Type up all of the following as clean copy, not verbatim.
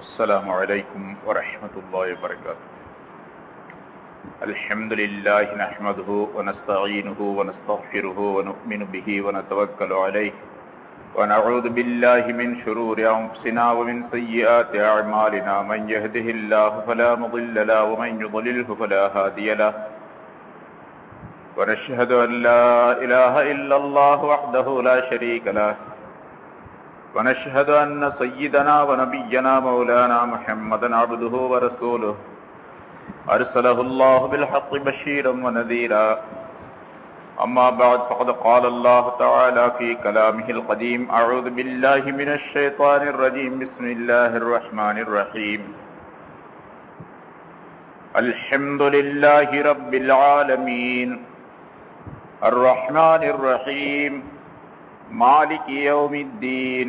السلام عليكم ورحمة الله وبركاته. الحمد لله نحمده ونستعينه ونستغفره ونؤمن به ونتوكل عليه ونعوذ بالله من شرور أنفسنا ومن سيئات أعمالنا من يهده الله فلا مضل له ومن يضلله فلا هادي له ونشهد أن لا إله إلا الله وحده لا شريك له ونشهد أن سيدنا ونبينا مولانا محمدا عبده ورسوله أرسله الله بالحق بشيرا ونذيرا أما بعد فقد قال الله تعالى في كلامه القديم أعوذ بالله من الشيطان الرجيم بسم الله الرحمن الرحيم الحمد لله رب العالمين الرحمن الرحيم مالك يوم الدين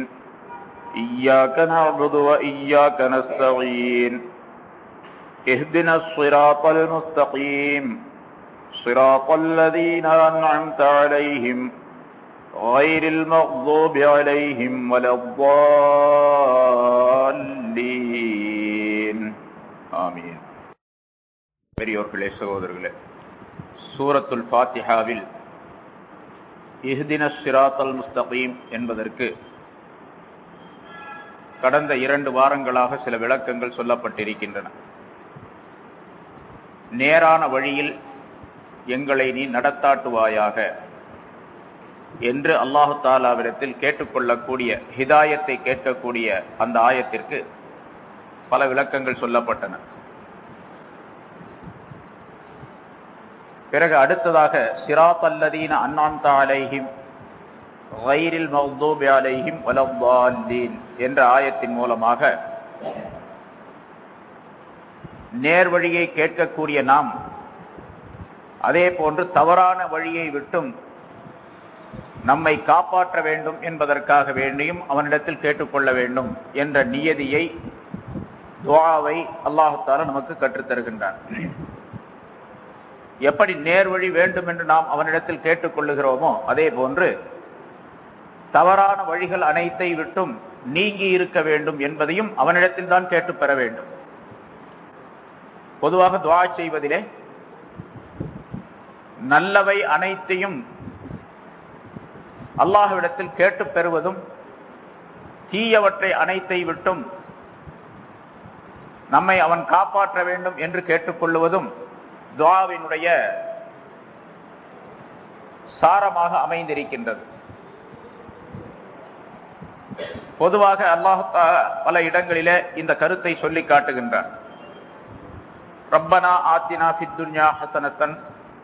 إياك نعبد وإياك نستعين اهدنا الصراط المستقيم صراط الذين أنعمت عليهم غير المغضوب عليهم ولا الضالين آمين. பெரியோர்களே, சகோதரர்களே, சூரத்துல் ஃபாத்திஹாவில் இஹ்தினஸ் ஸிராத்தல் முஸ்தகீம் என்பதற்கு கடந்த 2 வாரங்களாக சில விளக்கங்கள் சொல்லப்பட்டிருக்கின்றன. நேரான வழியில் எங்களை நீ நடத்தாட்டுவாயாக என்று அல்லாஹு தஆலாவிடத்தில் கேட்டுக்கொள்ளக்கூடிய, ஹிதாயத்தை கேட்கக்கூடிய அந்த ஆயத்திற்கு பல விளக்கங்கள் சொல்லப்பட்டன. பிறகு அடுத்ததாக ஸிராத்தல்லதீன அன்அம்த அலைஹிம் கைரில் மக்தூபி அலைஹிம் வலத்தால்லீன் என்ற ஆயத்தின் மூலமாக நேர்வழியை கேட்கக்கூடிய நாம் அதே போன்று தவறான வழியை விட்டும் நம்மை காப்பாற்ற வேண்டும் என்பதற்காக வேண்டியும் அவனிடத்தில் கேட்டுக்கொள்ள வேண்டும் என்ற நியதியை, துஆவை அல்லாஹ் தஆலா நமக்கு கற்றுத்தருகின்றான். எப்படி நேர்வழி வேண்டும் என்று நாம் அவனிடத்தில் கேட்டுக்கொள்ளுகிறோமோ அதே போன்று தவறான வழிகள் அனைத்தை விட்டும் நீங்கி இருக்க வேண்டும் என்பதையும் அவனிடத்தில் தான் கேட்டு பெற வேண்டும். பொதுவாக துஆ செய்வதிலே நல்லவை அனைத்தையும் அல்லாஹ்விடத்தில் கேட்டு பெறுவதும், தீயவற்றை அனைத்தை விட்டும் நம்மை அவன் காப்பாற்ற வேண்டும் என்று கேட்டுக்கொள்ளுவதும் துஆவினுடைய சாரமாக அமைந்திருக்கின்றது. பொதுவாக அல்லாஹ் பல இடங்களிலே இந்த கருத்தை சொல்லி காட்டுகின்றான். ரப்பனா ஆத்தினா ஃபித் துன்யா ஹஸனத்தன்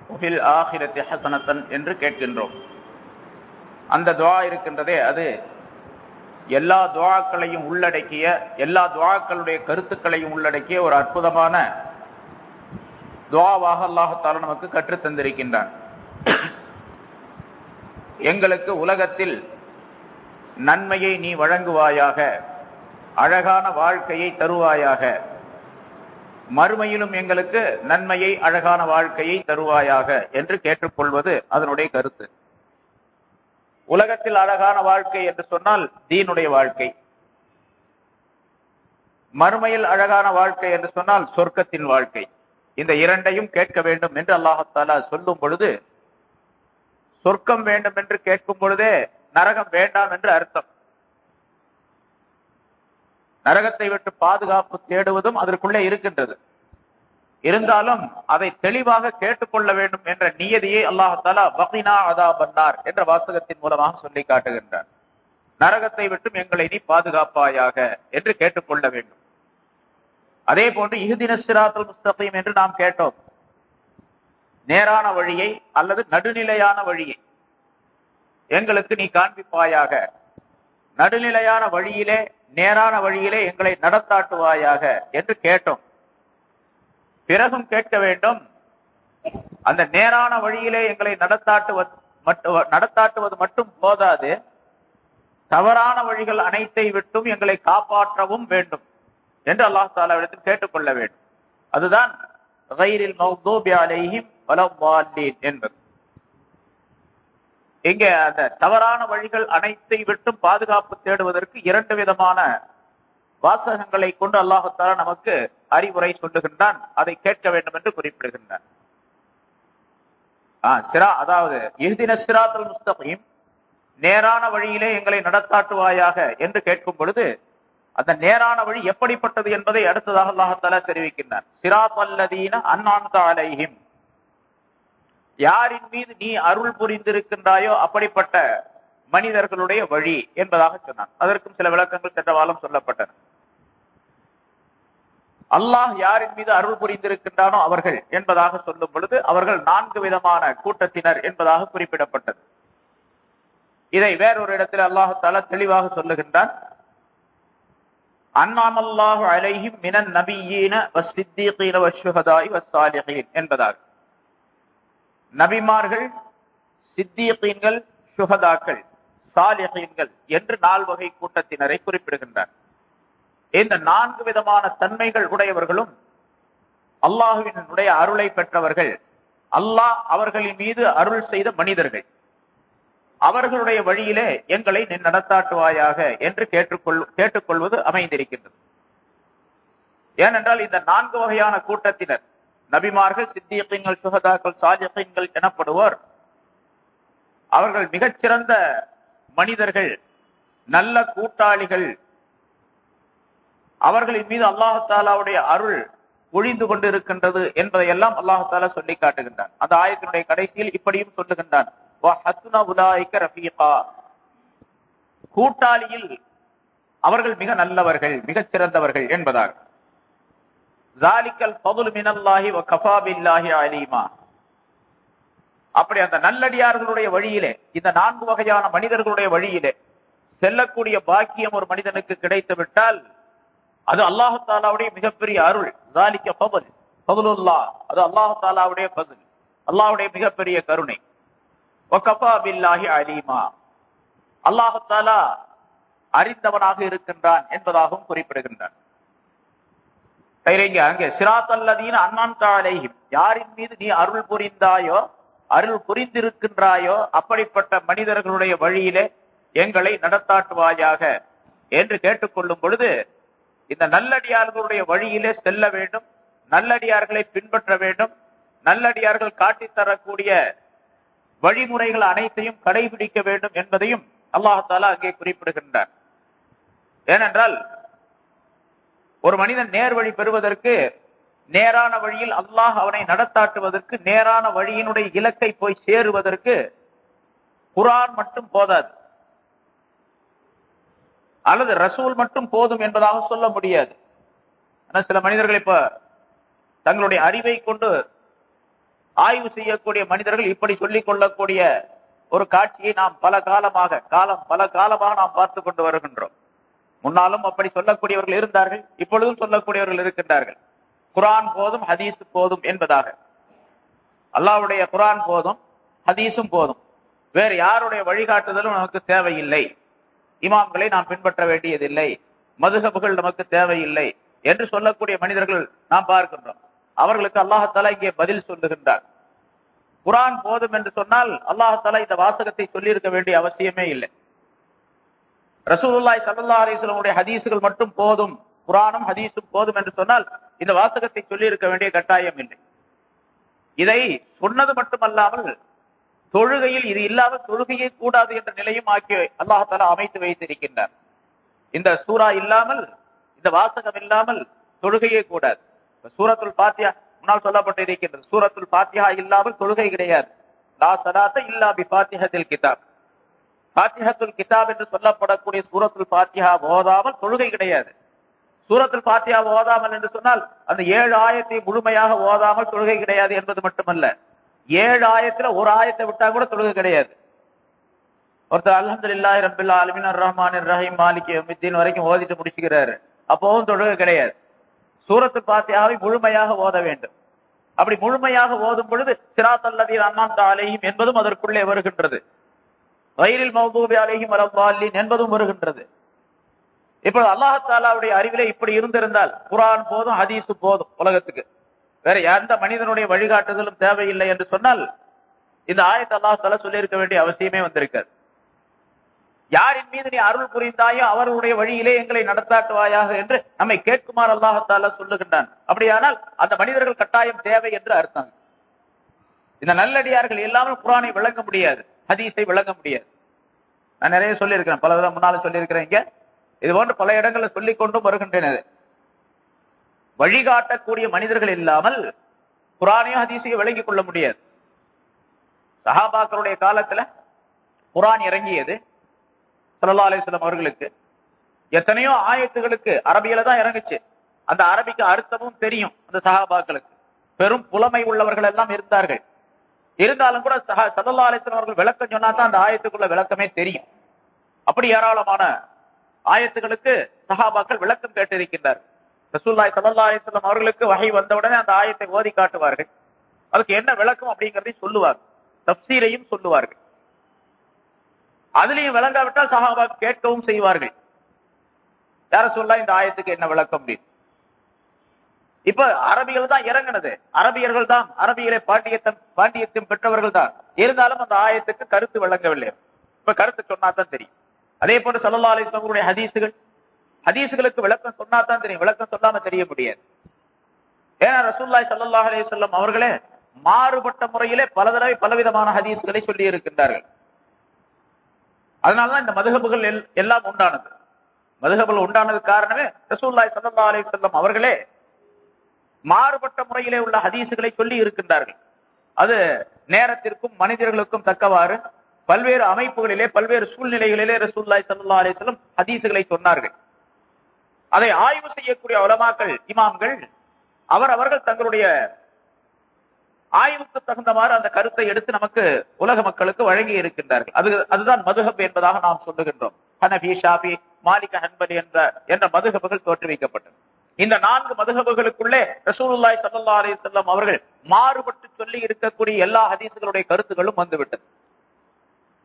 வஃபில் ஆখিরাতি ஹஸனத்தன் என்று கேட்கின்றோம். அந்த துஆ இருக்கின்றதே, அது எல்லா துஆக்களையும் உள்ளடக்கிய, எல்லா துஆக்களுடைய கருத்துக்களையும் உள்ளடக்கிய ஒரு அற்புதமான துஆவாக அல்லாஹ் தஆலா நமக்கு கற்றுத் தந்திருக்கின்றான். எங்களுக்கு உலகத்தில் நன்மையை நீ வழங்குவாயாக, அழகான வாழ்க்கையை தருவாயாக, மறுமையிலும் எங்களுக்கு நன்மையை, அழகான வாழ்க்கையை தருவாயாக என்று கேட்டுக்கொள்வது அதனுடைய கருத்து. உலகத்தில் அழகான வாழ்க்கை என்று சொன்னால் தீனுடைய வாழ்க்கை, மறுமையில் அழகான வாழ்க்கை என்று சொன்னால் சொர்க்கத்தின் வாழ்க்கை. இந்த இரண்டையும் கேட்க வேண்டும் என்று அல்லாஹ் தஆலா சொல்லும் பொழுது, சொர்க்கம் வேண்டும் என்று கேட்கும் பொழுதே நரகம் வேண்டாம் என்று அர்த்தம். நரகத்தை விட்டு பாதுகாப்பு தேடுவதும் அதற்குள்ளே இருக்கின்றது. இருந்தாலும் அதை தெளிவாக கேட்டுக்கொள்ள வேண்டும் என்ற நியதியை அல்லாஹ் தஆலா வகினா அதாபன்னார் என்ற வாசகத்தின் மூலமாக சொல்லி காட்டுகின்றார். நரகத்தை விட்டும் எங்களை நீ பாதுகாப்பாயாக என்று கேட்டுக்கொள்ள வேண்டும். அதே போன்று இஹ்தினஸ் ஸிராத்தல் முஸ்தகீம் என்று நாம் கேட்டோம். நேரான வழியை அல்லது நடுநிலையான வழியை எங்களுக்கு நீ காண்பிப்பாயாக, நடுநிலையான வழியிலே, நேரான வழியிலே எங்களை நடத்தாட்டுவாயாக என்று கேட்டோம். பிறகும் கேட்க வேண்டும், அந்த நேரான வழியிலே எங்களை நடத்தாட்டுவது மட்டும் போதாது, தவறான வழிகள் அனைத்தை விட்டும் எங்களை காப்பாற்றவும் வேண்டும் என்று அல்லாஹ் தஆலாவிடத்தில் கேட்டுக்கொள்ள வேண்டும். அதுதான் கைரில் மக்தூபி அலைஹிம் வலத்தால்லீன் என்பது. இங்கே அந்த தவறான வழிகள் அனைத்தை விட்டும் பாதுகாப்பு தேடுவதற்கு 2 விதமான வாசகங்களை கொண்டு அல்லாஹு தஆலா நமக்கு அறிவுரை சொல்லுகின்றான். அதை கேட்க வேண்டும் என்று குறிப்பிடுகின்றான். அதாவது இஹ்தினஸ் ஸிராத்தல் முஸ்தகீம், நேரான வழியிலே எங்களை நடத்தாட்டுவாயாக என்று கேட்கும் பொழுது அந்த நேரான வழி எப்படிப்பட்டது என்பதை அடுத்ததாக அல்லாஹ் தஆலா தெரிவிக்கின்றான். ஸிராத்தல்லதீன அன்அம்த அலைஹிம், யாரின் மீது நீ அருள் புரிந்திருக்கின்றாயோ அப்படிப்பட்ட மனிதர்களுடைய வழி என்பதாக சொன்னான். அதற்கும் சில விளக்கங்கள் சென்ற வாரம் சொல்லப்பட்டன. அல்லாஹ் யாரின் மீது அருள் புரிந்திருக்கின்றானோ அவர்கள் என்பதாக சொல்லும் பொழுது அவர்கள் 4 விதமான கூட்டத்தினர் என்பதாக குறிப்பிடப்பட்டது. இதை வேறொரு இடத்தில் அல்லாஹ் தஆலா தெளிவாக சொல்லுகின்றான். அன்அமல்லாஹு அலைஹிம் மினன் நபிய்யீன வஸ்ஸித்தீகீன வஷ்ஷுஹதாஇ வஸ்ஸாலிஹீன் என்பதாக நபிமார்கள், சித்தீகீன்கள், ஷுஹதாக்கள், சாலிஹீன்கள் என்று 4 வகை கூட்டத்தினரை குறிப்பிடுகின்றார். இந்த 4 விதமான தன்மைகள் உடையவர்களும் அல்லாஹுவினுடைய அருளை பெற்றவர்கள், அல்லாஹ் அவர்களின் மீது அருள் செய்த மனிதர்கள். அவர்களுடைய வழியிலே எங்களை நீ நடத்தாட்டுவாயாக என்று கேட்டுக்கொள்வது அமைந்திருக்கின்றது. ஏனென்றால் இந்த 4 வகையான கூட்டத்தினர், நபிமார்கள், சித்தீகீன்கள், ஷுஹதாக்கள், சாலிஹீன்கள் எனப்படுவோர், அவர்கள் மிகச்சிறந்த மனிதர்கள், நல்ல கூட்டாளிகள். அவர்களின் மீது அல்லாஹ் தஆலாவுடைய அருள் ஒழிந்து கொண்டிருக்கின்றது என்பதையெல்லாம் அல்லாஹ் தஆலா சொல்லி காட்டுகின்றான். அந்த ஆயத்தினுடைய கடைசியில் இப்படியும் சொல்லுகின்றான், வஹஸ்ன உலாயிக ரஃபீகா, கூட்டாளியில் அவர்கள் மிக நல்லவர்கள், மிகச் சிறந்தவர்கள் என்பதாக. ஸாலிகல் ஃபض்லு மினல்லாஹி வ கஃபா பில்லாஹி அலீமா, அப்படி அந்த நல்லடியார்களுடைய வழியிலே, இந்த 4 வகையான மனிதர்களுடைய வழியிலே செல்லக்கூடிய பாக்கியம் ஒரு மனிதனுக்கு கிடைத்து விட்டால் அது அல்லாஹ் தஆலாவுடைய மிகப்பெரிய அருள். ஸாலிக ஃபض்லுல்லாஹ், அது அல்லாஹ் தஆலாவுடைய ஃபض்ல், அல்லாஹ்வுடைய மிகப்பெரிய கருணை. வ கஃபா பில்லாஹி அலீமா, அல்லாஹ் தஆலா அறிந்தவனாக இருக்கின்றான் என்பதாகவும் குறிப்பிடுகின்றான். அங்கே ஸிராத்தல்லதீன அன்அம்த அலைஹிம், யாரின் மீது நீ அருள் புரிந்தாயோ, அருள் புரிந்திருக்கின்றாயோ அப்படிப்பட்ட மனிதர்களுடைய வழியிலே எங்களை நடத்தாட்டுவாயாக என்று கேட்டுக்கொள்ளும் பொழுது இந்த நல்லடியார்களுடைய வழியிலே செல்ல வேண்டும், நல்லடியார்களை பின்பற்ற வேண்டும், நல்லடியார்கள் காட்டித்தரக்கூடிய வழிமுறைகள் அனைத்தையும் கடைபிடிக்க வேண்டும் என்பதையும் அல்லாஹ் தஆலா அங்கே குறிப்பிடுகின்றார். ஏனென்றால் ஒரு மனிதன் நேர்வழி பெறுவதற்கு, நேரான வழியில் அல்லாஹ் அவனை நடத்தாட்டுவதற்கு, நேரான வழியினுடைய இலக்கை போய் சேருவதற்கு குர்ஆன் மட்டும் போதாது, அல்லது ரசூல் மட்டும் போதும் என்பதாக சொல்ல முடியாது. ஆனா சில மனிதர்கள் இப்ப தங்களுடைய அறிவை கொண்டு ஆய்வு செய்யக்கூடிய மனிதர்கள் இப்படி சொல்லிக் கொள்ளக்கூடிய ஒரு காட்சியை நாம் பல காலமாக நாம் பார்த்து கொண்டு வருகின்றோம். முன்னாலும் அப்படி சொல்லக்கூடியவர்கள் இருந்தார்கள், இப்பொழுதும் சொல்லக்கூடியவர்கள் இருக்கின்றார்கள். குர்ஆன் போதும், ஹதீஸ் போதும் என்பதாக. அல்லாஹ்வுடைய குர்ஆன் போதும், ஹதீஸும் போதும், வேறு யாருடைய வழிகாட்டுதலும் நமக்கு தேவையில்லை, இமாம்களை நாம் பின்பற்ற வேண்டியதில்லை, மதுஹபுகள் நமக்கு தேவையில்லை என்று சொல்லக்கூடிய மனிதர்கள் நாம் பார்க்கின்றோம். அவர்களுக்கு அல்லாஹ் தஆலா இங்கே பதில் சொல்லுகின்றார். குர்ஆன் போதும் என்று சொன்னால் அல்லாஹ் தஆலா இந்த வாசகத்தை சொல்லியிருக்க வேண்டிய அவசியமே இல்லை. ரசூலுல்லாஹி ஸல்லல்லாஹு அலைஹி வஸல்லம் உடைய ஹதீஸ்கள் மட்டும் போதும், குர்ஆனும் ஹதீஸும் போதும் என்று சொன்னால் இந்த வாசகத்தை சொல்லி இருக்க வேண்டிய கட்டாயம் இல்லை. இதை சொன்னது மட்டுமல்லாமல் தொழுகையில் இது இல்லாமல் தொழுகையே கூடாது என்ற நிலையும் ஆக்கி அல்லாஹ் தஆலா அமைத்து வைத்திருக்கின்றார். இந்த சூரா இல்லாமல், இந்த வாசகம் இல்லாமல் தொழுகையே கூடாது. சூரத்துல் ஃபாத்திஹா முன்னால் சொல்லப்பட்டு இருக்கின்றது, சூரத்துல் ஃபாத்திஹா இல்லாமல் தொழுகை கிடையாது. லா ஸலாத்த இல்லா பி ஃபாத்திஹத்தில் கிதாப், ஃபாத்திஹத்துல் கிதாப் என்று சொல்லப்படக்கூடிய சூரத்துல் ஃபாத்திஹா ஓதாமல் தொழுகை கிடையாது. சூரத்துல் ஃபாத்திஹா ஓதாமல் என்று சொன்னால் அந்த 7 ஆயத்தை முழுமையாக ஓதாமல் தொழுகை கிடையாது என்பது மட்டுமல்ல, 7 ஆயத்துல ஒரு ஆயத்தை விட்டா கூட தொழுகை கிடையாது. ஒருத்தர் அல்ஹம்துலில்லாஹி ரப்பில் ஆலமீன் அர்ரஹ்மானிர் ரஹீம் மாலிகி யௌமித்தீன் வரைக்கும் ஓதிட்டு முடிச்சுக்கிறாரு, அப்பவும் தொழுகை கிடையாது. சூரத்துல் ஃபாத்திஹாவை முழுமையாக ஓத வேண்டும். அப்படி முழுமையாக ஓதும் பொழுது ஸிராத்தல்லதீன அன்அம்த அலைஹிம் என்பதும் அதற்குள்ளே வருகின்றது, கைரில் மக்தூபி அலைஹிம் வலல்லாலின் என்பதும் வருகின்றது. இப்பொழுது அல்லாஹ் தஆலாவுடைய அறிவிலே இப்படி இருந்திருந்தால் குர்ஆன் போதும், ஹதீஸ் போதும், உலகத்துக்கு வேற எந்த மனிதனுடைய வழிகாட்டுதலும் தேவையில்லை என்று சொன்னால் இந்த ஆயத்தை அல்லாஹ் தஆலா சொல்லி இருக்க வேண்டிய அவசியமே வந்திருக்காது. யாரின் மீது நீ அருள் புரிந்தாயோ அவர்களுடைய வழியிலே எங்களை நடத்தாட்டுவாயாக என்று நம்மை கேட்குமாறு அல்லாஹ் சொல்லுகின்றான். அப்படியானால் அந்த மனிதர்கள் கட்டாயம் தேவை என்று அர்த்தம். இந்த நல்லடியார்கள் இல்லாமல் குர்ஆனை விளங்க முடியாது, ஹதீஸை விளங்க முடியாது. நான் நிறைய சொல்லியிருக்கிறேன், பல விதம் முன்னால சொல்லியிருக்கிறேன். இங்க இது போன்று பல இடங்கள்ல சொல்லிக் கொண்டும் வருகின்றன. வழிகாட்டக்கூடிய மனிதர்கள் இல்லாமல் குர்ஆனையும் ஹதீஸையும் விளங்கிக் கொள்ள முடியாது. சஹாபாக்களுடைய காலத்துல குர்ஆன் இறங்கியது ஸல்லல்லாஹு அலைஹி வஸல்லம் அவர்களுக்கு. எத்தனையோ ஆயத்துகளுக்கு அரபியில தான் இறங்குச்சு. அந்த அரபிக்கு அர்த்தமும் தெரியும். அந்த சஹாபாக்களுக்கு பெரும் புலமை உள்ளவர்கள் எல்லாம் இருந்தார்கள். இருந்தாலும் கூட ஸல்லல்லாஹு அலைஹி வஸல்லம் அவர்கள் விளக்கம் சொன்னா தான் அந்த ஆயத்துக்குள்ள விளக்கமே தெரியும். அப்படி ஏராளமான ஆயத்துகளுக்கு சஹாபாக்கள் விளக்கம் கேட்டிருக்கின்றார்கள். ரசூலுல்லாஹி ஸல்லல்லாஹு அலைஹி வஸல்லம் அவர்களுக்கு வஹி வந்தவுடனே அந்த ஆயத்தை ஓதி காட்டுவார்கள். அதுக்கு என்ன விளக்கம் அப்படிங்கிறதையும் சொல்லுவார்கள், தப்சீரையும் சொல்லுவார்கள். அதுலயும் விளங்காவிட்டால் சஹாபாக்கள் கேட்கவும் செய்வார்கள், யா ரசூலுல்லாஹ் இந்த ஆயத்துக்கு என்ன விளக்கம் அப்படின்னு. இப்ப அரபிகள் தான் இறங்கினது, அரபியர்கள் தான், அரபியிலே பாண்டியத்தின் பெற்றவர்கள் தான். இருந்தாலும் அந்த ஆயத்துக்கு கருத்து விளங்கவில்லை. இப்ப கருத்து சொன்னாதான் தெரியும். அதே போன்று ஸல்லல்லாஹு அலைஹி வஸல்லம் அவர்களுடைய ஹதீஸ்களுக்கு விளக்கம் சொன்னாதான் தெரியும், விளக்கம் சொல்லாம தெரிய முடியாது. ஏன்னா ரசூலுல்லாஹி ஸல்லல்லாஹு அலைஹி வஸல்லம் அவர்களே மாறுபட்ட முறையிலே பல தடவை பலவிதமான ஹதீஸ்களை சொல்லி இருக்கின்றார்கள். அதனாலதான் இந்த மதுஹபுகள் எல்லாம் உண்டானது. மதுஹபுகள் உண்டானது காரணமே ரசூலுல்லாஹி ஸல்லல்லாஹு அலைஹி வஸல்லம் அவர்களே மாறுபட்ட முறையிலே உள்ள ஹதீசுகளை சொல்லி இருக்கின்றார்கள். அது நேரத்திற்கும் மனிதர்களுக்கும் தக்கவாறு பல்வேறு அமைப்புகளிலே பல்வேறு சூழ்நிலைகளிலே ரசூலுல்லாஹி ஸல்லல்லாஹு அலைஹி வஸல்லம் ஹதீசுகளை சொன்னார்கள். அதை ஆய்வு செய்யக்கூடிய உலமாக்கள், இமாம்கள் அவர்கள் தங்களுடைய ஆய்வுக்கு தகுந்தவாறு அந்த கருத்தை எடுத்து நமக்கு உலக மக்களுக்கு வழங்கி இருக்கின்றார்கள். அதுதான் மதுஹப் என்பதாக நாம் சொல்லுகின்றோம். ஹனஃபி, ஷாஃபி, மாலிக், ஹன்பலி என்ற மதுஹபுகள் தோற்றுவிக்கப்பட்டது. இந்த 4 மதுஹபுகளுக்குள்ளே ரசூலுல்லாஹி ஸல்லல்லாஹு அலைஹி வஸல்லம் அவர்கள் மாறுபட்டு சொல்லி இருக்கக்கூடிய எல்லா ஹதீசுகளுடைய கருத்துகளும் வந்துவிட்டது.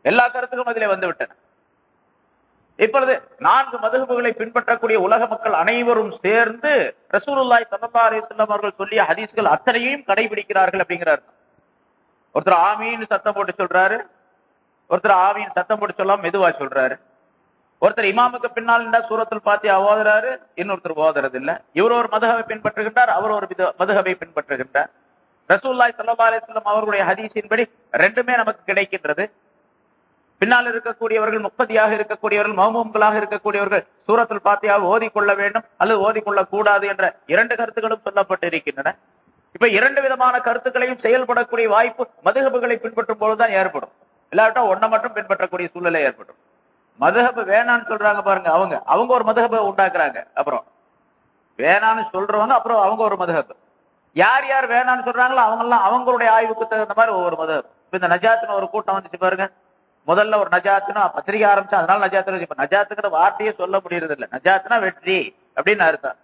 எல்லா கருத்துகளும் அதிலே வந்துவிட்டன. இப்பொழுது 4 மதுஹபுகளை பின்பற்றக்கூடிய உலக மக்கள் அனைவரும் சேர்ந்து ரசூலுல்லாஹி ஸல்லல்லாஹு அலைஹி வஸல்லம் அவர்கள் சொல்லிய ஹதீஸ்கள் அத்தனையும் கடைபிடிக்கிறார்கள் அப்படிங்கிறார். ஒருத்தர் ஆமீன் சத்தம் போட்டு சொல்றாரு, ஒருத்தர் ஆமீன் சத்தம் போட்டு சொல்லாம மெதுவா சொல்றாரு, ஒருத்தர் இமாமுக்கு பின்னால் இருந்தா சூரத்துல் ஃபாத்திஹா ஓதுறாரு, இன்னொருத்தர் ஓதுறது இல்ல. இவர் ஒரு மதுஹபை பின்பற்றுகின்றார், அவர் ஒரு மதுஹபை பின்பற்றுகின்றார். ரசூலுல்லாஹி ஸல்லல்லாஹு அலைஹி வஸல்லம் அவர்களுடைய ஹதீஸின்படி ரெண்டுமே நமக்கு கிடைக்கின்றது. பின்னால் இருக்கக்கூடியவர்கள், முக்ததியாக இருக்கக்கூடியவர்கள், மௌமூம்களாக இருக்கக்கூடியவர்கள் சூரத்துல் ஃபாத்திஹாவை ஓதிக்கொள்ள வேண்டும் அல்லது ஓதிக்கொள்ள கூடாது என்ற 2 கருத்துக்களும் சொல்லப்பட்டு இருக்கின்றன. இப்ப 2 விதமான கருத்துக்களையும் செயல்படக்கூடிய வாய்ப்பு மதுஹபுகளை பின்பற்றும் போதுதான் ஏற்படும். இல்லாவிட்டா ஒன்றை மட்டும் பின்பற்றக்கூடிய சூழ்நிலை ஏற்படும். மதுஹபு வேணான்னு சொல்றாங்க பாருங்க, அவங்க ஒரு மதுஹபை உண்டாக்குறாங்க. அப்புறம் வேணான்னு சொல்றவங்க அப்புறம் அவங்க ஒரு மதுஹப். யார் யார் வேணான்னு சொல்றாங்களோ அவங்கெல்லாம் அவங்களுடைய ஆய்வுக்கு தகுந்த மாதிரி ஒவ்வொரு மதுஹப். இப்ப இந்த நஜாத்துன்னு ஒரு கூட்டம் வந்துச்சு பாருங்க. முதல்ல ஒரு நஜாத்துன்னு பத்திரிகை ஆரம்பிச்சா, அதனால நஜாத்து. இப்ப நஜாத்துங்கிற வார்த்தையே சொல்ல முடியறது இல்லை. நஜாத்துனா வெற்றி அப்படின்னு அர்த்தம்.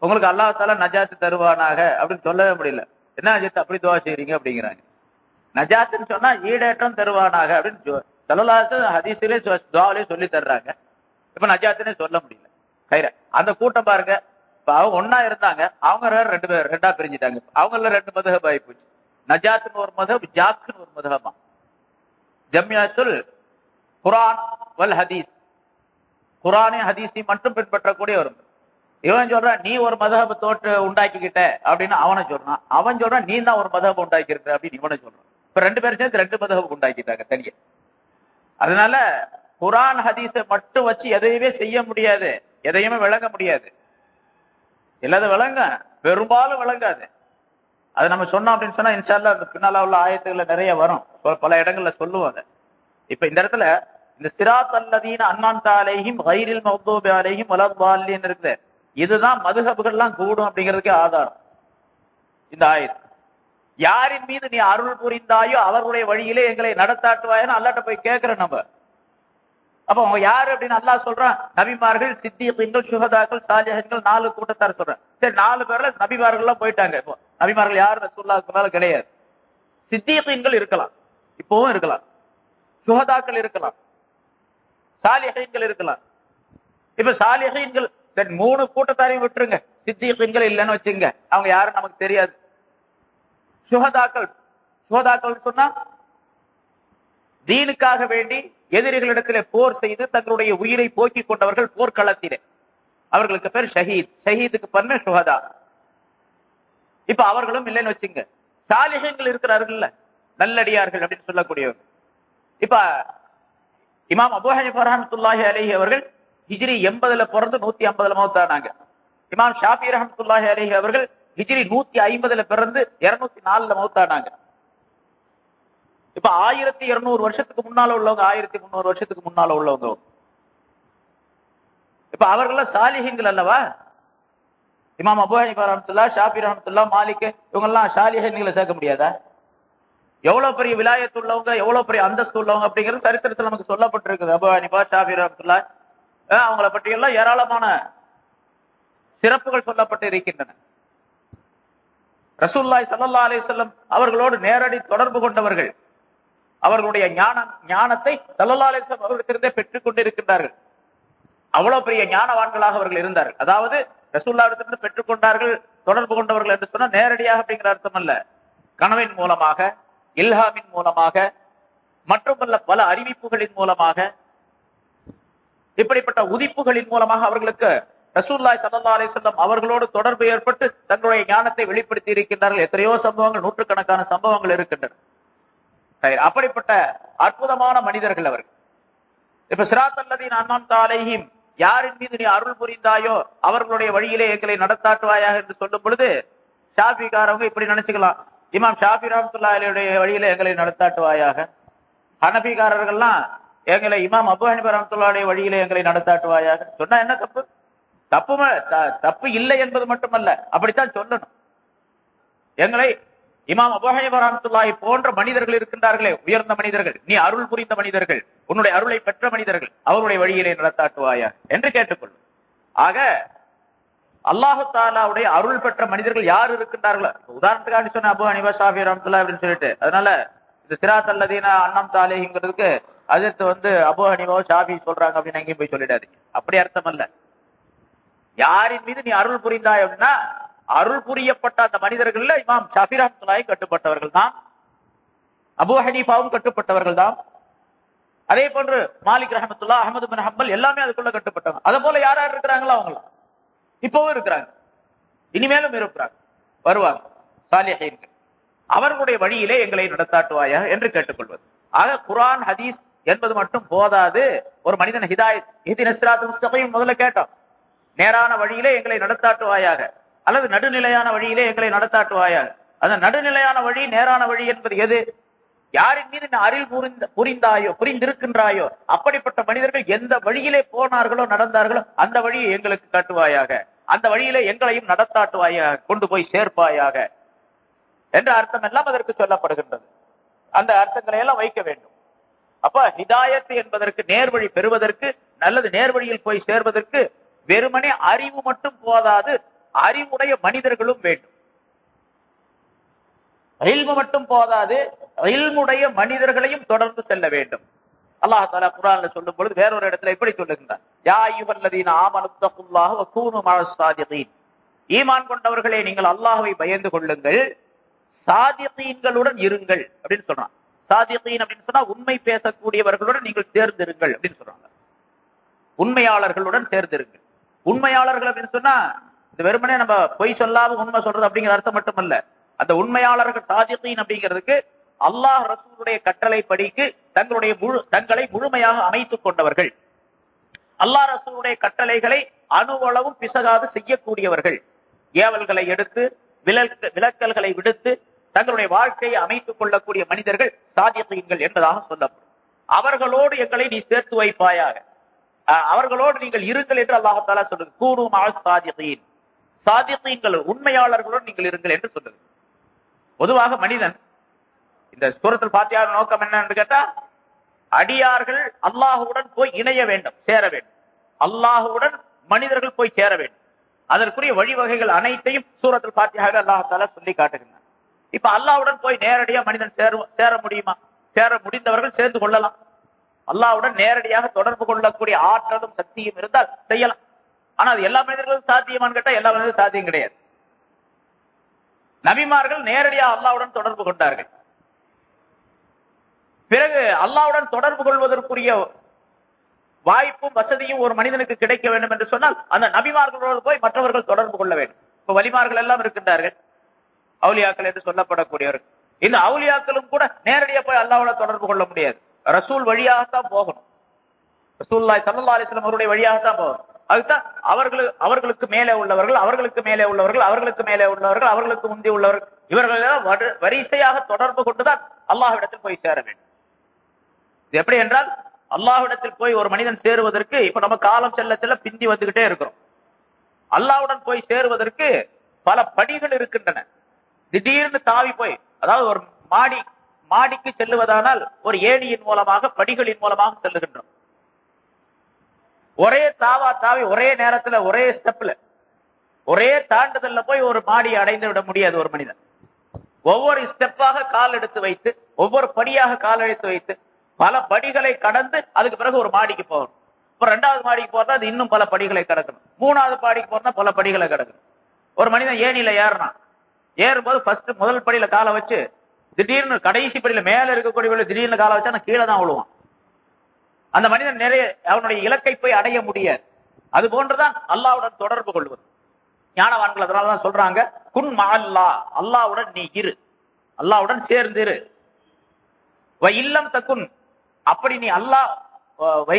உங்களுக்கு அல்லாஹ் தஆலா நஜாத்து தருவானாக அப்படின்னு சொல்லவே முடியல. என்ன நஜாத்து அப்படி துவா செய்றீங்க அப்படிங்கிறாங்க. நஜாத்துன்னு சொன்னா ஈடேற்றம் தருவானாக அப்படின்னு ஸல்லல்லாஹு ஹதீஸிலே துஆவிலே சொல்லி தர்றாங்க. இப்ப நஜாத்துன்னே சொல்ல முடியல. அந்த கூட்டம் பாருங்க, இப்ப அவங்க ஒன்னா இருந்தாங்க, அவங்க ரெண்டா பிரிஞ்சுட்டாங்க. அவங்கள 2 மதுஹப் ஆகி போச்சு. நஜாத்துன்னு ஒரு மதுஹப், ஜாக்குன்னு ஒரு மதுஹபா. ஜம்யாத்துல் குர்ஆன் வல் ஹதீஸ், குர்ஆனை ஹதீஸை மட்டும் பின்பற்றக்கூடிய ஒரு. இவன் சொல்றான் நீ ஒரு மதுஹப் உண்டாக்கிக்கிட்ட அப்படின்னு அவனை சொல்றான். அவன் சொல்றான் நீ தான் ஒரு மதுஹப் உண்டாக்கி இருக்க அப்படின்னு இவனை சொல்றான். இப்ப 2 பேரும் சேர்ந்து 2 மதுஹப் உண்டாக்கிட்டாங்க தனியா. அதனால குர்ஆன் ஹதீஸை மட்டும் வச்சு எதையுமே செய்ய முடியாது, எதையுமே விளங்க முடியாது. எல்லாத விளங்க, பெரும்பாலும் விளங்காது. அதை நம்ம சொன்னோம் அப்படின்னு சொன்னா இன்ஷா அல்லாஹ் அந்த பின்னால உள்ள ஆயத்துகள்ல நிறைய வரும், பல இடங்கள்ல சொல்லுவாங்க. இப்ப இந்த இடத்துல இந்த சிராத் அல்லதீன அன்அம்த அலைஹிம் கைரில் மக்தூபி அலைஹிம் வலத்தாலின் இருக்குது. இதுதான் மதுஹபுகள்லாம் கூடும் அப்படிங்கிறதுக்கே ஆதாரம் இந்த ஆயத்து. யாரின் மீது நீ அருள் புரிந்தாயோ அவர்களுடைய வழியிலே எங்களை நடத்தாட்டுவாயன்னு அல்லாஹ்ட்ட போய் கேட்கிறோம் நம்ம. அப்ப அவங்க யாரு அப்படின்னு அல்லாஹ் சொல்றான், நபிமார்கள், சித்தீகீன்கள், சுஹதாக்கள், சாலிஹீன்கள், 4 கூட்டத்தார் சொல்றேன். சரி, 4 பேர்ல நபிமார்கள் எல்லாம் போயிட்டாங்க. இப்போ நபிமார்கள் யாரும் ரசூலுல்லாஹ்வுக்கு மேல கிடையாது. சித்தீகீன்கள் இருக்கலாம், இப்பவும் இருக்கலாம், சுஹதாக்கள் இருக்கலாம், சாலிஹீன்கள் இருக்கலாம். இப்ப சாலிஹீன்கள் சரி 3 கூட்டத்தாரையும் விட்டுருங்க, சித்தீகீன்கள் இல்லைன்னு வச்சுங்க, அவங்க யாரும் நமக்கு தெரியாது. சுஹதாக்கள் சொன்னா தீனுக்காக வேண்டி எதிரிகளிடத்திலே போர் செய்து தங்களுடைய உயிரை போக்கிக் கொண்டவர்கள் போர்க்களத்திலே, அவர்களுக்கு பேர் ஷஹீத். ஷஹீதுக்கு பண்ண சுஹதா. இப்ப அவர்களும் இல்லைன்னு வச்சுங்க. சாலிஹீன்கள் இருக்கிறார்கள், நல்லடியார்கள் அப்படின்னு சொல்லக்கூடியவர்கள். இப்ப இமாம் அபூ ஹனீஃபா ரஹ்மத்துல்லாஹி அலைஹி அவர்கள் ஹிஜ்ரி 80ல பிறந்து 150ல மௌத்தானாங்க. இமாம் ஷாஃபி ரஹ்மத்துல்லாஹி அலைஹி அவர்கள் ஹிஜ்ரி 150ல பிறந்து 204ல மௌத்தானாங்க. இப்ப 1200 வருஷத்துக்கு முன்னால உள்ளவங்க, 1300 வருஷத்துக்கு முன்னால உள்ளவங்க. இப்ப அவர்கள் சாலிஹீன்கள் அல்லவா? இமாம் அபூ ஹனீஃபா ரஹ்மத்துல்லாஹ், ஷாஃபி ரஹ்மத்துல்லாஹ், மாலிக் இவங்க எல்லாம் சாலிஹீன்களை சேர்க்க முடியாதா? எவ்வளவு பெரிய விலாயத்து உள்ளவங்க, எவ்வளவு பெரிய அந்தஸ்து உள்ளவங்க அப்படிங்கிறது சரித்திரத்தில் நமக்கு சொல்லப்பட்டிருக்குது. அபூ ஹனீஃபா, ஷாஃபி ரஹ்மத்துல்லாஹ் அவங்கள பற்றி எல்லாம் ஏராளமான சிறப்புகள் சொல்லப்பட்டு இருக்கின்றன. ரசூலுல்லாஹி ஸல்லல்லாஹு அலைஹி வஸல்லம் அவர்களோடு நேரடி தொடர்பு கொண்டவர்கள், அவர்களுடைய ஞானத்தை ஸல்லல்லாஹு அலைஹி வஸல்லம் அவர்களிடத்திலிருந்தே பெற்றுக் கொண்டிருக்கின்றார்கள். அவ்வளவு பெரிய ஞானவான்களாக அவர்கள் இருந்தார்கள். அதாவது ரசூலுல்லாஹிடத்திலிருந்து பெற்றுக்கொண்டார்கள், தொடர்பு கொண்டவர்கள் என்று சொன்னா நேரடியாக அப்படிங்கிற அர்த்தம் அல்ல. கனவின் மூலமாக, இல்ஹாமின் மூலமாக, மற்றும் பல அறிவிப்புகளின் மூலமாக, இப்படிப்பட்ட உதிப்புகளின் மூலமாக அவர்களுக்கு ரசூலுல்லாஹி ஸல்லல்லாஹு அலைஹி வஸல்லம் அவர்களோடு தொடர்பு ஏற்பட்டு தங்களுடைய ஞானத்தை வெளிப்படுத்தி இருக்கின்றார்கள். எத்தனையோ சம்பவங்கள், நூற்றுக்கணக்கான சம்பவங்கள் இருக்கின்றன. அப்படிப்பட்ட அற்புதமான மனிதர்கள் அவர்கள். இப்ப சிராத்தல் லதீன அன்அம்த அலைஹிம், யாரின் மீது நீ அருள் புரிந்தாயோ அவர்களுடைய வழியிலே எங்களை நடத்தாட்டுவாயாக என்று சொல்லும் பொழுது ஷாஃபிகாரவங்க இப்படி நினைச்சுக்கலாம், இமாம் ஷாஃபி ரஹ்மத்துல்லாஹி அலைஹியுடைய வழியிலே எங்களை நடத்தாட்டுவாயாக. ஹனஃபிகாரர்கள்லாம் எங்களை இமாம் அபூ ஹனீஃபா ரஹ்மத்துல்லாஹி வழியிலே எங்களை நடத்தாட்டுவாயாக சொன்னா என்ன தப்பு? தப்பு இல்லை என்பது மட்டுமல்ல, அப்படித்தான் சொல்லணும். எங்களை இமாம் அபூ ஹனீஃபா ரஹ்மத்துல்லாஹி போன்ற மனிதர்கள் இருக்கின்றார்களே, உயர்ந்த மனிதர்கள், நீ அருள் புரிந்த மனிதர்கள், உன்னுடைய அருளை பெற்ற மனிதர்கள், அவருடைய வழியிலே நடத்தாட்டுவாயா என்று கேட்டுக்கொள்ளும். ஆக அல்லாஹு தஆலாவுடைய அருள் பெற்ற மனிதர்கள் யார் இருக்கின்றார்களோ, உதாரணத்துக்காக சொன்ன அபூ ஹனீஃபா, ஷாஃபி ரஹ்மத்துல்லாஹி அப்படின்னு சொல்லிட்டு, அதனால இந்த சிராத்தல் லதீன அன்அம்த அலைஹிம்ங்கிறதுக்கு அதற்கு அபூ ஹனீஃபா ஷாஃபி சொல்றாங்க அப்படின்னு எங்கேயும் போய் சொல்லிடாதீங்க. அப்படி அர்த்தம் அல்ல. யாரின் மீது நீ அருள் புரிந்தாய் அப்படின்னா அருள் புரியப்பட்ட அந்த மனிதர்கள்ல இமாம் ஷாஃபி ரஹ்மத்துல்லாஹி கட்டுப்பட்டவர்கள் தான், அபூ ஹனீஃபாவும் கட்டுப்பட்டவர்கள் தான், அதே போன்று மாலிக் ரஹ்மத்துல்லாஹ், அஹ்மது பின் ஹம்பல் எல்லாமே அதுக்குள்ள கட்டுப்பட்டவங்க. அதே போல யார் யார் இருக்கிறாங்களோ அவங்க இப்பவும் இருக்கிறாங்க, இனிமேலும் இருக்கிறாங்க, வருவாங்க சாலிஹீன்கள். அவர்களுடைய வழியிலே எங்களை நடத்தாட்டுவாயா என்று கேட்டுக்கொள்வது. ஆக குர்ஆன் ஹதீஸ் என்பது மட்டும் போதாது. ஒரு மனிதன் ஹிதாயத், இஹ்தினஸ் ஸிராத்தல் முஸ்தகீம் முதல்ல கேட்டோம், நேரான வழியிலே எங்களை நடத்தாட்டுவாயாக, அல்லது நடுநிலையான வழியிலே எங்களை நடத்தாட்டுவாயாக. அந்த நடுநிலையான வழி, நேரான வழி என்பது எது? யாரின் மீது அருள் புரிந்திருக்கின்றாயோ அப்படிப்பட்ட மனிதர்கள் எந்த வழியிலே போனார்களோ, நடந்தார்களோ அந்த வழியை எங்களுக்கு காட்டுவாயாக, அந்த வழியிலே எங்களையும் நடத்தாட்டுவாயாக, கொண்டு போய் சேர்ப்பாயாக என்ற அர்த்தம் எல்லாம் அதற்கு சொல்லப்படுகின்றது. அந்த அர்த்தங்களை எல்லாம் வைக்க வேண்டும். அப்ப ஹிதாயத் என்பதற்கு, நேர்வழி பெறுவதற்கு, நல்லது நேர்வழியில் போய் சேர்வதற்கு வெறுமனே அறிவு மட்டும் போதாது, அறிவுடைய மனிதர்களும் வேண்டும். இல்மு மட்டும் போதாது, இல்முடைய மனிதர்களையும் தொடர்ந்து செல்ல வேண்டும். அல்லாஹ் தஆலா குர்ஆன்ல சொல்லும் பொழுது வேறொரு இடத்துல இப்படி சொல்லுகின்றார், யா அய்யுஹல்லதீன ஆமனு தக்குல்லாஹ வ கூனு மஅஸ் ஸாதிகீன். ஈமான் கொண்டவர்களே, நீங்கள் அல்லாஹ்வை பயந்து கொள்ளுங்கள், சாதிகீன்களுடன் இருங்கள் அப்படின்னு சொல்றான். சாதிகீன் அப்படின்னு சொன்னா உண்மை பேசக்கூடியவர்களுடன் நீங்கள் சேர்ந்திருங்கள் அப்படின்னு சொல்றாங்க. உண்மையாளர்களுடன் சேர்ந்திருங்கள். உண்மையாளர்கள் அப்படின்னு சொன்னா இந்த வெறுமனே நம்ம பொய் சொல்லாம உண்மை சொல்றது அப்படிங்கிற அர்த்தம் மட்டுமல்ல. அந்த உண்மையாளர்கள் சாதிகீன் அப்படிங்கிறதுக்கு அல்லாஹ் ரசூலுடைய கட்டளை படிக்கு தங்களை முழுமையாக அமைத்துக் கொண்டவர்கள், அல்லாஹ் ரசூலுடைய கட்டளைகளை அணுவளவும் பிசகாது செய்யக்கூடியவர்கள், ஏவல்களை எடுத்து விலக்கல்களை விடுத்து தங்களுடைய வாழ்க்கையை அமைத்துக் கொள்ளக்கூடிய மனிதர்கள் சாதிகீன்கள் என்பதாக சொல்லப்படும். அவர்களோடு எங்களை நீ சேர்த்து வைப்பாயாக, அவர்களோடு நீங்கள் இருங்கள் என்று அல்லாஹ் தஆலா சொல்லுது. கூனு மஅஸ் ஸாதிகீன், சாதிகீன்கள் உண்மையாளர்களோடு நீங்கள் இருங்கள் என்று சொல்லுது. பொதுவாக மனிதன் இந்த சூரத்துல் ஃபாத்திஹாவின் நோக்கம் என்ன என்று கேட்டா, அடியார்கள் அல்லாஹுடன் போய் இணைய வேண்டும், சேர வேண்டும். அல்லாஹுடன் மனிதர்கள் போய் சேர வேண்டும். அதற்குரிய வழிவகைகள் அனைத்தையும் சூரத்துல் ஃபாத்திஹாவில் அல்லாஹ் தஆலா சொல்லி காட்டுகிறார். இப்ப அல்லாஹ்வுடன் போய் நேரடியாக மனிதன் சேர முடியுமா? சேர முடிந்தவர்கள் சேர்ந்து கொள்ளலாம். அல்லாஹ்வுடன் நேரடியாக தொடர்பு கொள்ளக்கூடிய ஆற்றலும் சக்தியும் இருந்தால் செய்யலாம். ஆனா அது எல்லா மனிதர்களும் சாத்தியமான்னு கேட்டா எல்லா மனிதர்களும் சாத்தியம் கிடையாது. நபிமார்கள் நேரடியாக அல்லாஹ்வுடன் தொடர்பு கொண்டார்கள். பிறகு அல்லாஹ்வுடன் தொடர்பு கொள்வதற்குரிய வாய்ப்பும் வசதியும் ஒரு மனிதனுக்கு கிடைக்க வேண்டும் என்று சொன்னால் அந்த நபிமார்களோடு போய் மற்றவர்கள் தொடர்பு கொள்ள வேண்டும். இப்ப வலிமார்கள் எல்லாம் இருக்கின்றார்கள், அவுலியாக்கள் என்று சொல்லப்படக்கூடியவர்கள். இந்த அவுலியாக்களும் கூட நேரடியாக போய் அல்லாஹ்வோட தொடர்பு கொள்ள முடியாது. ரசூல் வழியாகத்தான் போகணும். ரசூலுல்லாஹி ஸல்லல்லாஹு அலைஹி வஸல்லம் அவருடைய வழியாகத்தான் போகணும். அதுதான் அவர்களுக்கு மேலே உள்ளவர்கள், அவர்களுக்கு மேலே உள்ளவர்கள், அவர்களுக்கு மேலே உள்ளவர்கள், அவர்களுக்கு முந்தி உள்ளவர்கள், இவர்கள் வரிசையாக தொடர்பு கொண்டுதான் அல்லாஹ்விடத்தில் போய் சேர வேண்டும். இது எப்படி என்றால், அல்லாஹ்விடத்தில் போய் ஒரு மனிதன் சேருவதற்கு இப்ப நம்ம காலம் செல்ல செல்ல பிந்தி வந்துகிட்டே இருக்கிறோம். அல்லாஹ்வுடன் போய் சேருவதற்கு பல படிகள் இருக்கின்றன. திடீர்னு தாவி போய், அதாவது ஒரு மாடிக்கு செல்லுவதானால் ஒரு ஏணியின் மூலமாக, படிகளின் மூலமாக செல்லுகின்றோம். ஒரே தாவி ஒரே நேரத்துல ஒரே ஸ்டெப்ல ஒரே தாண்டுதல்ல போய் ஒரு மாடியை அடைந்து விட முடியாது ஒரு மனிதன். ஒவ்வொரு ஸ்டெப்பாக கால் எடுத்து வைத்து, ஒவ்வொரு படியாக கால் எடுத்து வைத்து, பல படிகளை கடந்து அதுக்கு பிறகு ஒரு மாடிக்கு போகணும். ஒரு 2வது மாடிக்கு போறதா அது இன்னும் பல படிகளை கடக்கணும். 3வது மாடிக்கு போறதா பல படிகளை கடக்கணும். ஒரு மனிதன் ஏணியில ஏறும்போது முதல் படியில காலை வச்சு திடீர்னு கடைசி படியில மேல இருக்கக்கூடிய திடீர்னு காலை வச்சா கீழே தான் விழுவான். அந்த மனிதன் அவனுடைய இலக்கை போய் அடைய முடியாது. அது போன்றுதான் அல்லாஹ்வுடன் தொடர்பு கொள்வது. ஞானவான்கள் அதனாலதான் சொல்றாங்க, குன் மஅல்லாஹ், அல்லாஹ்வுடன் நீ இரு, அல்லாஹ்வுடன் சேர்ந்திரு. இல்லம் தக்குன், அப்படி நீ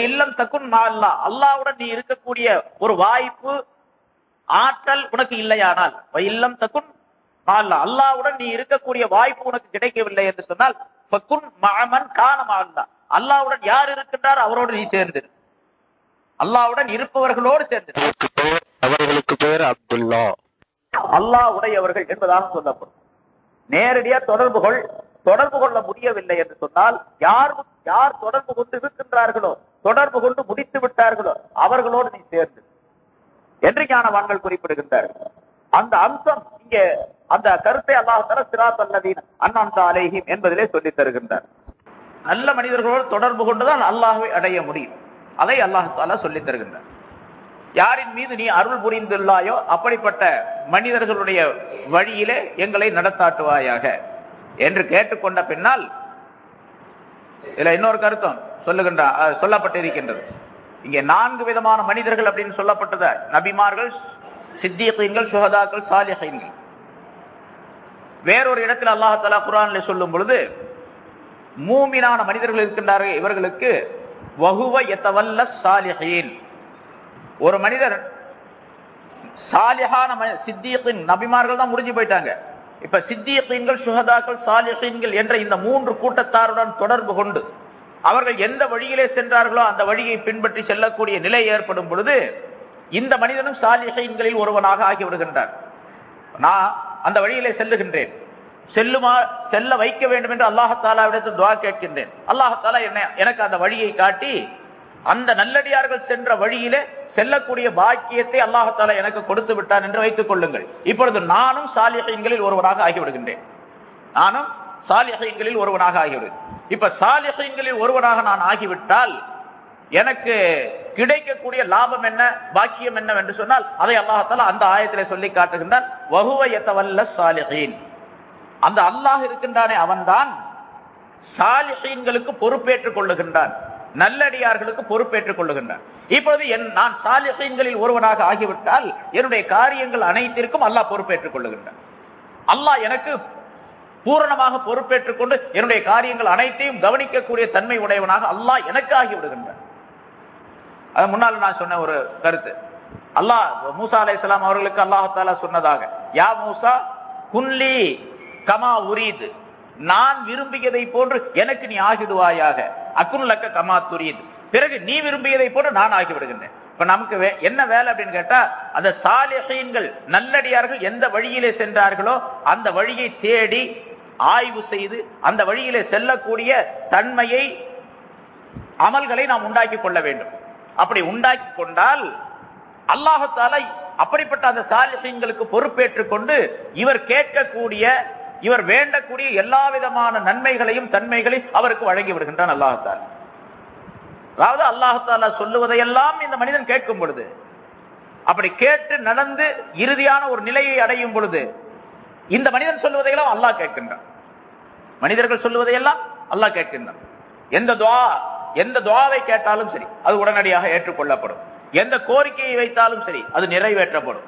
இல்லம் தக்குன் மஅல்லாஹ், அல்லாஹ்வுடன் நீ இருக்கக்கூடிய ஒரு வாய்ப்பு, ஆற்றல் உனக்கு இல்லையானால், இல்லம் தக்குன் மஅல்லாஹ், அல்லாஹ்வுடன் நீ இருக்கக்கூடிய வாய்ப்பு உனக்கு கிடைக்கவில்லை என்று சொன்னால், ஃபகுன் மஅமன் கான மஅல்லாஹ், அல்லாஹ்வுடன் யார் இருக்கின்றார் அவரோடு நீ சேர்ந்திரு. அல்லாஹ்வுடன் இருப்பவர்களோடு சேர்ந்திரு. அவர்களுக்கு பேர் அப்துல்லா, அல்லாஹ் உடையவர்கள் என்பதாக சொல்லப்படும். நேரடியா தொடர்பு கொள்ள முடியவில்லை என்று சொன்னால், யார் தொடர்பு கொண்டு இருக்கின்றார்களோ, தொடர்பு கொண்டு முடித்து விட்டார்களோ அவர்களோடு நீ சேர்ந்து என்று ஞானவான்கள் குறிப்பிடுகின்றார்கள். அந்த அம்சம் இங்கே, அந்த கருத்தை அல்லாஹ் தஆலா சிராத் அல்லதீன அன்அம்த அலைஹிம் என்பதிலே சொல்லித் தருகின்றார். நல்ல மனிதர்களோடு தொடர்பு கொண்டுதான் அல்லாஹ்வை அடைய முடியும். அதை அல்லாஹ் தஆலா சொல்லித் தருகின்றார். யாரின் மீது நீ அருள் புரிந்துள்ளாயோ அப்படிப்பட்ட மனிதர்களுடைய வழியிலே எங்களை நடத்தாட்டுவாயாக என்று கேட்டுக்கொண்ட பின்னால் இதுல இன்னொரு கருத்தம் சொல்லப்பட்டிருக்கின்றது. இங்கே 4 விதமான மனிதர்கள் அப்படின்னு சொல்லப்பட்டது. நபிமார்கள், சித்தீகீன்கள், சுஹதாக்கள், சாலிஹீன்கள். வேறொரு இடத்தில் அல்லாஹ் தஆலா குர்ஆனில் சொல்லும் பொழுது, மூமினான மனிதர்கள் இருக்கின்றார்கள், இவர்களுக்கு வஹுவ யதவல்ல சாலிஹீன், ஒரு மனிதர் சாலிஹான சித்தீகீன், நபிமார்கள் தான் முடிஞ்சு போயிட்டாங்க. இப்ப சித்தீகீன்கள், சுஹதாக்கள், சாலிஹீன்கள் என்ற இந்த 3 கூட்டத்தாருடன் தொடர்பு கொண்டு அவர்கள் எந்த வழியிலே சென்றார்களோ அந்த வழியை பின்பற்றி செல்லக்கூடிய நிலை ஏற்படும் பொழுது இந்த மனிதனும் சாலிஹீன்களில் ஒருவனாக ஆகிவிடுகின்றார். நான் அந்த வழியிலே செல்லுகின்றேன், செல்ல வைக்க வேண்டும் என்று அல்லாஹ் தஆலாவிடத்தில் துஆ கேட்கின்றேன். அல்லாஹ் தஆலா எனக்கு அந்த வழியை காட்டி அந்த நல்லடியார்கள் சென்ற வழியிலே செல்லக்கூடிய பாக்கியத்தை அல்லாஹ் தஆலா எனக்கு கொடுத்து விட்டான் என்று வைத்துக் கொள்ளுங்கள். இப்பொழுது நானும் சாலிஹீன்களில் ஒருவனாக ஆகிவிடுகின்றேன். இப்ப சாலிஹீன்களில் ஒருவனாக நான் ஆகிவிட்டால் எனக்கு கிடைக்கக்கூடிய லாபம் என்ன, பாக்கியம் என்னவென்று சொன்னால் அதை அல்லாஹ் தஆலா அந்த ஆயத்திலே சொல்லி காட்டுகின்றான். வஹுவ யதவல்ல சாலிஹீன், அந்த அல்லாஹ் இருக்கின்றானே அவன்தான் சாலிஹீன்களுக்கு பொறுப்பேற்றுக் கொள்ளுகின்றான், நல்லடியார்களுக்கு பொறுப்பேற்றுக் கொள்ளுகின்றான். இப்பொழுது நான் சாலிஹீன்களில் ஒருவனாக ஆகிவிட்டால் என்னுடைய காரியங்கள் அனைத்திற்கும் அல்லாஹ் பொறுப்பேற்றுக் கொள்ளுகின்றான். அல்லாஹ் எனக்கு பூரணமாக பொறுப்பேற்றுக் கொண்டு என்னுடைய காரியங்கள் அனைத்தையும் கவனிக்கக்கூடிய தன்மை உடையவனாக அல்லாஹ் எனக்கு ஆகிவிடுகின்றான். அது முன்னால் நான் சொன்ன ஒரு கருத்து. அல்லாஹ் மூசா அலைஹிஸ்ஸலாம் அவர்களுக்கு அல்லாஹ் தஆலா சொன்னதாக, யா மூசா குன்லி கமா உரீது, நான் விரும்பியதை போன்று எனக்கு நீ ஆகிடுவாயாக, அக்குன் லக்க கமா துரீது, பிறகு நீ விரும்பியதை போன்று நான் ஆகிவிடுகின்றேன். இப்ப நமக்கு என்ன வேலை அப்படின்னு கேட்டா, அந்த சாலிஹீன்கள் நல்லடியார்கள் எந்த வழியிலே சென்றார்களோ அந்த வழியை தேடி ஆய்வு செய்து அந்த வழியிலே செல்லக்கூடிய தன்மையை, அமல்களை நாம் உண்டாக்கி கொள்ள வேண்டும். அப்படி உண்டாக்கி கொண்டால் அல்லாஹ் தஆலா அப்படிப்பட்ட அந்த சாலிஹீன்களுக்கு பொறுப்பேற்றுக் கொண்டு இவர் கேட்கக்கூடிய, இவர் வேண்டக்கூடிய எல்லா விதமான நன்மைகளையும் தன்மைகளையும் அவருக்கு வழங்கி விடுகின்றான் அல்லாஹ் தஆலா. அதாவது அல்லாஹ் தஆலா சொல்லுவதையெல்லாம் இந்த மனிதன் கேட்கும் பொழுது, அப்படி கேட்டு நடந்து இறுதியான ஒரு நிலையை அடையும் பொழுது இந்த மனிதன் சொல்லுவதையெல்லாம் அல்லாஹ் கேட்கின்றான், மனிதர்கள் சொல்லுவதையெல்லாம் அல்லாஹ் கேட்கின்றான். எந்த துஆவை கேட்டாலும் சரி அது உடனடியாக ஏற்றுக்கொள்ளப்படும். எந்த கோரிக்கையை வைத்தாலும் சரி அது நிறைவேற்றப்படும்.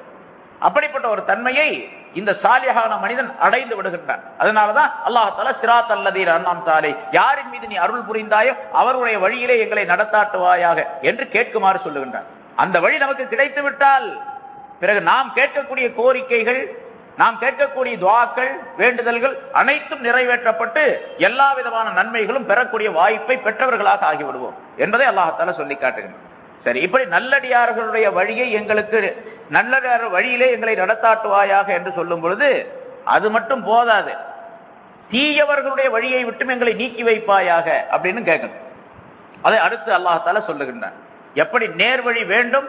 அப்படிப்பட்ட ஒரு தன்மையை இந்த சாலிஹான மனிதன் அடைந்து விடுகின்றான். அதனாலதான் அல்லாஹ் தஆலா சிராத் அல்லதீன அன்அம்த அலைஹிம், யாரின் மீது நீ அருள் புரிந்தாயோ அவருடைய வழியிலே எங்களை நடத்தாட்டுவாயாக என்று கேட்குமாறு சொல்லுகின்றான். அந்த வழி நமக்கு கிடைத்து விட்டால் பிறகு நாம் கேட்கக்கூடிய கோரிக்கைகள், நாம் கேட்கக்கூடிய துஆக்கள், வேண்டுதல்கள் அனைத்தும் நிறைவேற்றப்பட்டு எல்லா விதமான நன்மைகளும் பெறக்கூடிய வாய்ப்பை பெற்றவர்களாக ஆகிவிடுவோம் என்பதை அல்லாஹ் தஆலா சொல்லி காட்டுகின்றான். சரி, இப்படி நல்லடியார்களுடைய வழியை எங்களுக்கு, நல்லடியார் வழியிலே எங்களை நடத்தாட்டுவாயாக என்று சொல்லும் பொழுது அது மட்டும் போதாது, தீயவர்களுடைய வழியை விட்டும் எங்களை நீக்கி வைப்பாயாக அப்படின்னு கேட்கணும். அதை அடுத்து அல்லாஹ் தஆலா சொல்லுகின்றான். எப்படி நேர்வழி வேண்டும்,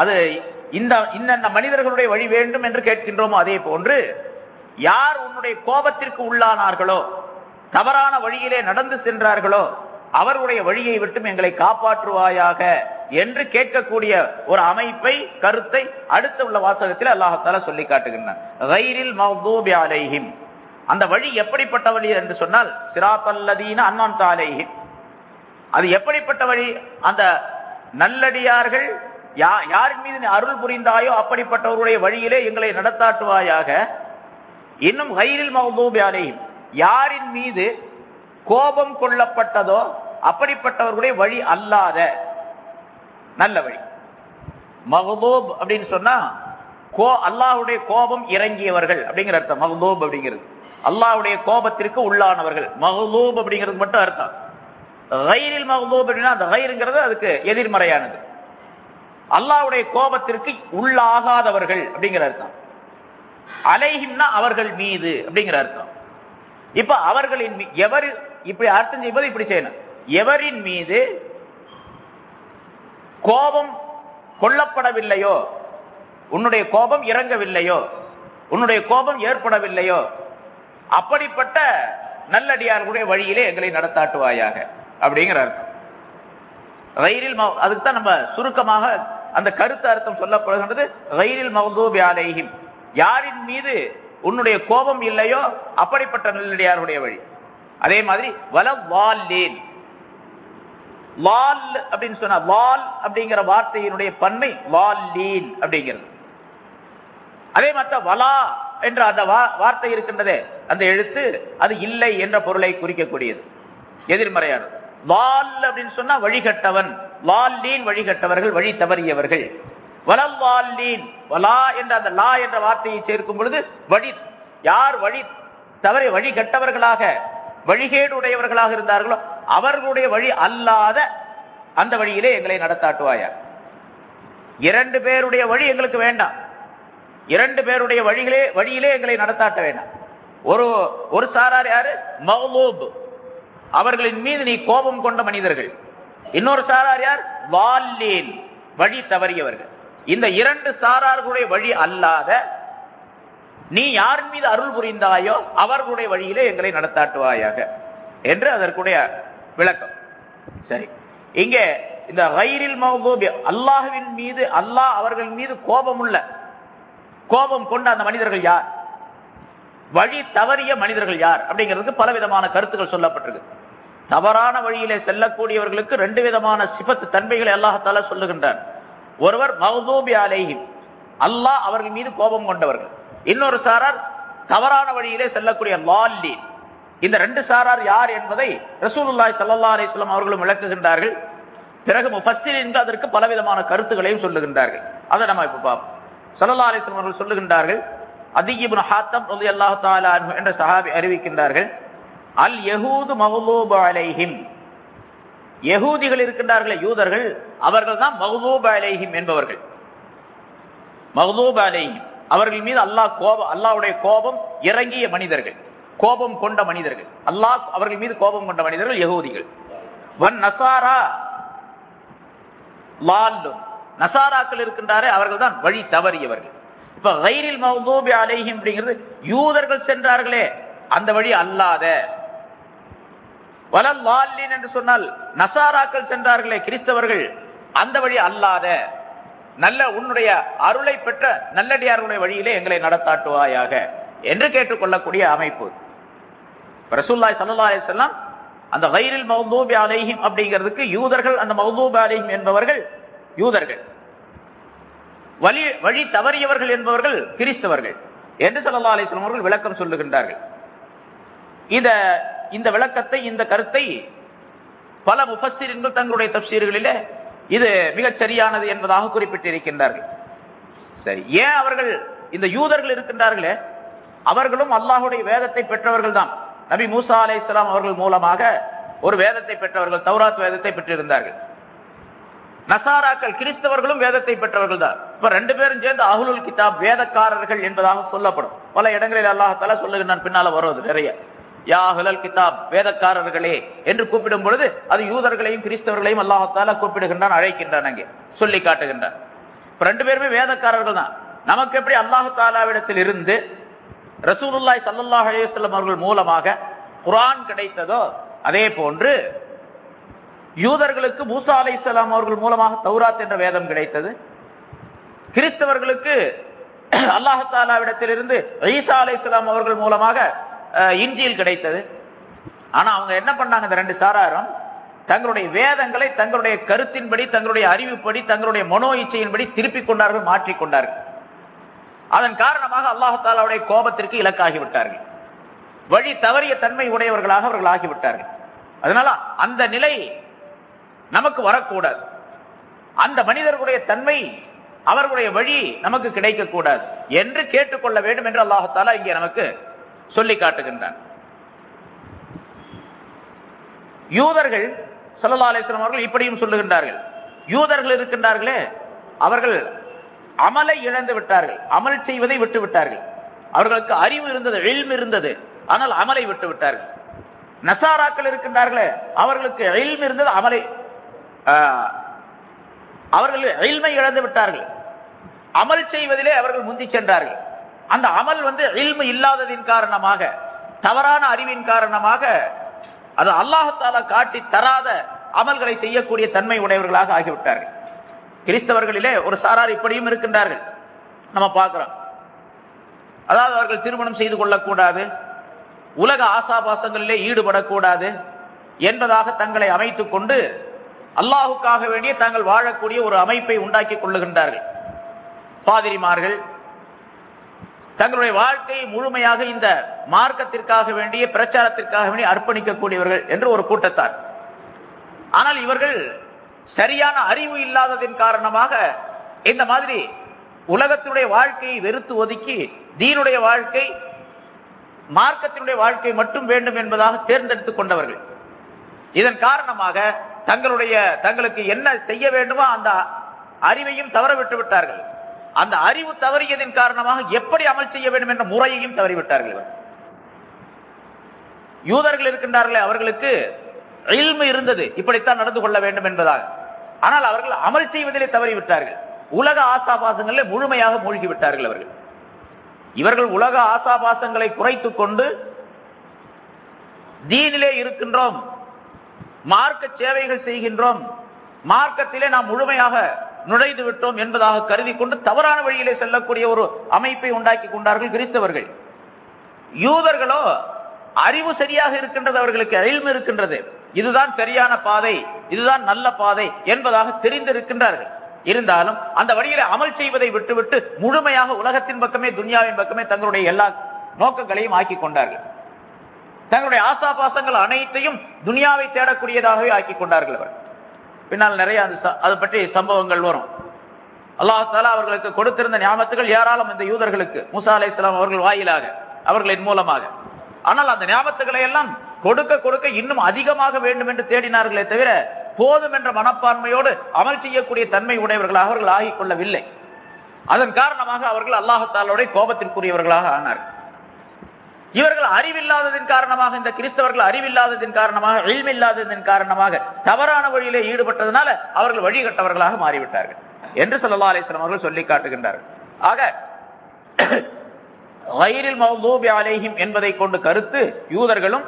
அது இந்த மனிதர்களுடைய வழி வேண்டும் என்று கேட்கின்றோமோ அதே போன்று யார் உன்னுடைய கோபத்திற்கு உள்ளானார்களோ, தவறான வழியிலே நடந்து சென்றார்களோ அவர்களுடைய வழியை விட்டும் எங்களை காப்பாற்றுவாயாக என்று கேட்கக்கூடிய ஒரு அமைப்பை, கருத்தை அடுத்த உள்ள வாசகத்தில் அல்லாஹ் தஆலா சொல்லி காட்டுகின்றான். கைரில் மக்தூபி அலைஹிம், அந்த வழி எப்படிப்பட்ட வழி என்று சொன்னால் சிராத்தல்லதீன அன்அம்த அலைஹிம், அது எப்படிப்பட்ட வழி? அந்த நல்லடியார்கள் யாரின் மீது நீ அருள் புரிந்தாயோ அப்படிப்பட்டவருடைய வழியிலே எங்களை நடத்தாட்டுவாயாக. இன்னும் கைரில் மக்தூபி அலைஹிம், யாரின் மீது கோபம் கொள்ளப்பட்டதோ அப்படிப்பட்டவர்களுடைய வழி அல்லாத நல்ல வழி. மக்தூப் அப்படின்னு சொன்னா அல்லாஹ்வுடைய கோபம் இறங்கியவர்கள் அப்படிங்கிற அர்த்தம். மக்தூப் அப்படிங்கிறது அல்லாஹ்வுடைய கோபத்திற்கு உள்ளானவர்கள். மக்தூப் அப்படிங்கிறது மட்டும் அர்த்தம். கைரில் மக்தூப் அப்படின்னா அந்த கைருங்கிறது அதுக்கு எதிர்மறையானது. அல்லாஹ்வுடைய கோபத்திற்கு உள்ளாகாதவர்கள் அப்படிங்கிற அர்த்தம். அலைஹிம்னா அவர்கள் மீது அப்படிங்கிற அர்த்தம். இப்ப அவர்களின் எவர், இப்படி அர்த்தம் செய்வது இப்படி செய்யணும். எவரின் மீது கோபம் கொள்ளப்படவில்லையோ, உன்னுடைய கோபம் இறங்கவில்லையோ, உன்னுடைய கோபம் ஏற்படவில்லையோ அப்படிப்பட்ட நல்லடியார்களுடைய வழியிலே எங்களை நடத்தாட்டுவாயாக அப்படிங்கிற அர்த்தம். கைரில், அதுக்கு தான் நம்ம சுருக்கமாக அந்த கருத்து அர்த்தம் சொல்லப்படுகின்றது. கைரில் மக்தூபி அலைஹிம், யாரின் மீது உன்னுடைய கோபம் இல்லையோ அப்படிப்பட்ட நல்லடியாருடைய வழி. அதே மாதிரி வலவால்லீன், வால் அப்படின்னு சொன்னா வால் அப்படிங்கிற வார்த்தையினுடைய பன்மை வால்லீன் அப்படிங்கிறது. அதே மாதிரி வலா என்ற அந்த வார்த்தை இருக்கின்றதே, அந்த எழுத்து அது இல்லை என்ற பொருளை குறிக்கக்கூடியது, எதிர்மறையானது. வால் அப்படின்னு சொன்னா வழிகட்டவன், வால்லீன் வழிகட்டவர்கள், வழி தவறியவர்கள். வலவால்லீன், வலா என்ற அந்த லா என்ற வார்த்தையை சேர்க்கும் பொழுது வழி, யார் வழி தவறி வழிகட்டவர்களாக வழிகேடு உடையவர்களாக இருந்தார்களோ அவர்களுடைய வழி அல்லாத அந்த வழியிலே எங்களை நடத்தாட்டுவாயா. இரண்டு பேருடைய வழி எங்களுக்கு வேண்டாம், இரண்டு பேருடைய வழியிலே எங்களை நடத்தாட்ட வேண்டாம். ஒரு சாரார் யாரு? மக்லூப், அவர்களின் மீது நீ கோபம் கொண்ட மனிதர்கள். இன்னொரு சாரார் யார்? வால்லீன், வழி தவறியவர்கள். இந்த இரண்டு சாரார்களுடைய வழி அல்லாத நீ யாரின் மீது அருள் புரிந்தாயோ அவர்களுடைய வழியிலே எங்களை நடத்தாட்டுவாயாக என்று அதற்குடைய விளக்கம். சரி, இங்கே இந்த கைரில் மக்தூபி, அல்லாஹ்வின் மீது, அல்லாஹ் அவர்கள் மீது கோபம் கொண்ட அந்த மனிதர்கள் யார், வழி தவறிய மனிதர்கள் யார் அப்படிங்கிறதுக்கு பல விதமான கருத்துக்கள் சொல்லப்பட்டிருக்கு. தவறான வழியிலே செல்லக்கூடியவர்களுக்கு ரெண்டு விதமான சிபத்து தன்மைகளை அல்லாஹ் தஆலா சொல்லுகின்றார். ஒருவர் மக்தூபி அலைஹிம், அல்லாஹ் அவர்கள் மீது கோபம் கொண்டவர்கள். இன்னொரு சாரார் தவறான வழியிலே செல்லக்கூடிய லால்லீன். இந்த ரெண்டு சாரார் யார் என்பதை ரசூலுல்லாஹி ஸல்லல்லாஹு அலைஹி வஸல்லம் அவர்களும் விளக்குகின்றார்கள். பிறகு முஃபஸ்ஸிரீன்கள் அதற்கு பலவிதமான கருத்துக்களையும் சொல்லுகின்றார்கள். அதை நம்ம இப்ப பார்ப்போம். ஸல்லல்லாஹு அலைஹி வஸல்லம் அவர்கள் சொல்லுகின்றார்கள், அதி இப்னு ஹாத்தம் ரலியல்லாஹு தஆலா அன்ஹு என்ற சஹாபி அறிவிக்கின்றார்கள், அல் யஹூது மக்லூபு அலைஹிம், யஹூதிகள் இருக்கின்றார்களே யூதர்கள், அவர்கள் தான் மக்லூபு அலைஹிம் என்பவர்கள். மக்லூபு அலைஹிம், அவர்கள் மீது அல்லாஹ்வுடைய கோபம் இறங்கிய மனிதர்கள், கோபம் கொண்ட மனிதர்கள். அல்லாஹ் அவர்கள் மீது கோபம் கொண்ட மனிதர்கள் யஹூதிகள். வன் நசாரா லால்லும், நசாராக்கள் இருக்கின்றாரே அவர்கள் தான் வழி தவறியவர்கள். இப்ப கைரில் மக்தூபி அலைஹிம் அப்படிங்கிறது யூதர்கள் சென்றார்களே அந்த வழி அல்லாத. வலல் வால்லீன் என்று சொன்னால் நசாராக்கள் சென்றார்களே கிறிஸ்தவர்கள், அந்த வழி அல்லாத நல்ல உன்னுடைய அருளை பெற்ற நல்லடியார்களுடைய வழியிலே எங்களை நடத்தாட்டுவாயாக என்று கேட்டுக்கொள்ளக்கூடிய அமைப்பு. ரசூலுல்லாஹி ஸல்லல்லாஹு அலைஹி வஸல்லம் அந்த கைரில் மக்தூபி அலைஹிம் அப்படிங்கிறதுக்கு யூதர்கள், அந்த மக்தூபி அலைஹிம் என்பவர்கள் யூதர்கள், வழி தவறியவர்கள் என்பவர்கள் கிறிஸ்தவர்கள் என்று ஸல்லல்லாஹு அலைஹி வஸல்லம் அவர்கள் விளக்கம் சொல்லுகின்றார்கள். இந்த விளக்கத்தை, இந்த கருத்தை பல முஃபஸ்ஸிரீன்கள் தங்களுடைய தஃப்சீர்களிலே இது மிகச் சரியானது என்பதாக குறிப்பிட்டிருக்கின்றார்கள். சரி, ஏன் அவர்கள் இந்த யூதர்கள் இருக்கின்றார்களே அவர்களும் அல்லாஹ்வுடைய வேதத்தை பெற்றவர்கள் தான். நபி மூசா அலைஹிஸ்ஸலாம் அவர்கள் மூலமாக ஒரு வேதத்தை பெற்றவர்கள், தௌராத் வேதத்தை பெற்றிருந்தார்கள். நசாராக்கள் கிறிஸ்தவர்களும் வேதத்தை பெற்றவர்கள் தான். இப்ப ரெண்டு பேரும் சேர்ந்து அஹ்லுல் கிதாப், வேதக்காரர்கள் என்பதாக சொல்லப்படும். பல இடங்களில் அல்லாஹ் தஆலா சொல்லுகிறான், பின்னால வருவது நிறைய, யா அஹ்லல் கிதாப், வேதக்காரர்களே என்று கூப்பிடும் பொழுது அது யூதர்களையும் கிறிஸ்தவர்களையும் அல்லாஹ் தஆலா கூப்பிடுகின்றான், அழைக்கின்றான், அங்கே சொல்லி காட்டுகின்றான். இப்ப ரெண்டு பேருமே வேதக்காரர்கள் தான். நமக்கு எப்படி அல்லாஹ் தஆலாவிடத்தில் இருந்து ரசூலுல்லாஹி ஸல்லல்லாஹு அலைஹி வஸல்லம் அவர்கள் மூலமாக குர்ஆன் கிடைத்ததோ அதே போன்று யூதர்களுக்கு மூசா அலைஹிஸ்ஸலாம் அவர்கள் மூலமாக தௌராத் என்ற வேதம் கிடைத்தது. கிறிஸ்தவர்களுக்கு அல்லாஹ் தஆலாவிடத்திலிருந்து ஈசா அலைஹிஸ்ஸலாம் அவர்கள் மூலமாக இன்ஜீல் கிடைத்தது. ஆனா அவங்க என்ன பண்ணாங்க, இந்த ரெண்டு சாராரும் தங்களுடைய வேதங்களை தங்களுடைய கருத்தின்படி, தங்களுடைய அறிவுப்படி, தங்களுடைய மனோ இச்சையின்படி திருப்பிக் கொண்டார்கள், மாற்றிக்கொண்டார்கள். அதன் காரணமாக அல்லாஹ் தஆலாவுடைய கோபத்திற்கு இலக்காகிவிட்டார்கள். வழி தவறிய தன்மை உடையவர்களாக அவர்கள் ஆகிவிட்டார்கள். அதனால அந்த நிலை நமக்கு வரக்கூடாது. அந்த மனிதர்களுடைய தன்மை, அவர்களுடைய வழி நமக்கு கிடைக்க கூடாது என்று கேட்டுக்கொள்ள வேண்டும் என்று அல்லாஹ் தஆலா இங்கே நமக்கு சொல்லி காட்டுகின்றான். யூதர்கள் ஸல்லல்லாஹு அலைஹி வஸல்லம் அவர்கள் இப்படியும் சொல்லுகின்றார்கள், யூதர்கள் இருக்கின்றார்களே அவர்கள் அமலை இழந்து விட்டார்கள், அமல் செய்வதை விட்டு விட்டார்கள். அவர்களுக்கு அறிவு இருந்தது, இல்ம் இருந்தது, ஆனால் அமலை விட்டு விட்டார்கள். நசாராக்கள் இருக்கின்றார்களே அவர்களுக்கு இல்ம் இருந்தது, அவர்கள் இல்மை இழந்து விட்டார்கள். அமல் செய்வதிலே அவர்கள் முந்தி சென்றார்கள். அந்த அமல் இல்மு இல்லாததின் காரணமாக, தவறான அறிவின் காரணமாக, அது அல்லாஹ் தஆலா காட்டி தராத அமல்களை செய்யக்கூடிய தன்மை உடையவர்களாக ஆகிவிட்டார்கள். கிறிஸ்தவர்களிலே ஒரு சாரார் இப்படியும் இருக்கின்றார்கள், நம்ம பார்க்கிறோம். அதாவது அவர்கள் திருமணம் செய்து கொள்ளக்கூடாது, உலக ஆசாபாசங்களிலே ஈடுபடக்கூடாது என்பதாக தங்களை அமைத்துக் கொண்டு அல்லாஹுக்காக வேண்டிய தாங்கள் வாழக்கூடிய ஒரு அமைப்பை உண்டாக்கி கொள்ளுகின்றார்கள். பாதிரிமார்கள் தங்களுடைய வாழ்க்கையை முழுமையாக இந்த மார்க்கத்திற்காக வேண்டிய, பிரச்சாரத்திற்காக வேண்டிய அர்ப்பணிக்கக்கூடியவர்கள் என்று ஒரு கூட்டத்தார். ஆனால் இவர்கள் சரியான அறிவு இல்லாததின் காரணமாக இந்த மாதிரி உலகத்தினுடைய வாழ்க்கையை வெறுத்து ஒதுக்கி தீனுடைய வாழ்க்கை, மார்க்கத்தினுடைய வாழ்க்கை மட்டும் வேண்டும் என்பதாக தேர்ந்தெடுத்துக் கொண்டவர்கள். இதன் காரணமாக தங்களுக்கு என்ன செய்ய வேண்டுமோ அந்த அறிவையும் தவற விட்டு விட்டார்கள். அந்த அறிவு தவறியதின் காரணமாக எப்படி அமல் செய்ய வேண்டும் என்ற முறையையும் தவறிவிட்டார்கள். யூதர்கள் இருக்கின்றார்களே அவர்களுக்கு இல்மு இருந்தது, இப்படித்தான் நடந்து கொள்ள வேண்டும் என்பதாக. ஆனால் அவர்கள் அமல் செய்வதிலே தவறிவிட்டார்கள். உலக ஆசாபாசங்களிலே முழுமையாக மூழ்கி விட்டார்கள் அவர்கள். இவர்கள் உலக ஆசாபாசங்களை குறைத்துக் கொண்டு தீனிலே இருக்கின்றோம், மார்க்க சேவைகள் செய்கின்றோம், மார்க்கத்திலே நாம் முழுமையாக நுழைந்து விட்டோம் என்பதாக கருதி கொண்டு தவறான வழியிலே செல்லக்கூடிய ஒரு அமைப்பை உண்டாக்கி கொண்டார்கள் கிறிஸ்தவர்கள். யூதர்களோ அறிவு சரியாக இருக்கின்றது, அவர்களுக்கு இல்மு இருக்கின்றது, இதுதான் சரியான பாதை, இதுதான் நல்ல பாதை என்பதாக தெரிந்திருக்கின்றார்கள். இருந்தாலும் அந்த வழியிலே அமல் செய்வதை விட்டுவிட்டு முழுமையாக உலகத்தின் பக்கமே, துன்யாவின் பக்கமே தங்களுடைய எல்லா நோக்கங்களையும் ஆக்கி கொண்டார்கள். தங்களுடைய ஆசாபாசங்கள் அனைத்தையும் துன்யாவை தேடக்கூடியதாகவே ஆக்கி கொண்டார்கள். அவர் பின்னால் நிறைய அதை பற்றி சம்பவங்கள் வரும். அல்லாஹ் தஆலா அவர்களுக்கு கொடுத்திருந்த நியாமத்துகள் ஏராளம் இந்த யூதர்களுக்கு, மூசா அலைஹிஸ்ஸலாம் அவர்கள் வாயிலாக, அவர்களின் மூலமாக. ஆனால் அந்த நியாமத்துகளை எல்லாம் கொடுக்க கொடுக்க இன்னும் அதிகமாக வேண்டும் என்று தேடினார்களே தவிர போதும் என்ற மனப்பான்மையோடு அமல் செய்யக்கூடிய தன்மை உடையவர்களாக அவர்கள் ஆகிக் கொள்ளவில்லை. அதன் காரணமாக அவர்கள் அல்லாஹ் தஆலாவுடைய கோபத்திற்குரியவர்களாக ஆனார்கள். இவர்கள் அறிவில்லாததின் காரணமாக, இந்த கிறிஸ்தவர்கள் அறிவில்லாததின் காரணமாக, இல்மில்லாததின் காரணமாக தவறான வழியிலே ஈடுபட்டதனால அவர்கள் வழிகட்டவர்களாக மாறிவிட்டார்கள் என்று ஸல்லல்லாஹு அலைஹி வஸல்லம் அவர்கள் சொல்லி காட்டுகின்றார்கள். ஆக கைரில் மக்தூபி அலைஹிம் என்பதை கொண்டு கருத்து யூதர்களும்,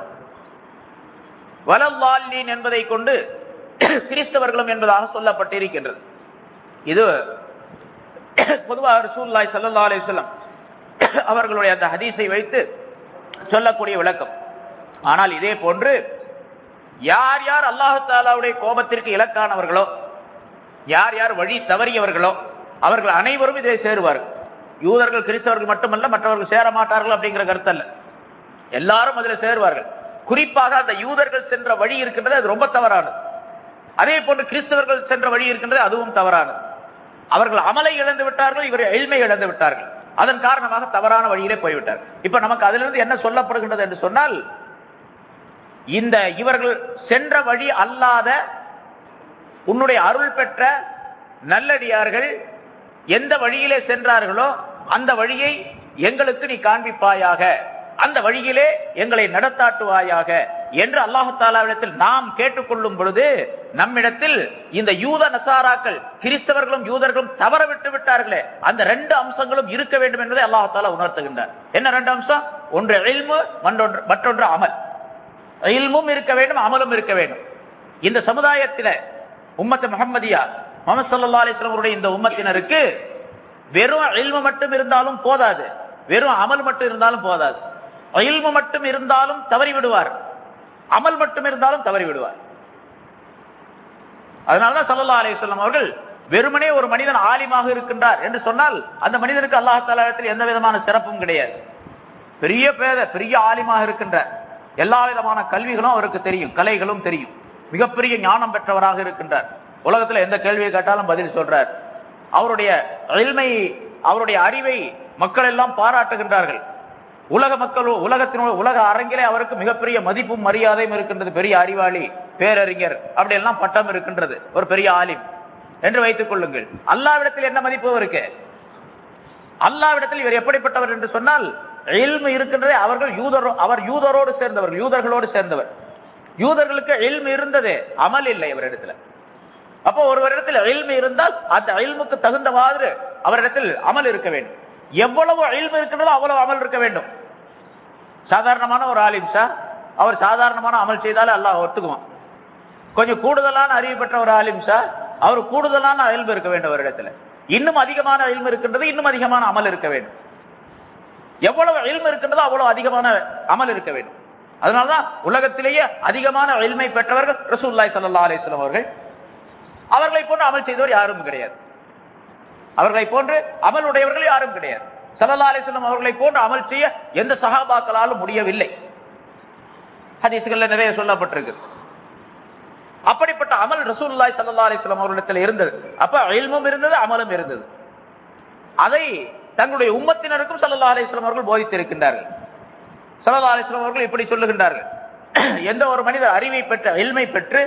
வலல்லாலீன் என்பதை கொண்டு கிறிஸ்தவர்களும் என்பதாக சொல்லப்பட்டிருக்கின்றது. இது பொதுவாக ரசூலுல்லாஹி ஸல்லல்லாஹு அலைஹி வஸல்லம் அவர்களுடைய அந்த ஹதீஸை வைத்து சொல்லக்கூடிய விளக்கம். ஆனால் இதே போன்று யார் யார் அல்லாஹு தஆலாவுடைய கோபத்திற்கு இலக்கானவர்களோ, யார் யார் வழி தவறியவர்களோ அவர்கள் அனைவரும் இதை சேருவார்கள். யூதர்கள் கிறிஸ்தவர்கள் மட்டுமல்ல, மற்றவர்கள் சேர மாட்டார்கள் அப்படிங்கிற கருத்து அல்ல, எல்லாரும் அதில் சேருவார்கள். குறிப்பாக அந்த யூதர்கள் சென்ற வழி இருக்கின்றது, அது ரொம்ப தவறானது. அதே போன்று கிறிஸ்தவர்கள் சென்ற வழி இருக்கின்றது, அதுவும் தவறானது. அவர்கள் அமலை இழந்து விட்டார்கள், இவர் எல்மை இழந்து விட்டார்கள். அதன் காரணமாக தவறான வழியிலே போய்விட்டார். இப்ப நமக்கு அதிலிருந்து என்ன சொல்லப்படுகின்றது என்று சொன்னால், இந்த இவர்கள் சென்ற வழி அல்லாத உன்னுடைய அருள் பெற்ற நல்லடியார்கள் எந்த வழியிலே சென்றார்களோ அந்த வழியை எங்களுக்கு நீ காண்பிப்பாயாக, அந்த வழியிலே எங்களை நடத்தாட்டுவாயாக என்று அல்லாஹு தஆலாவிடத்தில் நாம் கேட்டுக்கொள்ளும் பொழுது, நம்மிடத்தில் இந்த யூத நசாராக்கள் கிறிஸ்தவர்களும் யூதர்களும் தவற விட்டு விட்டார்களே, அந்த ரெண்டு அம்சங்களும் இருக்க வேண்டும் என்பதை அல்லாஹு தஆலா உணர்த்துகின்றார். என்ன ரெண்டு அம்சம்? ஒன்று இல்மு, மற்றொன்று அமல். இல்மும் இருக்க வேண்டும், அமலும் இருக்க வேண்டும். இந்த சமுதாயத்தில உம்மத் முஹம்மதியா முஹம்மது ஸல்லல்லாஹு அலைஹி வஸல்லம் அவருடைய இந்த உம்மத்தினருக்கு வெறும் இல்மு மட்டும் இருந்தாலும் போதாது, வெறும் அமல் மட்டும் இருந்தாலும் போதாது. இல்மு மட்டும் இருந்தாலும் தவறி விடுவார், அமல் மட்டும் இருந்தாலும் தவறி விடுவார். அதனாலதான் ஸல்லல்லாஹு அலைஹி வஸல்லம் அவர்கள் வெறுமனே ஒரு மனிதன் ஆலிமாக இருக்கின்றார் என்று சொன்னால் அந்த மனிதனுக்கு அல்லாஹ் தஆலாவிடத்தில் எந்த விதமான சிறப்பும் கிடையாது. பெரிய ஆலிமாக இருக்கின்றார், எல்லா விதமான கல்விகளும் அவருக்கு தெரியும், கலைகளும் தெரியும், மிகப்பெரிய ஞானம் பெற்றவராக இருக்கின்றார். உலகத்துல எந்த கேள்வியை கேட்டாலும் பதில் சொல்றார். அவருடைய இல்மை, அவருடைய அறிவை மக்கள் எல்லாம் பாராட்டுகின்றார்கள். உலக மக்கள், உலக அரங்கிலே அவருக்கு மிகப்பெரிய மதிப்பும் மரியாதையும் இருக்கின்றது. பெரிய அறிவாளி, பேரறிஞர் அப்படி எல்லாம் பட்டம் இருக்கின்றது, ஒரு பெரிய ஆலிம் என்று வைத்துக் கொள்ளுங்கள். அல்லாஹ்விடத்தில் என்ன மதிப்பு இருக்கு? அல்லாஹ்விடத்தில் இவர் எப்படிப்பட்டவர் என்று சொன்னால், இல்மு இருக்கின்றதே, அவர் யூதரோடு சேர்ந்தவர், யூதர்களோடு சேர்ந்தவர். யூதர்களுக்கு இல்மு இருந்தது, அமல் இல்லை அவரிடத்துல. அப்போ ஒருவரிடத்தில் இல்மு இருந்தால் அந்த இல்முக்கு தகுந்தவாறு அவரிடத்தில் அமல் இருக்க வேண்டும். எவ்வளவு இல்மு இருக்கின்றதோ அவ்வளவு அமல் இருக்க வேண்டும். சாதாரணமான ஒரு ஆலிம் சார், அவர் சாதாரணமான அமல் செய்தாலே அல்லாஹ் ஒத்துக்குவான். கொஞ்சம் கூடுதலான அறிவு பெற்ற ஒரு ஆலிம் சார், அவர் கூடுதலான இல்மு இருக்க வேண்டும் அவரிடத்துல. இன்னும் அதிகமான இல்மு இருக்கின்றது, இன்னும் அதிகமான அமல் இருக்க வேண்டும். எவ்வளவு இல்மு இருக்கின்றதோ அவ்வளவு அதிகமான அமல் இருக்க வேண்டும். அதனால்தான் உலகத்திலேயே அதிகமான இல்மை பெற்றவர்கள் ரசூலுல்லாஹி ஸல்லல்லாஹு அலைஹி வஸல்லம் அவர்கள். அவர்களை போன்று அமல் செய்தவர் யாரும் கிடையாது, அவர்களை போன்று அமல் உடையவர்கள் யாரும் கிடையாது. ஸல்லல்லாஹு அலைஹி வஸல்லம் அவர்களை போன்று அமல் செய்ய எந்த சஹாபாக்களாலும் முடியவில்லை. ஹதீஸ்கள்ல நிறைய சொல்லப்பட்டிருக்கு. அப்படிப்பட்ட அமல் ரசூலுல்லாஹி ஸல்லல்லாஹு அலைஹி வஸல்லம் அவர்களிடத்தில் இருந்தது. அப்ப இல்மும் இருந்தது, அமலும் இருந்தது. அதை தங்களுடைய உம்மத்தினருக்கும் ஸல்லல்லாஹு அலைஹி வஸல்லம் அவர்கள் போதித்திருக்கின்றார்கள். ஸல்லல்லாஹு அலைஹி வஸல்லம் அவர்கள் இப்படி சொல்லுகின்றார்கள், எந்த ஒரு மனிதர் அறிவை பெற்ற, இல்மை பெற்று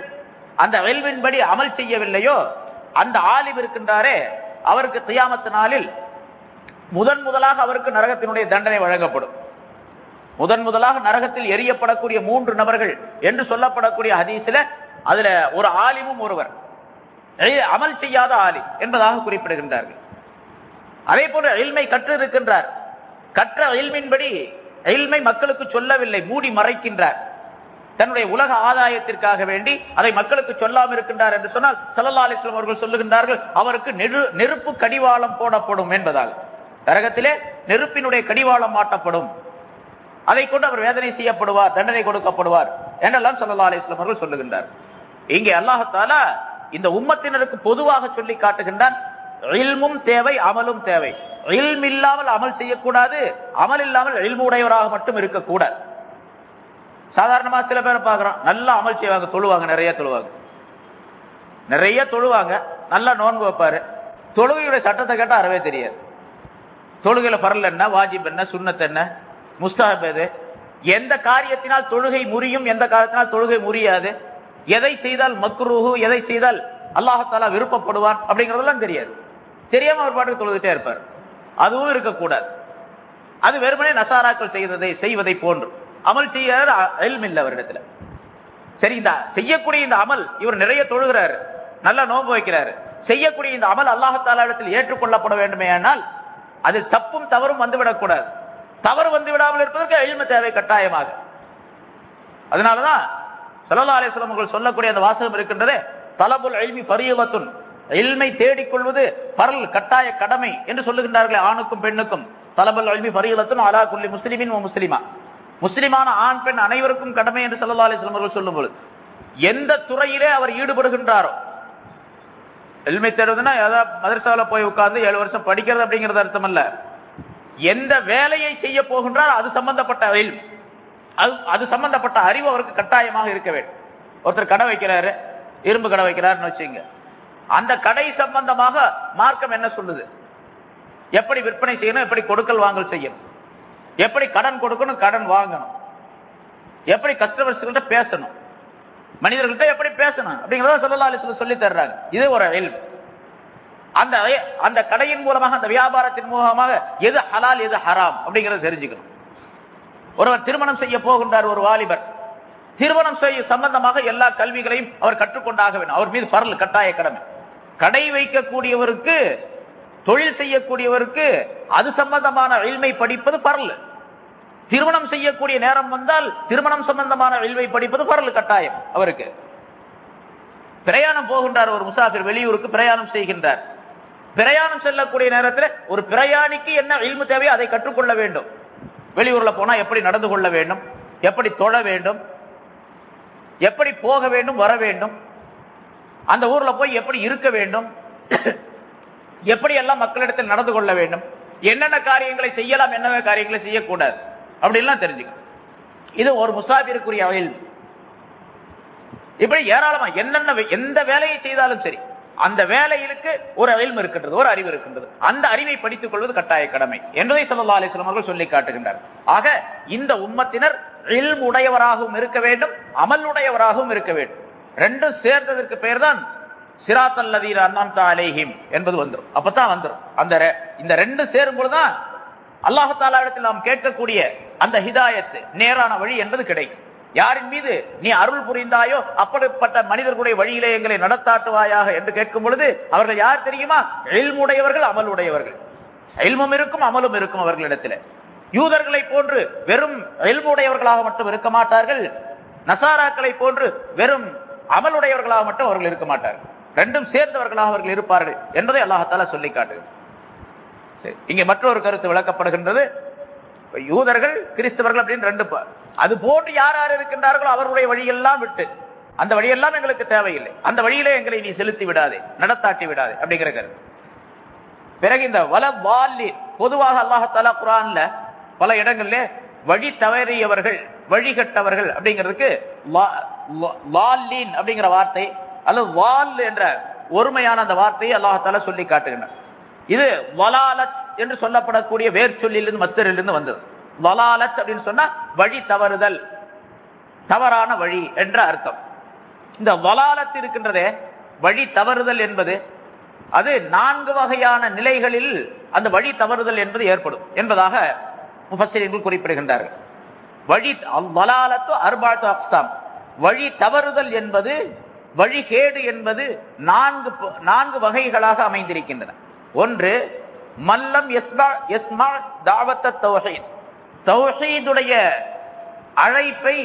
அந்த இல்மின்படி அமல் செய்யவில்லையோ அந்த ஆலிம் இருக்கின்றாரே, அவருக்கு கியாமத் நாளில் முதலாக அவருக்கு நரகத்தினுடைய தண்டனை வழங்கப்படும். முதலாக நரகத்தில் எரியப்படக்கூடிய 3 நபர்கள் என்று சொல்லப்படக்கூடிய ஹதீஸ்ல அதுல ஒரு ஆலிமும் ஒருவர், அமல் செய்யாத ஆலிம் என்பதாக குறிப்பிடுகின்றார்கள். அதே போன்று இல்மை கற்று இருக்கின்றார், கற்ற இல்மின்படி இல்மை மக்களுக்கு சொல்லவில்லை, மூடி மறைக்கின்றார், தன்னுடைய உலக ஆதாயத்திற்காக வேண்டி அதை மக்களுக்கு சொல்லாமல் இருக்கின்றார் என்று சொன்னால் ஸல்லல்லாஹு அலைஹி வஸல்லம் அவர்கள் சொல்லுகின்றார்கள், அவருக்கு நெருப்பு கடிவாளம் போடப்படும் என்பதால், நரகத்திலே நெருப்பினுடைய கடிவாளம் மாட்டப்படும், அதை கொண்டு அவர் வேதனை செய்யப்படுவார், தண்டனை கொடுக்கப்படுவார் என்றெல்லாம் ஸல்லல்லாஹு அலைஹி வஸல்லம் அவர்கள் சொல்லுகின்றார். இங்கே அல்லாஹ் தஆலா இந்த உம்மத்தினருக்கு பொதுவாக சொல்லி காட்டுகின்றான், இல்மும் தேவை, அமலும் தேவை. இல்ம் இல்லாமல் அமல் செய்யக்கூடாது, அமல் இல்லாமல் இல்மு உடையவராக மட்டும் இருக்கக்கூடாது. சாதாரணமா சில பேரை பார்க்கிறோம், நல்லா அமல் செய்வாங்க, தொழுவாங்க, நிறைய தொழுவாங்க, நல்லா நோன்பு வைப்பாரு, தொழுகையுடைய சட்டத்தை கேட்டா அறவே தெரியாது. தொழுகையில பரல் என்ன, வாஜிப் என்ன, சுன்னத் என்ன, முஸ்தஹப் எது, எந்த காரியத்தினால் தொழுகை முறியும், எந்த காரியத்தினால் தொழுகை முறியாது, எதை செய்தால் மக்ரூஹு, எதை செய்தால் அல்லாஹ் தஆலா விருப்பப்படுவான் அப்படிங்கறதெல்லாம் தெரியாது. தெரியாம அவர் பாட்டுக்கு தொழுதுட்டே இருப்பார். அதுவும் இருக்கக்கூடாது. அது வெறுமனே நசாராக்கள் செய்வதை போன்று அமல் செய்ய இல்ம் இல்லை அவரிடத்துல. சரி, இந்த செய்யக்கூடிய இந்த அமல், இவர் நிறைய தொழுகிறாரு, நல்லா நோன்பு வைக்கிறாரு, செய்யக்கூடிய இந்த அமல் அல்லாஹ் தஆலாவிடத்தில் ஏற்றுக்கொள்ளப்பட வேண்டுமே, ஆனால் அதில் தப்பும் தவறும் வந்துவிடக்கூடாது. தவறு வந்து விடாமல் இருப்பதற்கு இல்மு தேவை கட்டாயமாக. அதனாலதான் ஸல்லல்லாஹு அலைஹி வஸல்லம் அவர்கள் சொல்லக்கூடிய அந்த வாசகம் இருக்கின்றதே, தலபுல் இல்மி ஃபரீதத்துன், இல்மை தேடிக்கொள்வது பரல், கட்டாய கடமை என்று சொல்லுகின்றார்களே ஆணுக்கும் பெண்ணுக்கும். தலபுல் இல்மி ஃபரீதத்துன் அலா குல்லி முஸ்லிமின் வ முஸ்லிமா, முஸ்லிமான ஆண் பெண் அனைவருக்கும் கடமை என்று ஸல்லல்லாஹு அலைஹி வஸல்லம் அவர்கள் சொல்லும் பொழுது எந்த துறையிலே அவர் ஈடுபடுகின்றாரோ, இல்மை தேடுவதுன்னா ஏதாவது மதரசால போய் உட்கார்ந்து 7 வருஷம் படிக்கிறது அப்படிங்கிறது அர்த்தம் அல்ல. எந்த வேலையை செய்ய போகின்றார் அது சம்பந்தப்பட்ட அது சம்பந்தப்பட்ட அறிவு அவருக்கு கட்டாயமாக இருக்க வேண்டும். ஒருத்தர் கடை வைக்கிறாரு, இரும்பு கடை வைக்கிறாருன்னு வச்சுங்க, அந்த கடை சம்பந்தமாக மார்க்கம் என்ன சொல்லுது, எப்படி விற்பனை செய்யணும், எப்படி கொடுக்கல் வாங்கல் செய்யணும், எப்படி கடன் கொடுக்கணும், கடன் வாங்கணும், எப்படி கஸ்டமர்ஸ்கிட்ட பேசணும், மனிதர்கள்ட்ட எப்படி பேசணும் அப்படிங்கிறத ஸல்லல்லாஹு அலைஹி வஸல்லம் சொல்லி தர்றாங்க. இது ஒரு இல்ம். அந்த கடையின் மூலமாக, அந்த வியாபாரத்தின் மூலமாக எது ஹலால் எது ஹராம் அப்படிங்கறத தெரிஞ்சுக்கணும். ஒருவர் திருமணம் செய்ய போகின்றார், ஒரு வாலிபர் திருமணம் செய்ய சம்பந்தமாக எல்லா கல்விகளையும் அவர் கற்றுக்கொண்டாக வேண்டும். அவர் மீது ஃபர்ல், கட்டாய கடமை. கடை வைக்கக்கூடியவருக்கு, தொழில் செய்யக்கூடியவருக்கு அது சம்பந்தமான இல்மை படிப்பது ஃபர்ல். திருமணம் செய்யக்கூடிய நேரம் வந்தால் திருமணம் சம்பந்தமான இல்மை படிப்பது ஃபர்ல், கட்டாயம் அவருக்கு. பிரயாணம் போகின்றார் ஒரு முசாஃபிர், வெளியூருக்கு பிரயாணம் செய்கின்றார். பிரயாணம் செல்லக்கூடிய நேரத்தில் ஒரு பிரயாணிக்கு என்ன இல்மு தேவையோ அதை கற்றுக்கொள்ள வேண்டும். வெளியூர்ல போனா எப்படி நடந்து கொள்ள வேண்டும், எப்படி தொழ வேண்டும், எப்படி போக வேண்டும் வர வேண்டும், அந்த ஊர்ல போய் எப்படி இருக்க வேண்டும், எப்படி எல்லாம் மக்களிடத்தில் நடந்து கொள்ள வேண்டும், என்னென்ன காரியங்களை செய்யலாம், என்னென்ன காரியங்களை செய்யக்கூடாது அப்படின்லாம் தெரிஞ்சுக்கணும். இது ஒரு முசாஃபிருக்குரிய இல்மு. இப்படி ஏராளமா எந்த வேலையை செய்தாலும் சரி, அந்த வேலைகளுக்கு ஒரு இல்மு இருக்கின்றது, ஒரு அறிவு இருக்கின்றது. அந்த அறிவை படித்துக் கொள்வது கட்டாய கடமை என்பதை ஸல்லல்லாஹு அலைஹி வஸல்லம் அவர்கள் சொல்லி காட்டுகின்றார். ஆக இந்த உம்மத்தினர் இல்மு உடையவராகவும் இருக்க வேண்டும், அமல் உடையவராகவும் இருக்க வேண்டும். ரெண்டும் சேர்ந்ததற்கு பெயர் தான் சிராத்தல் லதீன அன்அம்த அலைஹிம் என்பது வந்துரும். அப்பதான் வந்துரும். இந்த ரெண்டு சேரும் பொழுதுதான் அல்லாஹ் தஆலா இடத்தில் நாம் கேட்கக்கூடிய அந்த ஹிதாயத், நேரான வழி என்பது கிடைக்கும். யாரின் மீது நீ அருள் புரிந்தாயோ அப்படிப்பட்ட மனிதர்களுடைய வழியிலே எங்களை நடத்தாட்டுவாயாக என்று கேட்கும் பொழுது அவர்கள் யார் தெரியுமா? இல்முடையவர்கள், அமல் உடையவர்கள். இல்மும் இருக்கும், அமலும் இருக்கும் அவர்களிடத்தில். யூதர்களை போன்று வெறும் இல்முடையவர்களாக மட்டும் இருக்க மாட்டார்கள், நசாராக்களை போன்று வெறும் அமலுடையவர்களாக மட்டும் அவர்கள் இருக்க மாட்டார்கள். ரெண்டும் சேர்ந்தவர்களாக அவர்கள் இருப்பார்கள் என்பதை அல்லாஹ் தஆலா சொல்லி காட்டுகிறார். இங்கே மற்றொரு கருத்து விளக்கப்படுகின்றது. யூதர்கள், கிறிஸ்தவர்கள் அப்படின்னு ரெண்டு. அது போன்று யார் யார் இருக்கின்றார்களோ அவருடைய வழியெல்லாம் விட்டு, அந்த வழியெல்லாம் எங்களுக்கு தேவையில்லை, அந்த வழியிலே எங்களை நீ செலுத்தி விடாதே, நடத்தாட்டி விடாதே அப்படிங்கிற கருத்து. பிறகு இந்த வலவாலி, பொதுவாக அல்லாஹ் தஆலா குர்ஆன்ல பல இடங்களிலே வழி தவறியவர்கள், வழிகட்டவர்கள் அப்படிங்கிறதுக்கு லாலீன் அப்படிங்கிற வார்த்தை அல்லது வால் என்ற ஒருமையான அந்த வார்த்தையை அல்லாஹ் தஆலா சொல்லி காட்டுகின்றார். இது வலாலத் என்று சொல்லப்படக்கூடிய வேர் சொல்லிலிருந்து, மஸ்தரிலிருந்து வந்தது. வலாலத் அப்படின்னு சொன்னா வழி தவறுதல், தவறான வழி என்ற அர்த்தம். இந்த வலாலத் இருக்கின்றதே, வழி தவறுதல் என்பது, அது 4 வகையான நிலைகளில் அந்த வழி தவறுதல் என்பது ஏற்படும் என்பதாக முஃபஸ்ஸிரீன்கள் குறிப்பிடுகின்றார்கள். வழி வலாலத்து அர்பாத்து அக்ஸாம், வழி தவறுதல் என்பது, வழிகேடு என்பது 4 வகைகளாக அமைந்திருக்கின்றன. ஒன்று, மல்லம் யஸ்மா தாவத் தௌஹீத், தௌஹீதுடைய அழைப்பை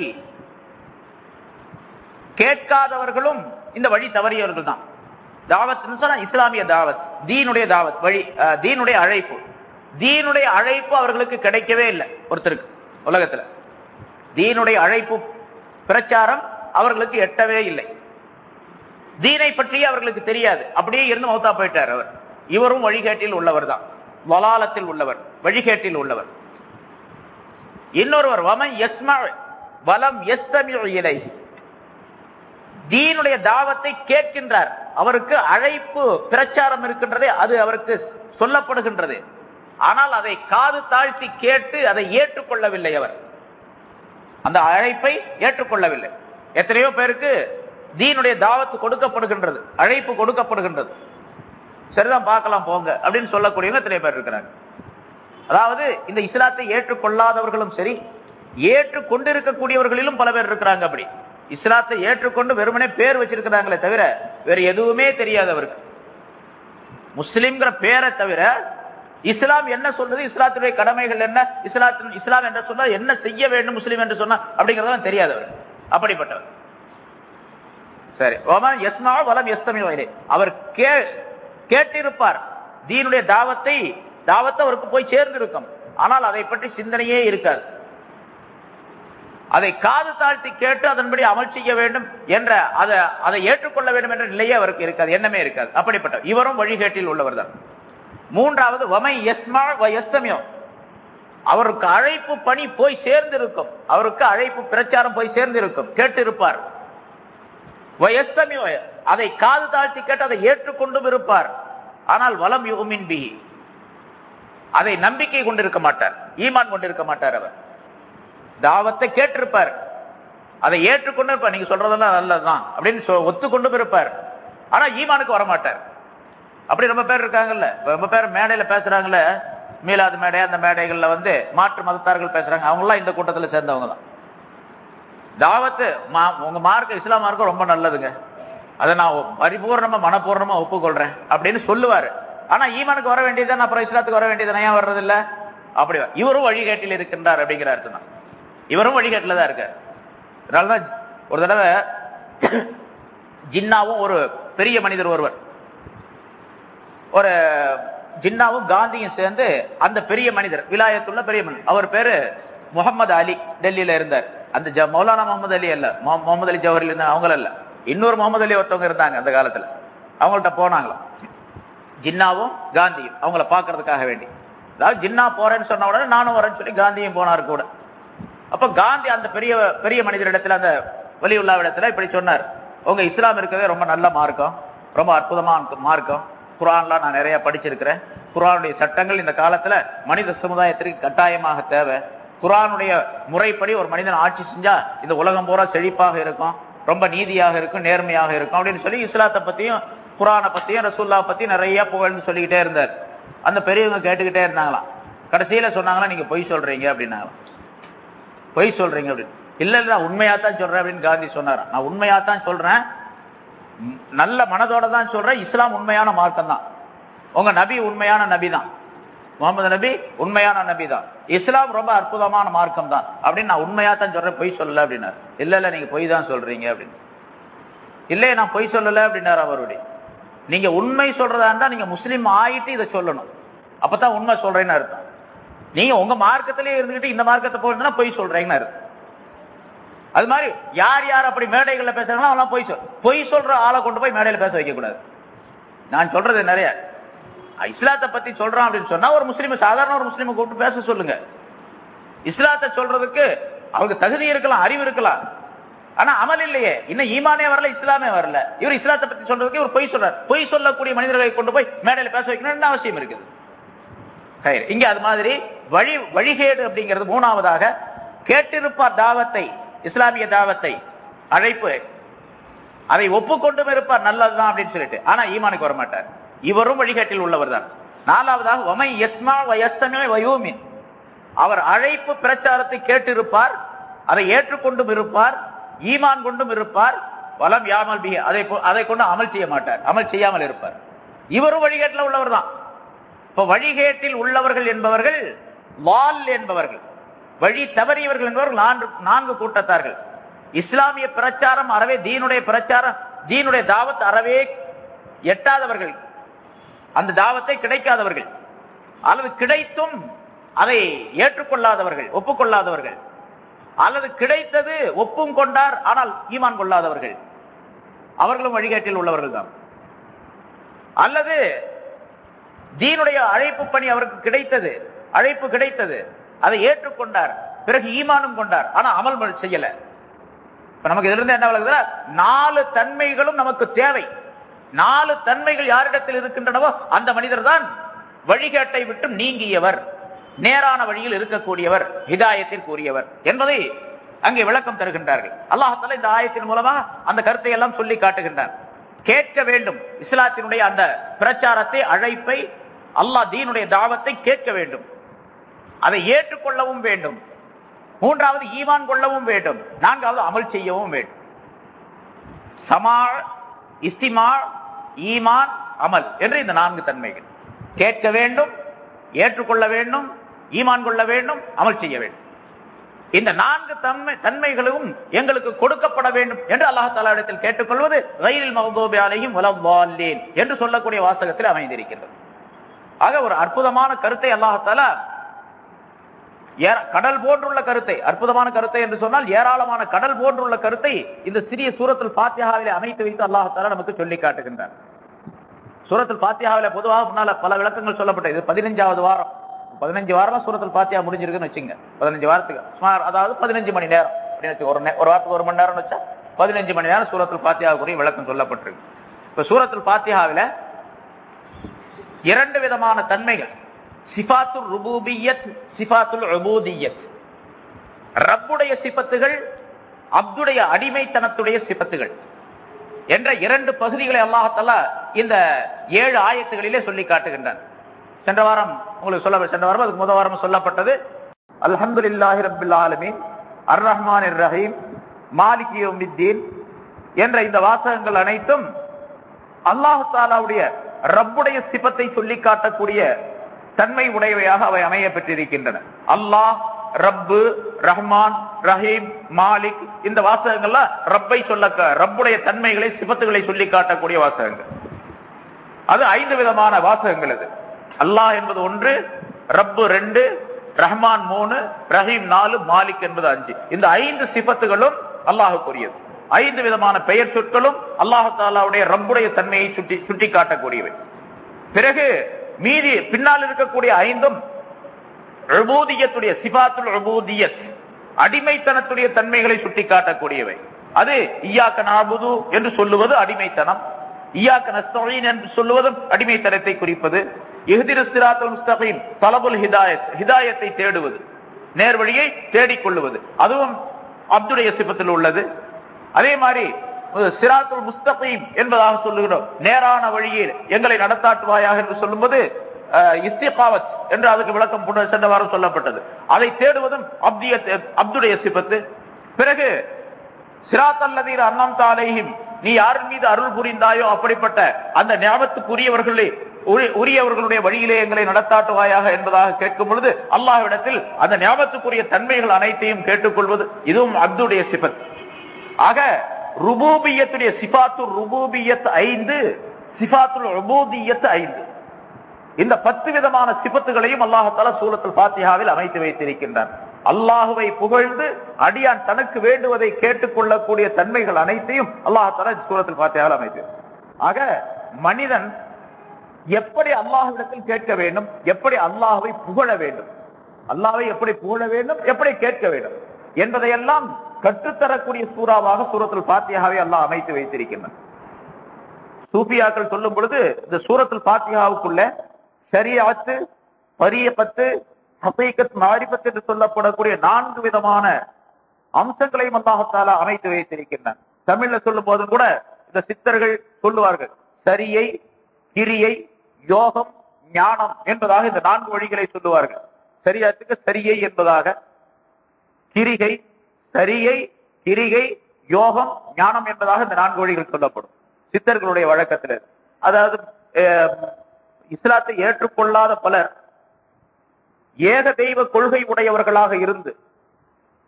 கேட்காதவர்களும் இந்த வழி தவறியவர்கள் தான். தாவத் சொன்னா இஸ்லாமிய தாவத், தீனுடைய தாவத், வழி, தீனுடைய அழைப்பு. தீனுடைய அழைப்பு அவர்களுக்கு கிடைக்கவே இல்லை. ஒருத்தருக்கு உலகத்துல தீனுடைய அழைப்பு, பிரச்சாரம் அவர்களுக்கு எட்டவே இல்லை. தீனை பற்றி அவர்களுக்கு தெரியாது, அப்படியே இருந்து மௌத்தா போயிட்டார் அவர். இவரும் வழிகேட்டில் உள்ளவர் தான், வலாலத்தில் உள்ளவர், வழிகேட்டில் உள்ளவர். இன்னொருவர் வமன் யஸ்மா வலம் யஸ்தமிஉ இலைஹி, தீனுடைய தாவத்தை கேட்கின்றார், அவருக்கு அழைப்பு பிரச்சாரம் இருக்கின்றதே, அது அவருக்கு சொல்லப்படுகின்றது, ஆனால் அதை காது தாழ்த்தி கேட்டு அதை ஏற்றுக்கொள்ளவில்லை. அவர் அந்த அழைப்பை ஏற்றுக்கொள்ளவில்லை. எத்தனையோ பேருக்கு தீனுடைய தாவத்து கொடுக்கப்படுகின்றது, அழைப்பு கொடுக்கப்படுகின்றது, சரிதான் பார்க்கலாம் போங்க அப்படின்னு சொல்லக்கூடியவங்க எத்தனை பேர் இருக்கிறாங்க. அதாவது இந்த இஸ்லாத்தை ஏற்றுக்கொள்ளாதவர்களும் சரி, ஏற்றுக்கொண்டிருக்கக்கூடியவர்களிலும் பல பேர் இருக்கிறாங்க. அப்படி இஸ்லாத்தை ஏற்றுக்கொண்டு வெறுமனே பேர் வச்சிருக்கிறாங்களே தவிர வேற எதுவுமே தெரியாதவருக்கு. முஸ்லிம்ங்கிற பேரை தவிர இஸ்லாம் என்ன சொல்றது, இஸ்லாத்துடைய கடமைகள் என்ன, இஸ்லாம் என்று சொன்னா என்ன செய்ய வேண்டும் முஸ்லிம் என்று சொன்னா அப்படிங்கறதான் தெரியாதவர், அப்படிப்பட்டவர். சரி, யஸ்மா வலம் யஸ்தமிஉ இலைஹி, அவர் கேட்டிருப்பார், தீனுடைய தாவத்தை அவருக்கு போய் சேர்ந்திருக்கும், ஆனால் அதை பற்றி சிந்தனையே இருக்காது. அதை காது தாழ்த்தி கேட்டு அதன்படி அமல் செய்ய வேண்டும் என்ற அதை ஏற்றுக்கொள்ள வேண்டும் என்ற நிலையே அவருக்கு இருக்காது, எண்ணமே இருக்காது. அப்படிப்பட்ட இவரும் வழிகேட்டில் உள்ளவர் தான். மூன்றாவது வமை யஸ்மா வ யஸ்தமியோ, அவருக்கு அழைப்பு பணி போய் சேர்ந்திருக்கும், அவருக்கு அழைப்பு பிரச்சாரம் போய் சேர்ந்திருக்கும், கேட்டிருப்பார். வயஸ்தமியோ, அதை காது தாழ்த்தி கேட்டு அதை ஏற்றுக்கொண்டும் இருப்பார். ஆனால் வலம் யுமின் பிஹி, அதை நம்பிக்கை கொண்டிருக்க மாட்டார், ஈமான் கொண்டிருக்க மாட்டார். அவர் தாவத்தை கேட்டிருப்பார், அதை ஏற்றுக்கொண்டு இருப்பார், நீங்க சொல்றதெல்லாம் நல்லதுதான் அப்படின்னு ஒத்துக்கொண்டும் இருப்பார். ஆனா ஈமானுக்கு வரமாட்டார். அப்படி ரொம்ப பேர் இருக்காங்கல்ல, ரொம்ப பேர் மேடையில பேசுறாங்கல்ல, மீலாது மேடை, அந்த மேடைகள்ல மாற்று மதத்தார்கள் பேசுறாங்க, அவங்க எல்லாம் இந்த கூட்டத்தில் சேர்ந்தவங்க தான். தாவத்து உங்க மார்க்க இஸ்லாம் மார்க்கம் ரொம்ப நல்லதுங்க, அதை நான் பரிபூர்ணமா மனப்பூர்ணமா ஒப்புக்கொள்றேன் அப்படின்னு சொல்லுவாரு. ஆனா ஈமானுக்கு வர வேண்டியதான், அப்புறம் இஸ்லாத்துக்கு வர வேண்டியது ஏன் வர்றது இல்ல? அப்படி இவரும் வழிகேட்டில் இருக்கின்றார் அப்படிங்கிற அர்த்தம் தான். இவரும் வழிகேட்டில் தான் இருக்கார். அதனாலதான் ஒரு தடவை ஜின்னாவும் ஒரு பெரிய மனிதர் ஒருவர், ஒரு ஜின்னாவும் காந்தியும் சேர்ந்து அந்த பெரிய மனிதர், விலாயத்துள்ள பெரிய மனிதர், அவர் பேரு முகமது அலி, டெல்லியில இருந்தார். அந்த மௌலானா முகமது அலி அல்ல, முகமது அலி ஜவஹர்ல இருந்தா அவங்கள இல்ல, இன்னொரு முகமது அலி ஒருத்தவங்க இருந்தாங்க அந்த காலத்துல. அவங்கள்ட்ட போனாங்களாம் ஜின்னாவும் காந்தியும் அவங்கள பாக்குறதுக்காக வேண்டி. அதாவது ஜின்னா போறேன்னு சொன்ன உடனே நானும் வரேன்னு சொல்லி காந்தியும் போனார் கூட. அப்ப காந்தி அந்த பெரிய பெரிய மனிதரிடத்துல, அந்த வலியுல்லா இடத்துல இப்படி சொன்னார், உங்க இஸ்லாம் இருக்கவே ரொம்ப நல்ல மார்க்கம், ரொம்ப அற்புதமான மார்க்கம், குர்ஆன்லாம் நான் நிறைய படிச்சிருக்கிறேன், குர்ஆனுடைய சட்டங்கள் இந்த காலத்துல மனித சமுதாயத்திற்கு கட்டாயமாக தேவை, குர்ஆனுடைய முறைப்படி ஒரு மனிதன் ஆட்சி செஞ்சா இந்த உலகம் பூரா செழிப்பாக இருக்கும், ரொம்ப நீதியாக இருக்கும், நேர்மையாக இருக்கும் அப்படின்னு சொல்லி இஸ்லாத்தை பத்தியும் குர்ஆனை பத்தியும் ரசூல்லா பத்தியும் நிறைய புகழ்ந்து சொல்லிக்கிட்டே இருந்தார். அந்த பெரியவங்க கேட்டுக்கிட்டே இருந்தாங்களாம். கடைசியில சொன்னாங்களா, நீங்க பொய் சொல்றீங்க அப்படின்னாங்களாம். பொய் சொல்றீங்க அப்படின்னு. இல்ல இல்ல நான் உண்மையாத்தான் சொல்றேன் அப்படின்னு காந்தி சொன்னார். நான் உண்மையாத்தான் சொல்றேன், நல்ல மனதோட தான் சொல்றேன், இஸ்லாம் உண்மையான மார்க்கம் தான், உங்க நபி உண்மையான நபி தான், முகமது நபி உண்மையான நபி தான், இஸ்லாம் ரொம்ப அற்புதமான மார்க்கம் தான் அப்படின்னு நான் உண்மையாத்தான் சொல்றேன், பொய் சொல்லல அப்படின்னாரு. இல்ல இல்ல நீங்க பொய் தான் சொல்றீங்க அப்படின்னு. இல்லையே நான் பொய் சொல்லல அப்படின்னாரு அவருடைய. நீங்க உண்மை சொல்றதா இருந்தா நீங்க முஸ்லீம் ஆயிட்டு இதை சொல்லணும், அப்பதான் உண்மை சொல்றேன்னு அர்த்தம். நீங்க உங்க மார்க்கத்திலேயே இருந்துகிட்டு இந்த மார்க்கத்தை போயிருந்தா பொய் சொல்றீங்கன்னு அர்த்தம். அது மாதிரி யார் யார் அப்படி மேடைகள்ல பேசுறாங்களோ அவெல்லாம் பொய் சொல்ற ஆளை கொண்டு போய் மேடையில பேச வைக்க கூடாது. நான் சொல்றது நிறைய இஸ்லாத்தை பத்தி சொல்றான் அப்படின்னு சொன்னா ஒரு முஸ்லீம், சாதாரண ஒரு முஸ்லீமை கூப்பிட்டு பேச சொல்லுங்க. இஸ்லாத்தை சொல்றதுக்கு அவங்க தகுதி இருக்கலாம், அறிவு இருக்கலாம், ஆனா அமல் இல்லையே, இன்னும் ஈமானே வரல, இஸ்லாமே வரல. இவர் இஸ்லாத்தை பத்தி சொல்றதுக்கு இவர் பொய் சொல்றார். பொய் சொல்லக்கூடிய மனிதர்களை கொண்டு போய் மேடையில பேச வைக்கணும் என்ன அவசியம் இருக்குது? இங்க அது மாதிரி வழிகேடு அப்படிங்கிறது மூணாவதாக. கேட்டிருப்பார் தாவத்தை, இஸ்லாமிய தாவத்தை, அழைப்பு, அதை ஒப்புக்கொண்டும் இருப்பார் நல்லதுதான் அப்படின்னு சொல்லிட்டு, ஆனா ஈமானுக்கு வரமாட்டார். இவரும் வழிகேட்டில் உள்ளவர் தான். நாலாவதாக வமை யஸ்மா வயஸ்தமே வயோமின், அவர் அழைப்பு பிரச்சாரத்தை கேட்டிருப்பார், அதை ஏற்றுக்கொண்டும் இருப்பார், ஈமான் கொண்டும் இருப்பார். வலம் யாமல் பி, அதை கொண்டு அமல் செய்ய மாட்டார், அமல் செய்யாமல் இருப்பார். இவரும் வழிகேட்டில் உள்ளவர் தான். இப்ப வழிகேட்டில் உள்ளவர்கள் என்பவர்கள் வால் என்பவர்கள், வழி தவறியவர்கள் என்பவர்கள் நான்கு கூட்டத்தார்கள். இஸ்லாமிய பிரச்சாரம் அறவே, தீனுடைய பிரச்சாரம், தீனுடைய தாவத் அறவே எட்டாதவர்கள், அந்த தாவத்தை கிடைக்காதவர்கள், அல்லது கிடைத்தும் அதை ஏற்றுக்கொள்ளாதவர்கள், ஒப்புக்கொள்ளாதவர்கள், அல்லது கிடைத்தது ஒப்பும் கொண்டார் ஆனால் ஈமான் கொள்ளாதவர்கள், அவர்களும் வழிகேட்டில் உள்ளவர்கள் தான். அல்லது தீனுடைய அழைப்பு பணி அவருக்கு கிடைத்தது, அழைப்பு கிடைத்தது, அதை ஏற்றுக்கொண்டார், பிறகு ஈமானும் கொண்டார், ஆனா அமல் செய்யல. இப்ப நமக்கு இதிலிருந்து என்ன விளக்குதுன்னா, 4 தன்மைகளும் நமக்கு தேவை. 4 தன்மைகள் யாரிடத்தில் இருக்கின்றனவோ அந்த மனிதர் தான் வழிகேட்டை விட்டு நீங்கியவர், நேரான வழியில் இருக்கக்கூடியவர், ஹிதாயத்திற்குரியவர் என்பதை அங்கே விளக்கம் தருகின்றார்கள். அல்லாஹ் தஆலா இந்த ஆயத்தின் மூலமாக அந்த கருத்தை எல்லாம் சொல்லி காட்டுகின்றார். கேட்க வேண்டும், இஸ்லாத்தினுடைய அந்த பிரச்சாரத்தை, அழைப்பை, அல்லாஹ் தீனுடைய தாவத்தை கேட்க வேண்டும், அதை ஏற்றுக்கொள்ளவும் வேண்டும், மூன்றாவது ஈமான் கொள்ளவும் வேண்டும், நான்காவது அமல் செய்யவும் வேண்டும். சமா, இஸ்திமா, ஈமான், அமல் என்று இந்த 4 தன்மைகள். கேட்க வேண்டும், ஏற்றுக்கொள்ள வேண்டும், ஈமான் கொள்ள வேண்டும், அமல் செய்ய வேண்டும். இந்த 4 தன்மைகளும் எங்களுக்கு கொடுக்கப்பட வேண்டும் என்று அல்லாஹ் தஆலா இடத்தில் கேட்டுக்கொள்வது கைரில் மக்தூபி அலைஹிம் வலல்லாலீன் என்று சொல்லக்கூடிய வாசகத்தில் அமைந்திருக்கிறது. ஆக ஒரு அற்புதமான கருத்தை அல்லாஹ் தஆலா கடல் போன்றுள்ள கருத்தை, அற்புதமான கருத்தை என்று சொன்னால் ஏராளமான கடல் போன்றுள்ள கருத்தை இந்த சிறிய சூரத்துல் ஃபாத்திஹாவிலே அமைத்து வைத்து அல்லாஹ் தஆலா நமக்கு சொல்லி காட்டுகின்றார். சூரத்துல் ஃபாத்திஹாவிலே பொதுவாக முன்னால பல விளக்கங்கள் சொல்லப்பட்டது. இது 15வது வாரம். 15 வாரமா சூரத்துல் ஃபாத்திஹா முடிஞ்சிருக்குன்னு வச்சுங்க. 15 வாரத்துக்கு அதாவது 15 மணி நேரம் அப்படின்னு வச்சு, ஒரு வாரத்துக்கு 1 மணி நேரம் வச்சா 15 மணி நேரம் சூரத்துல் ஃபாத்திஹாவுக்குரிய விளக்கம் சொல்லப்பட்டிருக்கு. இப்ப சூரத்துல் ஃபாத்திஹாவில 2 விதமான தன்மைகள், சிஃபாத்துல் ருபூபிய்யத், சிஃபாத்துல் உபூதிய்யத். ரப்புடைய சிபத்துகள், அப்துடைய அடிமைத்தனத்துடைய சிபத்துகள் என்ற 2 பகுதிகளை அல்லாஹ் தஆலா இந்த 7 ஆயத்துகளிலே சொல்லி காட்டுகின்றான். சென்ற வாரம் அதுக்கு முதல் வாரம் சொல்லப்பட்டது அல்ஹம்துலில்லாஹி ரப்பில் ஆலமீன் அர் ரஹ்மானிர் ரஹீம் மாலிகி யௌமித்தீன் என்ற இந்த வாசகங்கள் அனைத்தும் அல்லாஹ் தஆலாவுடைய ரப்புடைய சிபத்தை சொல்லி காட்டக்கூடிய தன்மை உடையவையாக அவை அமைய பெற்றிருக்கின்றன. அல்லாஹ், ரப்பு, ரஹ்மான், ரஹீம், மாலிக் இந்த வாசகங்கள்லாம் ரப்புடைய தன்மைகளை, சிபத்துகளை சொல்லி காட்டக்கூடிய வாசகங்கள். அது 5 விதமான வாசகங்கள். அது அல்லாஹ் என்பது 1, ரப்பு 2, ரஹ்மான் 3, ரஹீம் 4, மாலிக் என்பது 5. இந்த 5 சிபத்துகளும் அல்லாஹ்வுக்குரியது. 5 விதமான பெயர் சொற்களும் அல்லாஹ் தஆலாவுடைய ரப்புடைய தன்மையை சுட்டி காட்டக்கூடியவை. பிறகு மீதி பின்னால் இருக்கக்கூடிய 5ம் உபூதியத்துடைய, சிஃபாத்துல் உபூதியத், அடிமைத்தனத்துடைய தன்மைகளை சுட்டி காட்டக்கூடியவை. அது இய்யாக நஅபுது என்று சொல்லுவது அடிமைத்தனம், இய்யாக நஸ்தஈன் என்று சொல்லுவதும் அடிமைத்தனத்தை குறிப்பது. இஹ்தினஸ் ஸிராத்தல் முஸ்தகீம் தலபுல் ஹிதாயத், ஹிதாயத்தை தேடுவது, நேர்வழியை தேடிக்கொள்வது, அதுவும் அப்துடைய சிபத்தில் உள்ளது. அதே மாதிரி சிராத்துல் முஸ்தகீம் என்பதாக சொல்லுகிறோம், நேரான வழியில் எங்களை நடத்தாட்டுவாயாக என்று சொல்லும்போது இஸ்திகாமத் என்று அதுக்கு விளக்கம் சென்ற வாரம் சொல்லப்பட்டது. அதை தேடுவதும் அப்துடைய சிபத்து. பிறகு சிராத்தல்லதீன அன்அம்த அலைஹிம், நீ யாரின் மீது அருள் புரிந்தாயோ அப்படிப்பட்ட அந்த உரியவர்களுடைய வழியிலே எங்களை நடத்தாட்டுவாயாக என்பதாக கேட்கும் பொழுது அல்லாஹ்விடத்தில் அந்த ஞாபகத்துக்குரிய தன்மைகள் அனைத்தையும் கேட்டுக்கொள்வது, இதுவும் அப்துடைய சிபத். ஆக ருபூபியத்துடைய சிஃபாத்துல் ருபூபியத் 5, சிஃபாத்துல் உபூதியத் 5. இந்த 10 விதமான சிபத்துகளையும் அல்லாஹ் தஆலா சூரத்துல் ஃபாத்திஹாவில் அமைத்து வைத்திருக்கின்றான். அல்லாஹ்வை புகழ்ந்து அடியான் தனக்கு வேண்டுவதை கேட்டுக்கொள்ளக்கூடிய தன்மைகள் அனைத்தையும் அல்லாஹ் தஆலா சூரத்துல் ஃபாத்திஹாவில் அமைத்து. ஆக மனிதன் எப்படி அல்லாஹ்விடத்தில் கேட்க வேண்டும், எப்படி அல்லாஹ்வை புகழ வேண்டும், அல்லாஹ்வை எப்படி புகழ வேண்டும், எப்படி கேட்க வேண்டும் என்பதையெல்லாம் கற்றுத்தரக்கூடிய சூறாவாக சூரத்துல் ஃபாத்திஹாவை அல்லாஹ் அமைத்து வைத்திருக்கின்றான். சூஃபியாக்கள் சொல்லும் பொழுது இந்த சூரத்துல் ஃபாத்திஹாவுக்குள்ள ஷரீஅத், தரீகத், ஹகீகத், மாரிஃபத் என்று சொல்லப்படக்கூடிய 4 விதமான அம்சங்களையும் அல்லாஹ் தஆலா அமைத்து வைத்திருக்கின்றான். தமிழ்ல சொல்லும் போதும் கூட இந்த சித்தர்கள் சொல்லுவார்கள், சரியை, கிரியை, யோகம், ஞானம் என்பதாக இந்த 4 வழிகளை சொல்லுவார்கள். ஷரீஅத்துக்கு சரியை என்பதாக, கிரிகை, சரியை, கிரிகை, யோகம், ஞானம் என்பதாக இந்த 4 வழிகள் சொல்லப்படும் சித்தர்களுடைய வழக்கத்தில். அதாவது இஸ்லாத்தை ஏற்றுக்கொள்ளாத பலர் ஏக தெய்வ கொள்கை உடையவர்களாக இருந்து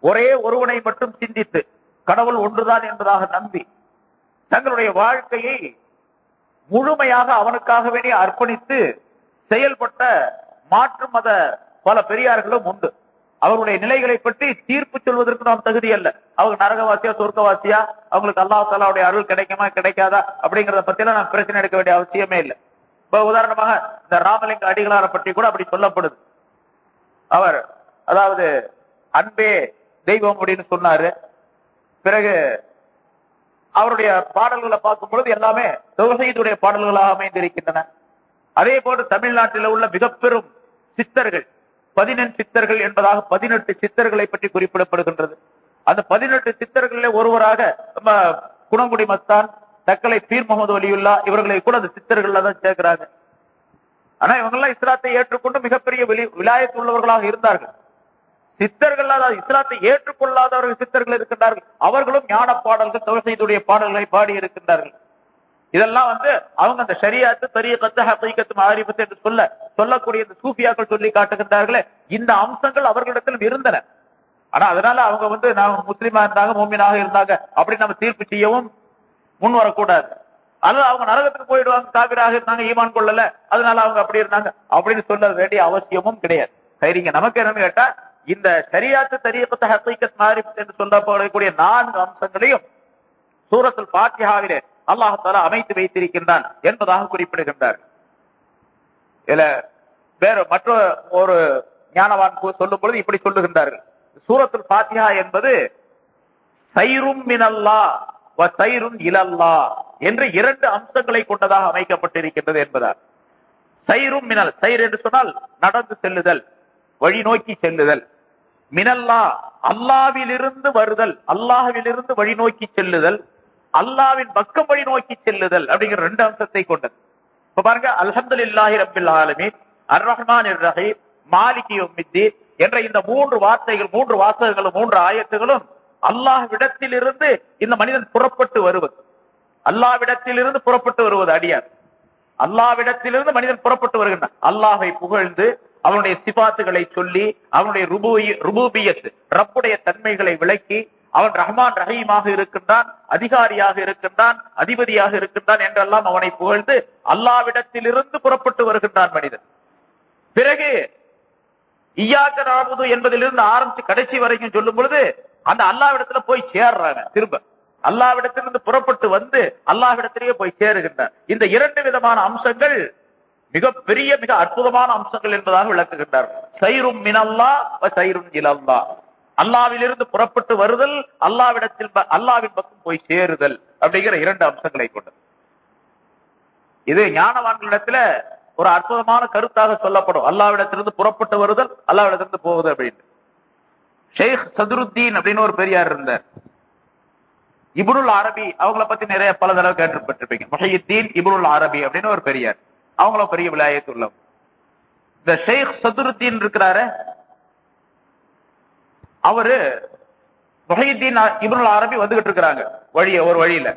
ஒரே ஒருவனை மட்டும் சிந்தித்து கடவுள் ஒன்றுதான் என்பதாக நம்பி தங்களுடைய வாழ்க்கையை முழுமையாக அவனுக்காக வேண்டிய அர்ப்பணித்து செயல்பட்ட மாற்று மத பல பெரியார்களும் உண்டு. அவருடைய நிலைகளை பற்றி தீர்ப்பு சொல்வதற்கு நாம் தகுதி அல்ல. அவங்க நரகவாசியா சொர்க்கவாசியா, அவங்களுக்கு அல்லாஹ் தஆலாவுடைய அருள் கிடைக்குமா கிடைக்காதா அப்படிங்கறத பத்தி எல்லாம் நாம் பிரச்சனை எடுக்க வேண்டிய அவசியமே இல்லை. இப்ப உதாரணமாக இந்த ராமலிங்க அடிகளாரை பற்றி கூட அப்படி சொல்லப்படுது. அவர் அதாவது அன்பே தெய்வம் அப்படின்னு சொன்னாரு. பிறகு அவருடைய பாடல்களை பார்க்கும் பொழுது எல்லாமே தௌஹீதுடைய பாடல்களாக அமைந்திருக்கின்றன. அதே போன்று தமிழ்நாட்டில் உள்ள மிக பெரும் சித்தர்கள் 18 சித்தர்கள் என்பதாக 18 சித்தர்களை பற்றி குறிப்பிடப்படுகின்றது. அந்த 18 சித்தர்களில் ஒருவராக குணங்குடி மஸ்தான், தக்கலை பீர் முகமது வலியுல்லா இவர்களை கூட அந்த சித்தர்கள் தான் சேர்க்கிறாங்க. ஆனா இவங்கெல்லாம் இஸ்லாத்தை ஏற்றுக்கொண்டு மிகப்பெரிய விலாயத்து உள்ளவர்களாக இருந்தார்கள். சித்தர்கள் இஸ்லாத்தை ஏற்றுக்கொள்ளாதவர்கள் சித்தர்கள் இருக்கின்றார்கள். அவர்களும் ஞான பாடல்கள், தௌஹீதுடைய பாடல்களை பாடி இருக்கின்றார்கள். இதெல்லாம் அவங்க அந்த ஷரீஅத், தரீகத், ஹகீகத், மாரிஃபத் என்று சொல்லக்கூடிய இந்த சூஃபியாக்கள் சொல்லி காட்டுகின்றார்களே, இந்த அம்சங்கள் அவர்களிடத்தில் இருந்தன. ஆனா அதனால அவங்க நான் முஸ்லிமா இருந்தாங்க, மோமினாக இருந்தாங்க அப்படி நம்ம தீர்ப்பு செய்யவும் முன் வரக்கூடாது. அல்லது அவங்க நரகத்துக்கு போயிடுவாங்க, காபிராக இருந்தாங்க, ஈமான் கொள்ளல, அதனால அவங்க அப்படி இருந்தாங்க அப்படின்னு சொல்ல வேண்டிய அவசியமும் கிடையாது. சரிங்க, நமக்கு என்னன்னு கேட்டா இந்த ஷரியத், தரீகத், ஹகீகத், மாரிஃபத் என்று சொல்லப்படக்கூடிய 4 அம்சங்களையும் சூரத்துல் ஃபாத்திஹாவிலே அல்லாஹ் தஆலா அமைத்து வைத்திருக்கின்றான் என்பதாக குறிப்பிடுகின்றார். இதுல வேற மற்ற ஒரு ஞானவான் சொல்லும் பொழுது இப்படி சொல்லுகின்றார்கள், சூரத்துல் ஃபாத்திஹா என்பது சைரும் மினல்லாஹ் வ சைரும் இலல்லாஹ் என்று 2 அம்சங்களை கொண்டதாக அமைக்கப்பட்டிருக்கின்றது என்பதால். சைரும் மினல், சைர் என்று சொன்னால் நடந்து செல்லுதல், வழி நோக்கி செல்லுதல். மினல்லா, அல்லாவிலிருந்து வருதல், அல்லாஹ்விலிருந்து வழி நோக்கி செல்லுதல், அல்லாவின் பக்கம் வழி நோக்கி செல்லுதல் அப்படிங்கிற 2 அம்சத்தை கொண்டது. இப்ப பாருங்க, அல்ஹம்துலில்லாஹி ரப்பில் ஆலமீன், அர் ரஹ்மானிர் ரஹீம், மாலிகி யௌமித்தீன் என்ற இந்த 3 வார்த்தைகள், 3 வாசகங்களும் 3 ஆயத்துகளும் அல்லாஹ்விடத்திலிருந்து இந்த மனிதன் புறப்பட்டு வருவது, அல்லாஹ்விடத்திலிருந்து புறப்பட்டு வருவது அடியார். அல்லாஹ்விடத்திலிருந்து மனிதன் புறப்பட்டு வருகின்றான். அல்லாஹை புகழ்ந்து அவனுடைய சிபாத்துகளை சொல்லி அவனுடைய ருபூபியத், ரப்புடைய தன்மைகளை விளக்கி அவன் ரஹ்மான் ரஹீமாக இருக்கின்றான், அதிகாரியாக இருக்கின்றான், அதிபதியாக இருக்கின்றான் என்றெல்லாம் அவனை புகழ்ந்து அல்லாஹ்விடத்திலிருந்து புறப்பட்டு வருகின்றான் மனிதன். பிறகு இய்யாக நஅபுது என்பதிலிருந்து ஆரம்பிச்சு கடைசி வரைக்கும் சொல்லும் பொழுது அந்த அல்லாஹ்விடத்துல போய் சேர்றாங்க. திரும்ப அல்லாஹ்விடத்திலிருந்து புறப்பட்டு வந்து அல்லாஹ்விடத்திலேயே போய் சேருகின்றார். இந்த 2 விதமான அம்சங்கள் மிக பெரிய, மிக அற்புதமான அம்சங்கள் என்பதாக விளக்குகின்றார். சைரும் மினல்லாஹ் வ சைரும் இலல்லாஹ், அல்லாஹ்விலிருந்து புறப்பட்டு வருதல், அல்லாஹ்விடத்தில் அல்லாஹ்வின் பக்கம் போய் சேருதல் அப்படிங்கிற 2 அம்சங்களை கொண்டது. இது ஞானவான்களிடத்துல ஒரு அற்புதமான கருத்தாக சொல்லப்படும். அல்லாஹ்விடத்திலிருந்து புறப்பட்டு வருதல், அல்லாஹ்விடத்திலிருந்து போவது அப்படின்னு. ஷேக் சதுருத்தீன் அப்படின்னு ஒரு பெரியார் இருந்தார். இப்னுல் அரபி அவங்கள பத்தி நிறைய பல தடவை கேட்டுப்பட்டிருப்பீங்க. முஹையத்தீன் இப்னுல் அரபி அப்படின்னு ஒரு பெரியார், அவங்களும் பெரிய விலாயத்து உள்ளவங்க. இந்த ஷேக் சதுருத்தீன் இருக்கிறாரு, அவரு முஹையத்தீன் இப்னுல் அரபி வந்துகிட்டு இருக்கிறாங்க ஒரு வழியில.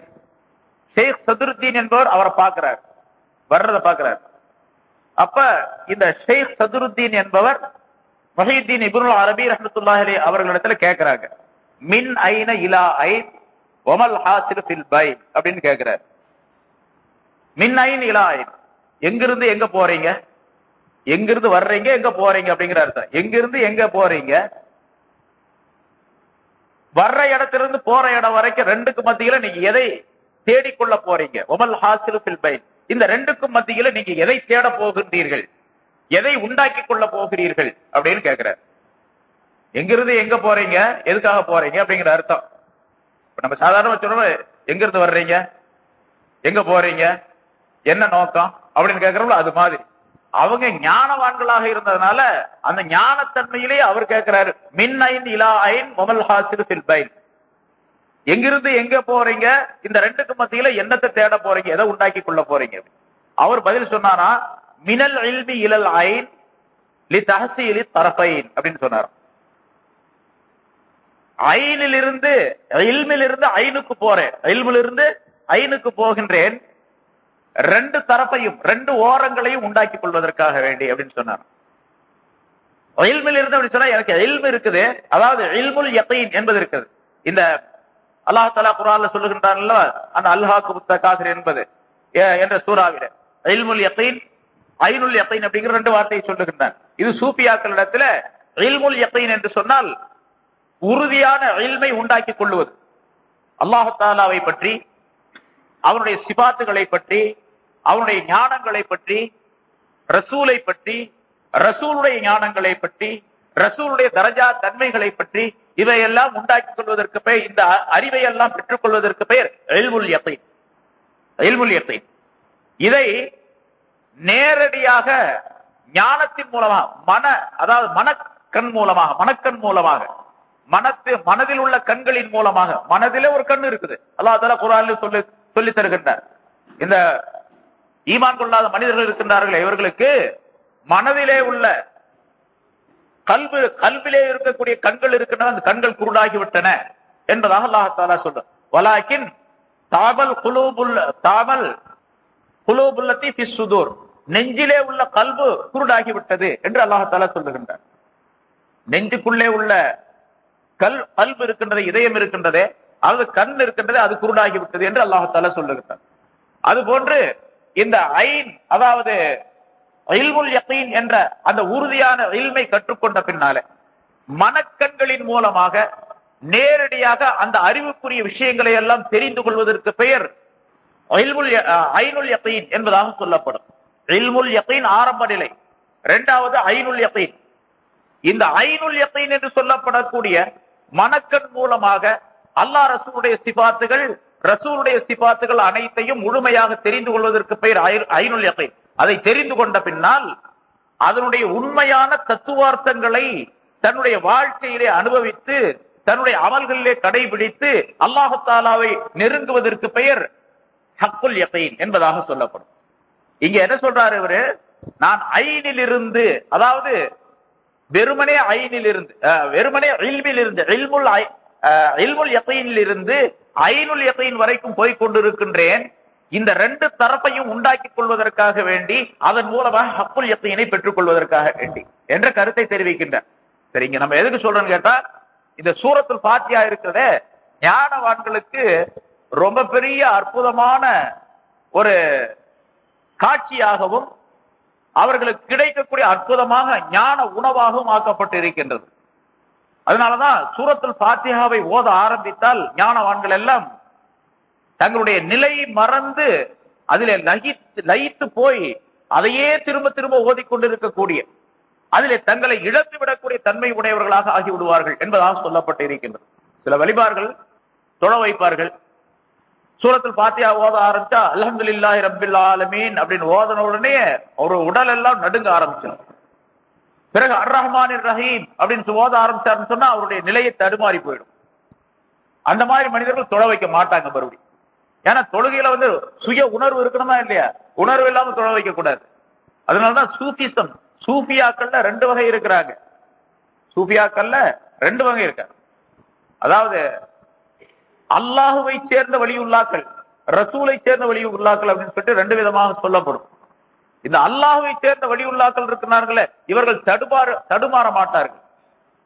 ஷேக் சதுருத்தீன் என்பவர் அவரை பார்க்கிறார், வர்றத பார்க்கிறார். அப்ப இந்த ஷேக் சதுருத்தீன் என்பவர் முஹையத்தீன் இப்னுல் அரபி ரஹ்மத்துல்லாஹி அலைஹி அவர்களிடத்துல கேட்கிறாங்க, மின் ஐன இலா ஐன் வமல் ஹாசில் ஃபில் பைன் அப்படின்னு கேட்கிறார். மின் ஐன் இலா ஐன், எங்கிருந்து எங்க போறீங்க, எங்கிருந்து வர்றீங்க, எங்க போறீங்க அப்படிங்கிற அர்த்தம். எங்கிருந்து எங்க போறீங்க, வர்ற இடத்திலிருந்து போற இடம் வரைக்கும் 2க்கு மத்தியில நீங்க எதை தேடிக்கொள்ள போறீங்க? வமல் ஹாசில் ஃபில் பைன், இந்த 2க்கும் மத்தியில நீங்க எதை தேட போகின்றீர்கள், எதை உண்டாக்கி கொள்ள போகிறீர்கள் அப்படின்னு கேட்கிறார். எங்கிருந்து எங்க போறீங்க, எதுக்காக போறீங்க அப்படிங்கிற அர்த்தம். நம்ம சாதாரண சொல்றோம், எங்க இருந்து வர்றீங்க, எங்க போறீங்க, என்ன நோக்கம் அப்படின்னு கேட்கிறோம்ல, அது மாதிரி அவங்க ஞானவான்களாக இருந்ததுனால அந்த ஞானத்தன்மையிலேயே அவர் கேட்கிறாரு, மின் ஐன் இலா ஐன் வமல் ஹாசில் ஃபில் பைன், எங்கிருந்து எங்க போறீங்க, இந்த 2க்கு மத்தியில என்னத்தை தேட போறீங்க, எதை உண்டாக்கி கொள்ள போறீங்க. அவர் பதில் சொன்னாரா, மினல் இல்மி இலல் ஐன் லி தஹ்சீலி தரஃபைன் அப்படின்னு சொன்னார். ஐனிலிருந்து இல்மிலிருந்து ஐனுக்கு போறேன், இல்மிலிருந்து ஐனுக்கு போகின்றேன், 2 தரப்பையும் 2 ஓரங்களையும் உண்டாக்கி கொள்வதற்காக வேண்டி அப்படின்னு சொன்னார். இல்மிலிருந்து அப்படி சொன்னா எனக்கு இல்மு இருக்குது, அதாவது இல்முல் யகீன் என்பது இருக்குது. இந்த அல்லாஹ் தஆலா குர்ஆன்ல சொல்லுகின்றான்ல, அந்த அல்ஹாக்கு முத்தகாசிர் என்பது என்ற சூராவில இல்முல் யகீன், ஐனுல் யகீன் அப்படிங்கிற 2 வார்த்தையை சொல்லுகின்றான். இது சூஃபியாக்களிடத்துல இல்முல் யகீன் என்று சொன்னால் உறுதியான இல்மை உண்டாக்கி கொள்வது, அல்லாஹ் தஆலாவை பற்றி, அவனுடைய சிபாத்துகளை பற்றி, அவனுடைய ஞானங்களை பற்றி, ரசூலை பற்றி, ரசூலுடைய ஞானங்களை பற்றி, ரசூலுடைய தரஜா தன்மைகளை பற்றி, இவையெல்லாம் உண்டாக்கி கொள்வதற்கு பெயர், இந்த அறிவை எல்லாம் பெற்றுக் கொள்வதற்கு பெயர் இல்முல் யகீன். இல்முல் யகீன் இதை நேரடியாக ஞானத்தின் மூலமாக, அதாவது மனக்கண் மூலமாக மனதில் உள்ள கண்களின் மூலமாக, மனதிலே ஒரு கண் இருக்குது, அல்லாஹ் தஆலா குர்ஆனில் சொல்லி தருகின்றார். இந்த ஈமான் கொள்ளாத மனிதர்கள் இருக்கின்றார்கள், இவர்களுக்கு மனதிலே உள்ள கல்விலே இருக்கக்கூடிய கண்கள் இருக்கின்றன, அந்த கண்கள் குருடாகிவிட்டன என்பதாக அல்லாஹ் தஆலா சொல்றார். வலாக்கின் தாமல் குலூபுல்லதி ஃபிஸ் சுதூர், நெஞ்சிலே உள்ள கல்பு குருடாகிவிட்டது என்று அல்லாஹ் தஆலா சொல்லுகின்றார். நெஞ்சுக்குள்ளே உள்ள கல்பு இருக்கின்றது, இதயம் இருக்கின்றதே, அது கண் இருக்கின்றது, அது குருடாகிவிட்டது என்று அல்லாஹ் தஆலா சொல்லுகின்றார். அது போன்று இந்த ஐன், அதாவது இல்முல் யகீன் என்ற அந்த உறுதியான இல்மை கற்றுக்கொண்ட பின்னாலே, மனக்கண்களின் மூலமாக நேரடியாக அந்த அறிவுக்குரிய விஷயங்களை எல்லாம் தெரிந்து கொள்வதற்கு பெயர் ஐனுல் யகீன் என்பதாக சொல்லப்படும். இல்முல் யகீன் ஆரம்ப நிலை, இரண்டாவது ஐனுல் யகீன். இந்த ஐனுல் யகீன் என்று சொல்லப்படக்கூடிய மனக்கண் மூலமாக அல்லாஹ் ரசூலுடைய சிபாத்துகள், ரசூலுடைய சிபாத்துகள் அனைத்தையும் முழுமையாக தெரிந்து கொள்வதற்கு பெயர் ஐனுல் யகீன். அதை தெரிந்து கொண்ட பின்னால் அதனுடைய உண்மையான தத்துவார்த்தங்களை தன்னுடைய வாழ்க்கையிலே அனுபவித்து தன்னுடைய அமல்களிலே கடைபிடித்து அல்லாஹ் தஆலாவை நெருங்குவதற்கு பெயர் ஹக்குல் யகீன் என்பதாக சொல்லப்படும். இங்க என்ன சொல்றாரு இவரு? நான் ஐனில் இருந்து, அதாவது வெறுமனே ஐனில் இருந்து, வெறுமனே இல்மில் இருந்து, இல்முல் யகீனில் இருந்து ஐனுல் யகீன் வரைக்கும் போய் கொண்டிருக்கின்றேன். இந்த ரெண்டு தரப்பையும் உண்டாக்கி கொள்வதற்காக வேண்டி, அதன் மூலமாக ஹக்குல் யகீனை பெற்றுக் கொள்வதற்காக வேண்டி என்ற கருத்தை தெரிவிக்கின்றார். சரிங்க, நம்ம எதுக்கு சொல்றோம்னு கேட்டா, இந்த சூரத்துல் ஃபாத்திஹா இருக்கிறதே ஞானவான்களுக்கு ரொம்ப பெரிய அற்புதமான ஒரு காட்சியாகவும் அவர்களுக்கு கிடைக்கக்கூடிய அற்புதமாக ஞான உணவாகவும் ஆக்கப்பட்டு இருக்கின்றது. அதனாலதான் சூரத்துல் ஃபாத்திஹாவை ஓத ஆரம்பித்தால் ஞானவான்கள் எல்லாம் தங்களுடைய நிலை மறந்து அதிலே லயித்து போய் அதையே திரும்ப திரும்ப ஓதிக்கொண்டிருக்கக்கூடிய, அதிலே தங்களை இழந்து விடக்கூடிய தன்மை உடையவர்களாக ஆகிவிடுவார்கள் என்பதாக சொல்லப்பட்டு இருக்கின்றது. சில வலிமார்கள் தொழ வைப்பார்கள், சூரத்துல் ஃபாத்திஹா ஓத ஆரம்பிச்சா அல்ஹம்துலில்லாஹி ரப்பில் ஆலமீன் அப்படின்னு ஓதன உடனே ஒரு உடல் எல்லாம் நடுங்க ஆரம்பிச்சிடும். பிறகு அர் ரஹ்மானிர் ரஹீம் அப்படின்னு ஓத ஆரம்பிச்சாருன்னு சொன்னா அவருடைய நிலையை தடுமாறி போயிடும். அந்த மாதிரி மனிதர்கள் தொழ வைக்க மாட்டாங்க மறுபடியும். ஏன்னா தொழுகையில சுய உணர்வு இருக்கணுமா இல்லையா? உணர்வு இல்லாம தொழ வைக்க கூடாது. அதனாலதான் சூஃபிசம், சூஃபியாக்கள்ல ரெண்டு வகை இருக்கிறாங்க. சூஃபியாக்கள்ல ரெண்டு வகை இருக்காங்க. அதாவது அல்லாஹுவை சேர்ந்த வலியுல்லாக்கள், ரசூலை சேர்ந்த வலியுல்லாக்கள் அப்படின்னு சொல்லிட்டு ரெண்டு விதமாக சொல்லப்படும். இந்த அல்லாஹுவை சேர்ந்த வலியுல்லாக்கள் இருக்கிறார்களே, இவர்கள் தடுமாற மாட்டார்கள்.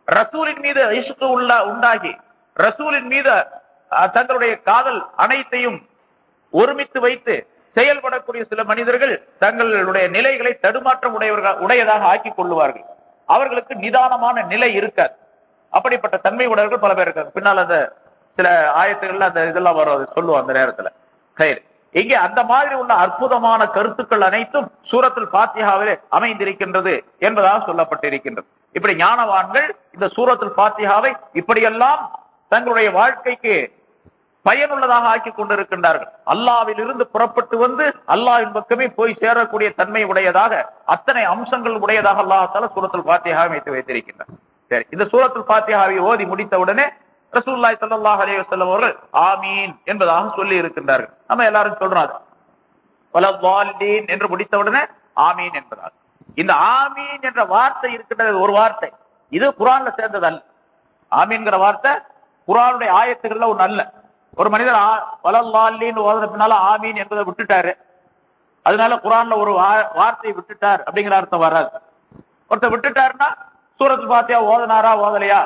ரசூலின் மீது இஷ்கு உண்டாகி ரசூலின் மீது தங்களுடைய காதல் அனைத்தையும் ஒருமித்து வைத்து செயல்படக்கூடிய சில மனிதர்கள் தங்களுடைய நிலைகளை தடுமாற்றம் உடையதாக ஆக்கி கொள்ளுவார்கள். அவர்களுக்கு நிதானமான நிலை இருக்காது. அப்படிப்பட்ட தன்மை உடையவர்கள் பல பேர் இருக்காங்க. பின்னால் அந்த சில ஆயத்துகள்ல அந்த இதெல்லாம் வரும், சொல்லுவோம் அந்த நேரத்துல. இங்கே அந்த மாதிரி உள்ள அற்புதமான கருத்துக்கள் அனைத்தும் சூரத்துல் ஃபாத்திஹாவிலே அமைந்திருக்கின்றது என்பதாக சொல்லப்பட்டிருக்கின்றது. இப்படி ஞானவான்கள் இந்த சூரத்துல் ஃபாத்திஹாவை இப்படியெல்லாம் தங்களுடைய வாழ்க்கைக்கு பயனுள்ளதாக ஆக்கி கொண்டிருக்கின்றார்கள். அல்லாஹ்வில் இருந்து புறப்பட்டு வந்து அல்லாஹ்வின் பக்கமே போய் சேரக்கூடிய தன்மை உடையதாக, அத்தனை அம்சங்கள் உடையதாக அல்லாஹ் தஆலா சூரத்துல் ஃபாத்திஹாவை வைத்து வைத்திருக்கின்றார். சரி, இந்த சூரத்துல் ஃபாத்திஹாவை ஓதி முடித்த உடனே ரசூலுல்லாஹி ஸல்லல்லாஹு அலைஹி வஸல்லம் அவர்கள் ஆமீன் என்பதாக சொல்லி இருக்கின்றார்கள். நம்ம எல்லாரும் சொல்றோம் வலல்லாலீன் என்று முடித்த உடனே ஆமீன் என்பதாக. இந்த ஆமீன் என்ற வார்த்தை இருக்கின்றது ஒரு வார்த்தை, இது குர்ஆன்ல சேர்ந்தது அல்ல. ஆமீன்ங்கிற வார்த்தை குர்ஆனுடைய ஆயத்துகள்ல ஒண்ணு அல்ல. ஒரு மனிதர் வலல்லாலீன் ஓதுன பின்னால ஆமீன் என்பதை விட்டுட்டாரு, அதனால குர்ஆன்ல ஒரு வார்த்தையை விட்டுட்டார் அப்படிங்கிற அர்த்தம் வராது. ஒருத்தர் விட்டுட்டாருன்னா சூரத்துல் ஃபாத்திஹா ஓதனாரா ஓதலையா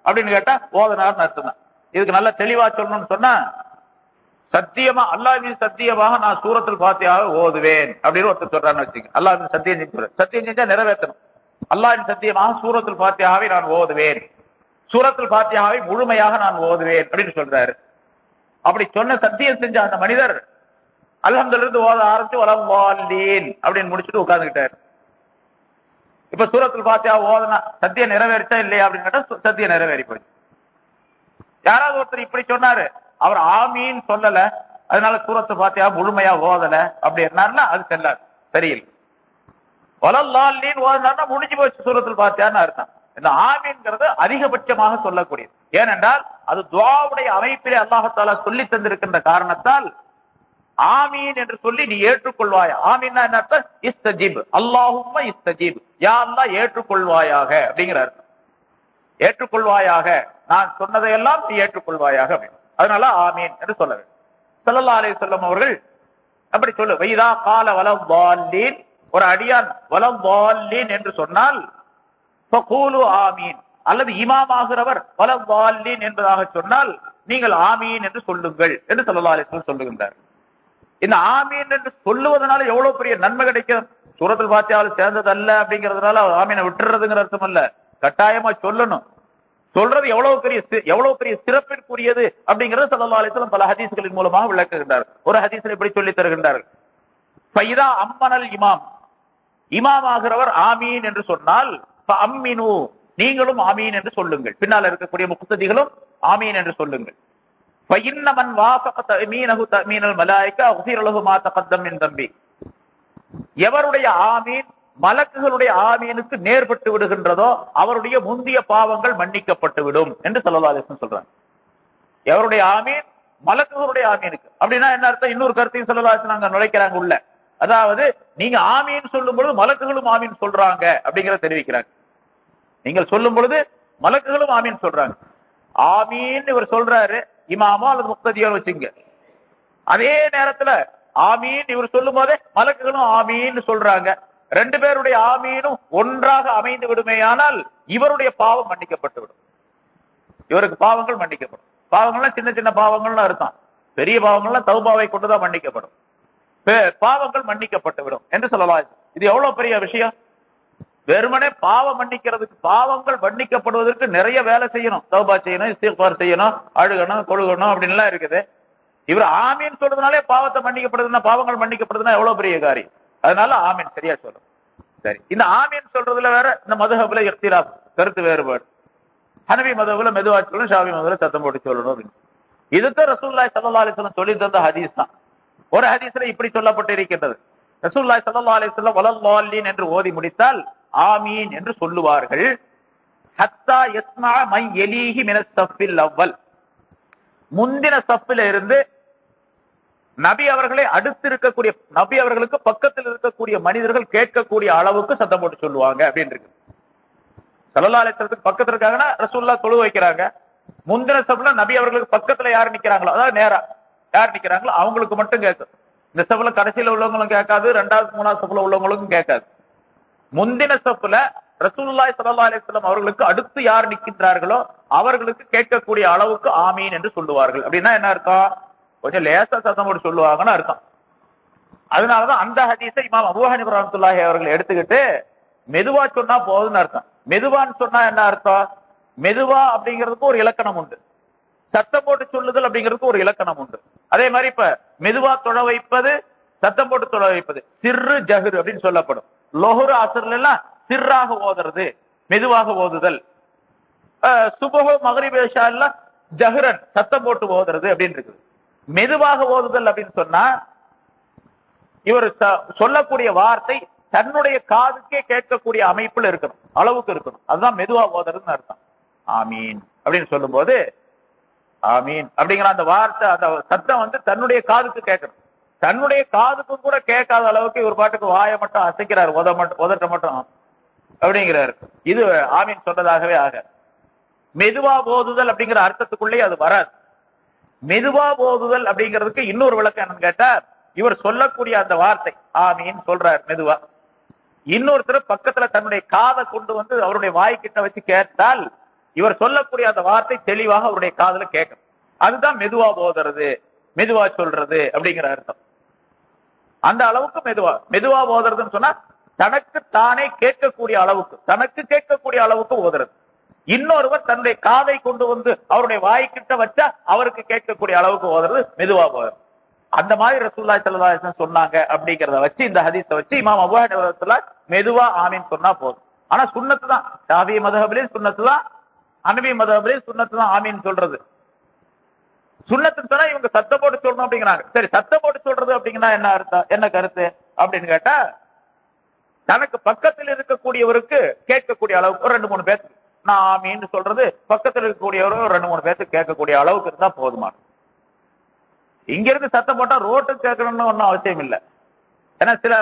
அப்படின்னு கேட்டா ஓதனார்னு அர்த்தம் தான். இதுக்கு நல்ல தெளிவா சொல்லணும்னு சொன்னா, சத்தியமா அல்லாஹ்வின் சத்தியமாக நான் சூரத்துல் ஃபாத்திஹாவை ஓதுவேன் அப்படின்னு ஒருத்தர் சொல்றான்னு வச்சுங்க. அல்லாஹ்வின் சத்தியம் செஞ்சா நிறைவேற்றணும். அல்லாஹ்வின் சத்தியமாக சூரத்துல் ஃபாத்திஹாவை நான் ஓதுவேன், சூரத்துல் ஃபாத்திஹாவை முழுமையாக நான் ஓதுவேன் அப்படின்னு சொல்றாரு. அப்படி சொன்ன சத்தியம் செஞ்ச அந்த மனிதர் அல்ஹம்துலில்லாஹ் இருந்து ஓத ஆரம்பிச்சு வலல்லாலீன் அப்படின்னு முடிச்சுட்டு உட்கார்ந்துக்கிட்டாரு. இப்ப சூரத்துல் ஃபாத்திஹா ஓதுனா சத்தியம் நிறைவேறிச்சா இல்லையா அப்படின்னு கேட்டா சத்தியம் நிறைவேறி போச்சு. யாராவது ஒருத்தர் இப்படி சொன்னாரு, அவர் ஆமீன் சொல்லல, அதனால சூரத்துல் ஃபாத்திஹா முழுமையா ஓதல அப்படி என்னாருன்னா அது செல்லாது, சரியில்லை. வலல்லாலீன் ஓதுனா முடிஞ்சு போச்சு சூரத்துல் ஃபாத்திஹான்னு அர்த்தம். இந்த ஆமீன்ங்கிறது அதிகபட்சமாக சொல்லக்கூடியது. ஏனென்றால் அது துஆவுடைய அமைப்பிலே அல்லாஹ் தஆலா சொல்லி தந்திருக்கின்ற காரணத்தால் ஆமீன் என்று சொல்லி நீ ஏற்றுக்கொள்வாயா. ஆமீன்னா என்ன அர்த்தம்? இஸ்தஜிப், அல்லாஹும்ம இஸ்தஜிப், யா அல்லாஹ் ஏற்றுக்கொள்வாயாக அப்படிங்கிற அர்த்தம். ஏற்றுக்கொள்வாயாக, நான் சொன்னதையெல்லாம் நீ ஏற்றுக்கொள்வாயாக அப்படின்னு. அதனால ஆமீன் என்று சொல்ல வேண்டும். ஸல்லல்லாஹு அலைஹி வஸல்லம் அவர்கள் அப்படி சொல்லு, வைதா கால வலல்லாலீன், ஒரு அடியான் வலல்லாலீன் என்று சொன்னால் ஃபகூலு ஆமீன், அல்லது இமாமாகிறவர் வலல்லாலீன் என்பதாக சொன்னால் நீங்கள் ஆமீன் என்று சொல்லுங்கள் என்று ஸல்லல்லாஹு அலைஹி வஸல்லம் சொல்லுகின்றார். இந்த ஆமீன் என்று சொல்லுவதனால எவ்வளவு பெரிய நன்மை கிடைக்கும். சூரத்துல் ஃபாத்திஹாவில் சேர்ந்தது அல்ல அப்படிங்கிறதுனால ஆமீனை விட்டுறதுங்கிற அர்த்தம் அல்ல, கட்டாயமா சொல்லணும். சொல்றது எவ்வளவு பெரிய சிறப்பிற்குரியது அப்படிங்கறது ஸல்லல்லாஹு அலைஹி வஸல்லம் பல ஹதீஸ்களின் மூலமாக விளக்குகின்றார். ஒரு ஹதீஸ்ல இப்படி சொல்லி தருகின்றார்கள், ஃபைதா அம்மனல் இமாம், இமாம் ஆகிறவர் ஆமீன் என்று சொன்னால் ஃபஅம்மினு, நீங்களும் ஆமீன் என்று சொல்லுங்கள். பின்னால் இருக்கக்கூடிய முக்ததிகளும் ஆமீன் என்று சொல்லுங்கள். ஃபஇன்ன மன் வாஃபக தஅமீனஹு தஅமீனல் மலாயிகா உஃபிர லஹு மா தகத்தம் மின் தம்பி, எவருடைய ஆமீன் மலக்குகளுடைய ஆமீனுக்கு நேர்பட்டு விடுகின்றதோ அவருடைய முந்திய பாவங்கள் மன்னிக்கப்பட்டு விடும் என்று ஸல்லல்லாஹு அலைஹி வஸல்லம் சொல்றாங்க. எவருடைய ஆமீன் மலக்குகளுடைய ஆமீனுக்கு அப்படின்னா என்ன அர்த்தம்? இன்னொரு கருத்தையும் ஸல்லல்லாஹு அலைஹி வஸல்லம் நுழைக்கிறாங்க உள்ள. அதாவது நீங்க ஆமீன் சொல்லும் பொழுது மலக்குகளும் ஆமீன் சொல்றாங்க அப்படிங்கறத தெரிவிக்கிறாங்க. நீங்கள் சொல்லும் பொழுது மலக்குகளும் ஆமீன் சொல்றாங்க. ஆமீன் இவர் சொல்றாரு, இமாமோ அல்லது முக்ததியோ வச்சுங்க. அதே நேரத்துல ஆமீன் இவர் சொல்லும் போதே மலக்குகளும் ஆமீன் சொல்றாங்க. ரெண்டு பேருடைய ஆமீனும் ஒன்றாக அமைந்து விடுமேயானால் இவருடைய பாவம் மன்னிக்கப்பட்டு விடும். இவருக்கு பாவங்கள் மன்னிக்கப்படும். பாவங்கள்லாம் சின்ன சின்ன பாவங்கள்லாம் இருக்கும், பெரிய பாவங்கள்லாம் தௌபாவை கொண்டுதான் மன்னிக்கப்படும். பாவங்கள் மன்னிக்கப்பட்டு விடும் என்று சொல்லலாம். இது எவ்வளவு பெரிய விஷயம்! வெறுமனே பாவம் மன்னிக்கிறதுக்கு, பாவங்கள் மன்னிக்கப்படுவதற்கு நிறைய வேலை செய்யணும். தௌபா செய்யணும், இஸ்திக்பார் செய்யணும், அழுகணும், கொழுகணும் அப்படின்லாம் இருக்குது. இவர் ஆமீன் சொல்றதுனாலே பாவத்தை மன்னிக்கப்படுதுன்னா, பாவங்கள் மன்னிக்கப்படுதுன்னா எவ்வளவு பெரிய காரியம். அதனால ஆமீன் சரியா சொல்லும். சரி, இந்த ஆமீன் சொல்றதுல வேற இந்த மதுஹப்ல இக்திலாஃப், கருத்து வேறுபாடு. ஹனபி மதுஹப்ல மெதுவா சொல்லணும், ஷாஃபி மதுஹப்ல சத்தம் போட்டு சொல்லணும் அப்படின்னு. இதுதான் ரசூலுல்லாஹி ஸல்லல்லாஹு அலைஹி வஸல்லம் சொல்லி தந்த ஹதீஸ் தான். ஒரு ஹதீஸ்ல இப்படி சொல்லப்பட்டு இருக்கின்றது, ரசூலுல்லாஹி ஸல்லல்லாஹு அலைஹி வஸல்லம் வலல்லாலின் என்று ஓதி முடித்தால் ஆமீன் என்று சொல்லுவார்கள். ஹத்தா யஸ்மா மை யலீஹி மினஸ் ஸஃபில் அவ்வல், முந்தின ஸஃப்ல இருந்து நபி அவர்களை அடுத்து இருக்கக்கூடிய, நபி அவர்களுக்கு பக்கத்தில் இருக்கக்கூடிய மனிதர்கள் கேட்கக்கூடிய அளவுக்கு சத்தம் போட்டு சொல்லுவாங்க அப்படின்னு இருக்கு. ஸல்லல்லாஹு அலைஹி வஸல்லம் பக்கத்துல இருக்காங்கன்னா ரசூலுல்லாஹ் தொழு வைக்கிறாங்க. முந்தின ஸஃப்ல நபி அவர்களுக்கு பக்கத்துல யார் நிக்கிறாங்களோ, அதாவது நேரா யார் நிக்கிறாங்களோ அவங்களுக்கு மட்டும் கேட்கும். இந்த ஸஃப்ல கடைசியில உள்ளவங்களும் கேட்காது, ரெண்டாவது மூணாவது ஸஃப்ல உள்ளவங்களுக்கும் கேட்காது. முந்தின ஸஃப்ல ரசூலுல்லாஹி ஸல்லல்லாஹு அலைஹி வஸல்லம் அவர்களுக்கு அடுத்து யார் நிற்கின்றார்களோ அவர்களுக்கு கேட்கக்கூடிய அளவுக்கு ஆமீன் என்று சொல்லுவார்கள். அப்படின்னா என்ன அர்த்தம்? கொஞ்சம் லேசா சத்தம் போட்டு சொல்லுவாங்கன்னு அர்த்தம். அதனாலதான் அந்த ஹதீஸை இமாம் அபூ ஹனீஃபா ரஹ்மத்துல்லாஹி அவர்கள் எடுத்துக்கிட்டு மெதுவா சொன்னா போதும்னு அர்த்தம். மெதுவான்னு சொன்னா என்ன அர்த்தம்? மெதுவா அப்படிங்கிறதுக்கு ஒரு இலக்கணம் உண்டு, சத்தம் போட்டு சொல்லுதல் அப்படிங்கிறதுக்கு ஒரு இலக்கணம் உண்டு. அதே மாதிரி இப்ப மெதுவா தொழ வைப்பது, சத்தம் போட்டு தொழ வைப்பது சிறு ஜஹர் அப்படின்னு சொல்லப்படும். லொஹர் அஸ்ர்ல எல்லாம் சிறாக ஓதுறது, மெதுவாக ஓதுதல். சுபஹ் மக்ரிப் இஷா எல்லாம் ஜஹரன் சத்தம் போட்டு ஓதுறது அப்படின்னு இருக்குது. மெதுவாக ஓதுதல் அப்படின்னு சொன்னா இவர் சொல்லக்கூடிய வார்த்தை தன்னுடைய காதுக்கே கேட்கக்கூடிய அமைப்புல இருக்கணும், அளவுக்கு இருக்கணும். அதுதான் மெதுவா ஓதுறதுன்னு அர்த்தம். ஆமீன் அப்படின்னு சொல்லும் போது ஆமீன் அப்படிங்கிற அந்த வார்த்தை, அந்த சத்தம் வந்து தன்னுடைய காதுக்கு கேட்கணும். தன்னுடைய காதுக்கு கூட கேட்காத அளவுக்கு இவர் பாட்டுக்கு வாயை மட்டும் அசைக்கிறார், உதட்ட மட்டும் அப்படிங்கிறாரு. இது ஆமீன் சொன்னதாகவே ஆக. மெதுவா ஓதுதல் அப்படிங்கிற அர்த்தத்துக்குள்ளே அது வராது. மெதுவா ஓதுதல் அப்படிங்கிறதுக்கு இன்னொரு விளக்கம் என்னன்னு கேட்டா, இவர் சொல்லக்கூடிய அந்த வார்த்தை ஆமீன் சொல்றார் மெதுவா, இன்னொருத்தர் பக்கத்துல தன்னுடைய காதை கொண்டு வந்து அவருடைய வாய்க்கிட்ட வச்சு கேட்டால் இவர் சொல்லக்கூடிய அந்த வார்த்தை தெளிவாக அவருடைய காதுல கேட்கணும். அதுதான் மெதுவா ஓதுறது, மெதுவா சொல்றது அப்படிங்கிற அர்த்தம். அந்த அளவுக்கு மெதுவா ஓதுறதுன்னு சொன்னா தனக்கு தானே கேட்கக்கூடிய அளவுக்கு, தனக்கு கேட்கக்கூடிய அளவுக்கு ஓதுறது. இன்னொருவர் தன்னுடைய காதை கொண்டு வந்து அவருடைய வாய்க்கிட்ட வச்சா அவருக்கு கேட்கக்கூடிய அளவுக்கு ஓதுறது மெதுவா ஓதுறது. அந்த மாதிரி ரசூலுல்லாஹி ஸல்லல்லாஹு அலைஹி வஸல்லம் சொன்னாங்க அப்படிங்கறத வச்சு, இந்த ஹதீஸை வச்சு இமாம் அபூ ஹனீஃபா ரஹ்மத்துல்லாஹி மெதுவா ஆமீன் சொன்னா போதும். ஆனா சுன்னத்து தான், ஷாஃபி மذஹபிலே சுன்னத்து தான், ஹனபி மذஹபிலே சுன்னத்து தான் ஆமீன் சொல்றது. சுன்னத்துன்னு சொன்னா இவங்க சத்தம் போட்டு சொல்லணும் அப்படிங்கிறாங்க. சரி, சத்தம் போட்டு சொல்றது அப்படிங்கன்னா என்ன அர்த்தம், என்ன கருத்து அப்படின்னு கேட்டா, தனக்கு பக்கத்தில் இருக்கக்கூடியவருக்கு கேட்கக்கூடிய அளவுக்கு ஒரு 2-3 பேருக்கு நான் ஆமீன்னு சொல்றது பக்கத்தில் இருக்கக்கூடியவரும் 2-3 பேருக்கு கேட்கக்கூடிய அளவுக்கு இருந்தா போதுமான. இங்க இருந்து சத்தம் போட்டா ரோட்டுக்கு கேட்கணும்னு ஒன்னும் அவசியம் இல்லை. ஏன்னா சில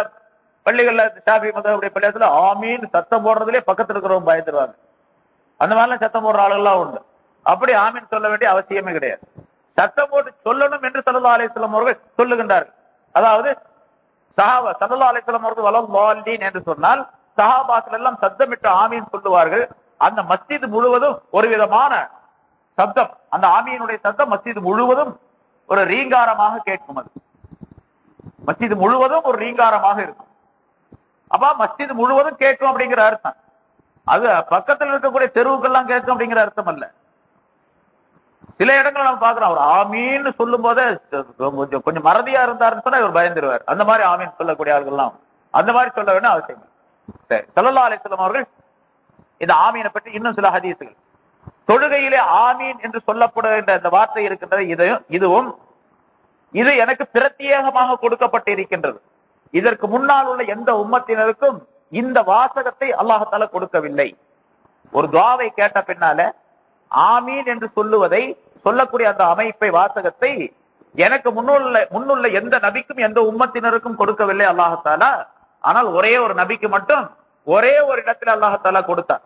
பள்ளிகள்ல ஷாஃபி மذஹபுடைய பள்ளியத்துல ஆமீன் சத்தம் போடுறதுலேயே பக்கத்துல இருக்கிறவங்க பயந்துருவாங்க. அந்த மாதிரிலாம் சத்தம் போடுற ஆளுகள்லாம் உண்டு. அப்படி ஆமீன் சொல்ல வேண்டிய அவசியமே கிடையாது. சத்தம் போட்டு சொல்லணும் என்று ஸல்லல்லாஹு அலைஹி வஸல்லம் அவர்கள் சொல்லுகின்றார்கள். அதாவது சஹாபா ஸல்லல்லாஹு அலைஹி வஸல்லம் அவர்கள் வலல்லாலின் என்று சொன்னால் சஹாபாக்கள் எல்லாம் சத்தமிட்டு ஆமீன் சொல்லுவார்கள். அந்த மஸ்ஜித் முழுவதும் ஒரு விதமான சப்தம், அந்த ஆமீனுடைய சத்தம் மஸ்ஜித் முழுவதும் ஒரு ரீங்காரமாக கேட்கும். அது மஸ்ஜித் முழுவதும் ஒரு ரீங்காரமாக இருக்கும். அப்ப மஸ்ஜித் முழுவதும் கேட்கும் அப்படிங்கிற அர்த்தம். அது பக்கத்தில் இருக்கக்கூடிய தெருவுக்கெல்லாம் கேட்கும் அப்படிங்கிற அர்த்தம் அல்ல. சில இடங்கள் நம்ம பாக்குறோம், அவர் ஆமீன்னு சொல்லும் போதே கொஞ்சம் மறதியா இருந்தாருன்னு சொன்னா இவர் பயந்துருவார். அந்த மாதிரி ஆமீன் சொல்லக்கூடிய ஆள்கள்லாம் அந்த மாதிரி சொல்ல வேணும் அவசியம். சரி, ஸல்லல்லாஹு அலைஹி வஸல்லம் அவர்கள் இந்த ஆமீனை பற்றி இன்னும் சில ஹதீசுகள், தொழுகையிலே ஆமீன் என்று சொல்லப்படுகின்ற இந்த வார்த்தை இருக்கின்றது, இதுவும் இது எனக்கு பிரத்யேகமாக கொடுக்கப்பட்டிருக்கின்றது. இதற்கு முன்னால் உள்ள எந்த உம்மத்தினருக்கும் இந்த வாசகத்தை அல்லாஹ் தஆலா கொடுக்கவில்லை. ஒரு துஆவை கேட்ட பின்னால ஆமீன் என்று சொல்லுவதை, சொல்லக்கூடிய அந்த அமைப்பை, வாசகத்தை எனக்கு முன்னுள்ள எந்த நபிக்கும் எந்த உம்மத்தினருக்கும் கொடுக்கவில்லை அல்லாஹ் தஆலா. ஆனால் ஒரே ஒரு நபிக்கு மட்டும் ஒரே ஒரு இடத்துல அல்லாஹ் தஆலா கொடுத்தார்,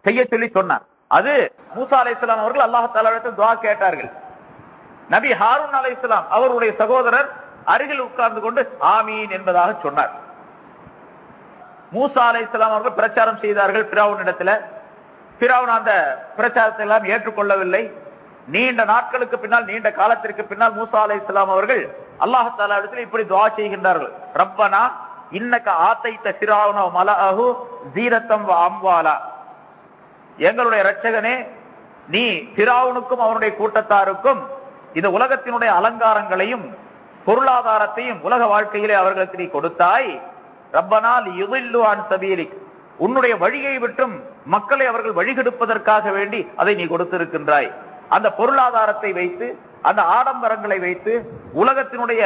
செய்ய சொல்லி சொன்னார். அது மூசா அலைஹிஸ்ஸலாம் அவர்கள் அல்லாஹ் தஆலாவிடத்தில் துஆ கேட்டார்கள். நபி ஹாரூன் அலைஹிஸ்ஸலாம் அவருடைய சகோதரர் அருகில் உட்கார்ந்து கொண்டு ஆமீன் என்பதாக சொன்னார். மூசா அலைஹிஸ்ஸலாம் அவர்கள் பிரச்சாரம் செய்தார்கள் ஃபிரௌன் இடத்துல. ஃபிரௌன் அந்த பிரச்சாரத்தை எல்லாம் ஏற்றுக்கொள்ளவில்லை. நீண்ட நாட்களுக்கு பின்னால், நீண்ட காலத்திற்கு பின்னால் மூசா அலைஹிஸ்ஸலாம் அவர்கள் அல்லாஹ் தஆலா இடத்தில் இப்படி துஆ செய்கின்றார்கள். ரப்பனா இன்னக ஆதைத ஃபிரௌன வ மலஅஹு ஸீரத்தம் வ அம்வாலா. எங்களுடைய இரட்சகனே, நீ ஃபிரௌனுக்கும் அவருடைய கூட்டத்தாருக்கும் இந்த உலகத்தினுடைய அலங்காரங்களையும் பொருளாதாரத்தையும் உலக வாழ்க்கையிலே அவர்களுக்கு நீ கொடுத்தாய். ரப்பனா லியுதில்லு அன் சபீலிக், உன்னுடைய வழியை விட்டும் மக்களை அவர்கள் வழிகெடுப்பதற்காக வேண்டி அதை நீ கொடுத்திருக்கின்றாய். அந்த பொருளாதாரத்தை வைத்து, அந்த ஆடம்பரங்களை வைத்து, உலகத்தினுடைய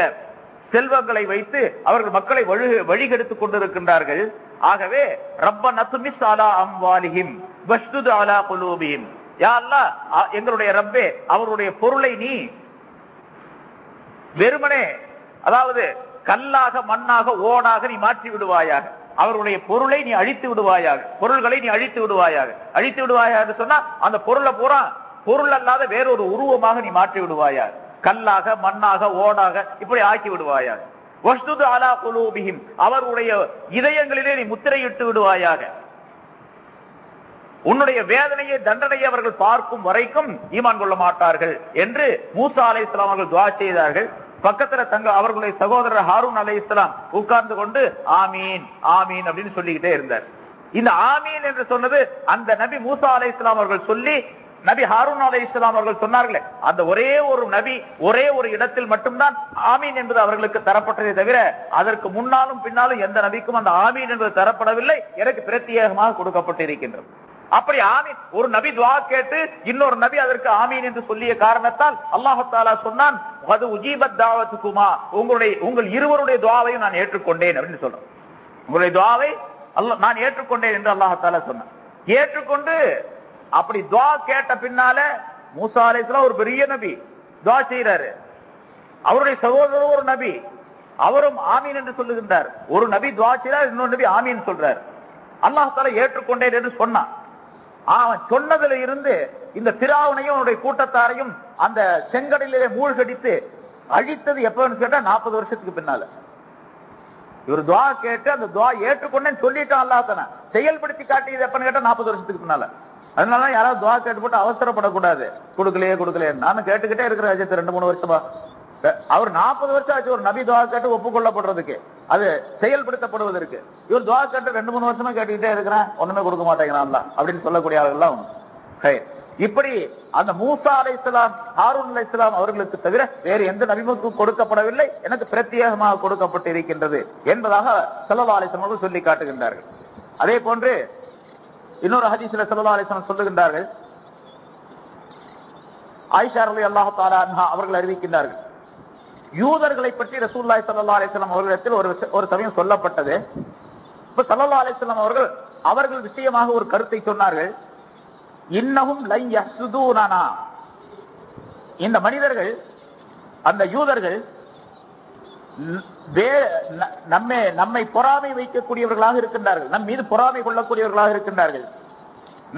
செல்வங்களை வைத்து அவர்கள் மக்களை வழிகெடுத்துக் கொண்டிருக்கின்றார்கள். ஆகவே ரப்பனா துமிஸ் அலா அம்வாலிஹிம் வஷ்துத் அலா குலூபிஹிம், யா அல்லாஹ் எங்களுடைய ரப்பே, அவருடைய பொருளை நீ வெறுமனே, அதாவது கல்லாக மண்ணாக ஓடாக நீ மாற்றி விடுவாயாக. அவருடைய பொருளை நீ அழித்து விடுவாயாக, பொருள்களை நீ அழித்து விடுவாயாக. அழித்து விடுவாயாக சொன்னா அந்த பொருளை பூரா பொருள் அல்லாத வேறொரு உருவமாக நீ மாற்றி விடுவாயாக. கல்லாக மண்ணாக ஓடாக இப்படி ஆக்கி விடுவாயாக. வஷ்துத் அலா குலூபிஹிம், அவருடைய இதயங்களிலே நீ முத்திரையிட்டு விடுவாயாக. உன்னுடைய வேதனையை, தண்டனையை அவர்கள் பார்க்கும் வரைக்கும் ஈமான் கொள்ள மாட்டார்கள் என்று மூசா அலைஹிஸ்ஸலாம் அவர்கள் துஆ செய்தார்கள். பக்கத்துல அவர்களுடைய சகோதரர் ஹாரூன் அலைஹிஸ்ஸலாம் உட்கார்ந்து கொண்டு ஆமீன் ஆமீன் அப்படின்னு சொல்லிக்கிட்டே இருந்தார். இந்த ஆமீன் என்று சொன்னது அந்த நபி மூசா அலைஹிஸ்ஸலாம் அவர்கள் சொல்லி நபி ஹாரூன் அலைஹிஸ்ஸலாம் அவர்கள் சொன்னார்களே, அந்த ஒரே ஒரு நபி ஒரே ஒரு இடத்தில் மட்டும்தான் ஆமீன் என்பது அவர்களுக்கு தரப்பட்டதை தவிர அதற்கு முன்னாலும் பின்னாலும் எந்த நபிக்கும் அந்த ஆமீன் என்பது தரப்படவில்லை. எனக்கு பிரத்யேகமாக கொடுக்கப்பட்டிருக்கின்றது. அப்படி ஆமீன், ஒரு நபி துஆ கேட்டு இன்னொரு நபி அதற்கு ஆமீன் என்று சொல்லிய காரணத்தால் அல்லாஹ் தஆலா சொன்னான், அது உஜீபத் தாவத்துக்குமா, உங்கள் இருவருடைய துஆவையும் நான் ஏற்றுக்கொண்டேன் அப்படின்னு சொல்றேன். உங்களுடைய துஆவை நான் ஏற்றுக்கொண்டேன் என்று அல்லாஹ் தஆலா சொன்னான். ஏற்றுக்கொண்டு அப்படி துஆ கேட்ட பின்னால மூசா அலைஹிஸ்ஸலாம் ஒரு பெரிய நபி துஆ செய்யறாரு. அவருடைய சகோதரர் ஒரு நபி, அவரும் ஆமீன் என்று சொல்லுகின்றார். ஒரு நபி துஆ செய்யறார், இன்னொரு நபி ஆமீன் சொல்றார். அல்லாஹ் தஆலா ஏற்றுக்கொண்டேன் என்று சொன்னான். அவன் சொன்னதுல இருந்து இந்த ஃபிரௌனையும் அவருடைய கூட்டத்தாரையும் அந்த செங்கடலிலே மூழ்கடித்து அழித்தது எப்பன்னு கேட்டா 40 வருஷத்துக்கு பின்னால. இவர் துஆ கேட்டு அந்த துஆ ஏற்றுக்கொண்டேன்னு சொல்லிட்டான். அல்லாஹ் தஆலா செயல்படுத்தி காட்டியது எப்பன்னு கேட்டா 40 வருஷத்துக்கு பின்னால. அதனால யாராவது துஆ கேட்டு போட்டு அவசரப்படக்கூடாது. கொடுக்கலையே நானும் கேட்டுக்கிட்டே இருக்கிற 2-3 வருஷமா. அவர் 40 வருஷம் ஆச்சு ஒரு நபி துஆ கேட்டு ஒப்புக்கொள்ளப்படுறதுக்கு, அது செயல்படுத்தப்படுவதற்கு. இவர் துஆ கேட்டு 2-3 வருஷமா கேட்டுக்கிட்டே இருக்கிறேன், ஒண்ணுமே கொடுக்க மாட்டேங்கிறான் அல்லாஹ் அப்படின்னு சொல்லக்கூடிய ஆளுகள்லாம். இப்படி அந்த மூசா அலைஹிஸ்ஸலாம் ஹாரூன் அலைஹிஸ்ஸலாம் அவர்களுக்கு தவிர வேறு எந்த நபிக்கும் கொடுக்கப்படவில்லை, எனக்கு பிரத்யேகமாக கொடுக்கப்பட்டு இருக்கின்றது என்பதாக ஸல்லல்லாஹு அலைஹி வஸல்லம் சொல்லி காட்டுகின்றார்கள். அதே போன்று இன்னொரு ஹதீஸ்ல ஸல்லல்லாஹு அலைஹி வஸல்லம் சொல்லுகின்றார்கள், ஆயிஷா ரலியல்லாஹு தஆலா அன்ஹா அவர்கள் அறிவிக்கின்றார்கள், யூதர்களை பற்றி ரசூலுல்லாஹி ஸல்லல்லாஹு அலைஹி வஸல்லம் அவர்களிடத்தில் ஒரு சமயம் சொல்லப்பட்டது. இப்ப ஸல்லல்லாஹு அலைஹி வஸல்லம் அவர்கள் விஷயமாக ஒரு கருத்தை சொன்னார்கள். இன்னஹும் லை யஹ்சுதூனனா, இந்த மனிதர்கள், அந்த யூதர்கள் நம்மை பொறாமை வைக்கக்கூடியவர்களாக இருக்கின்றார்கள், நம் மீது பொறாமை கொள்ளக்கூடியவர்களாக இருக்கின்றார்கள்.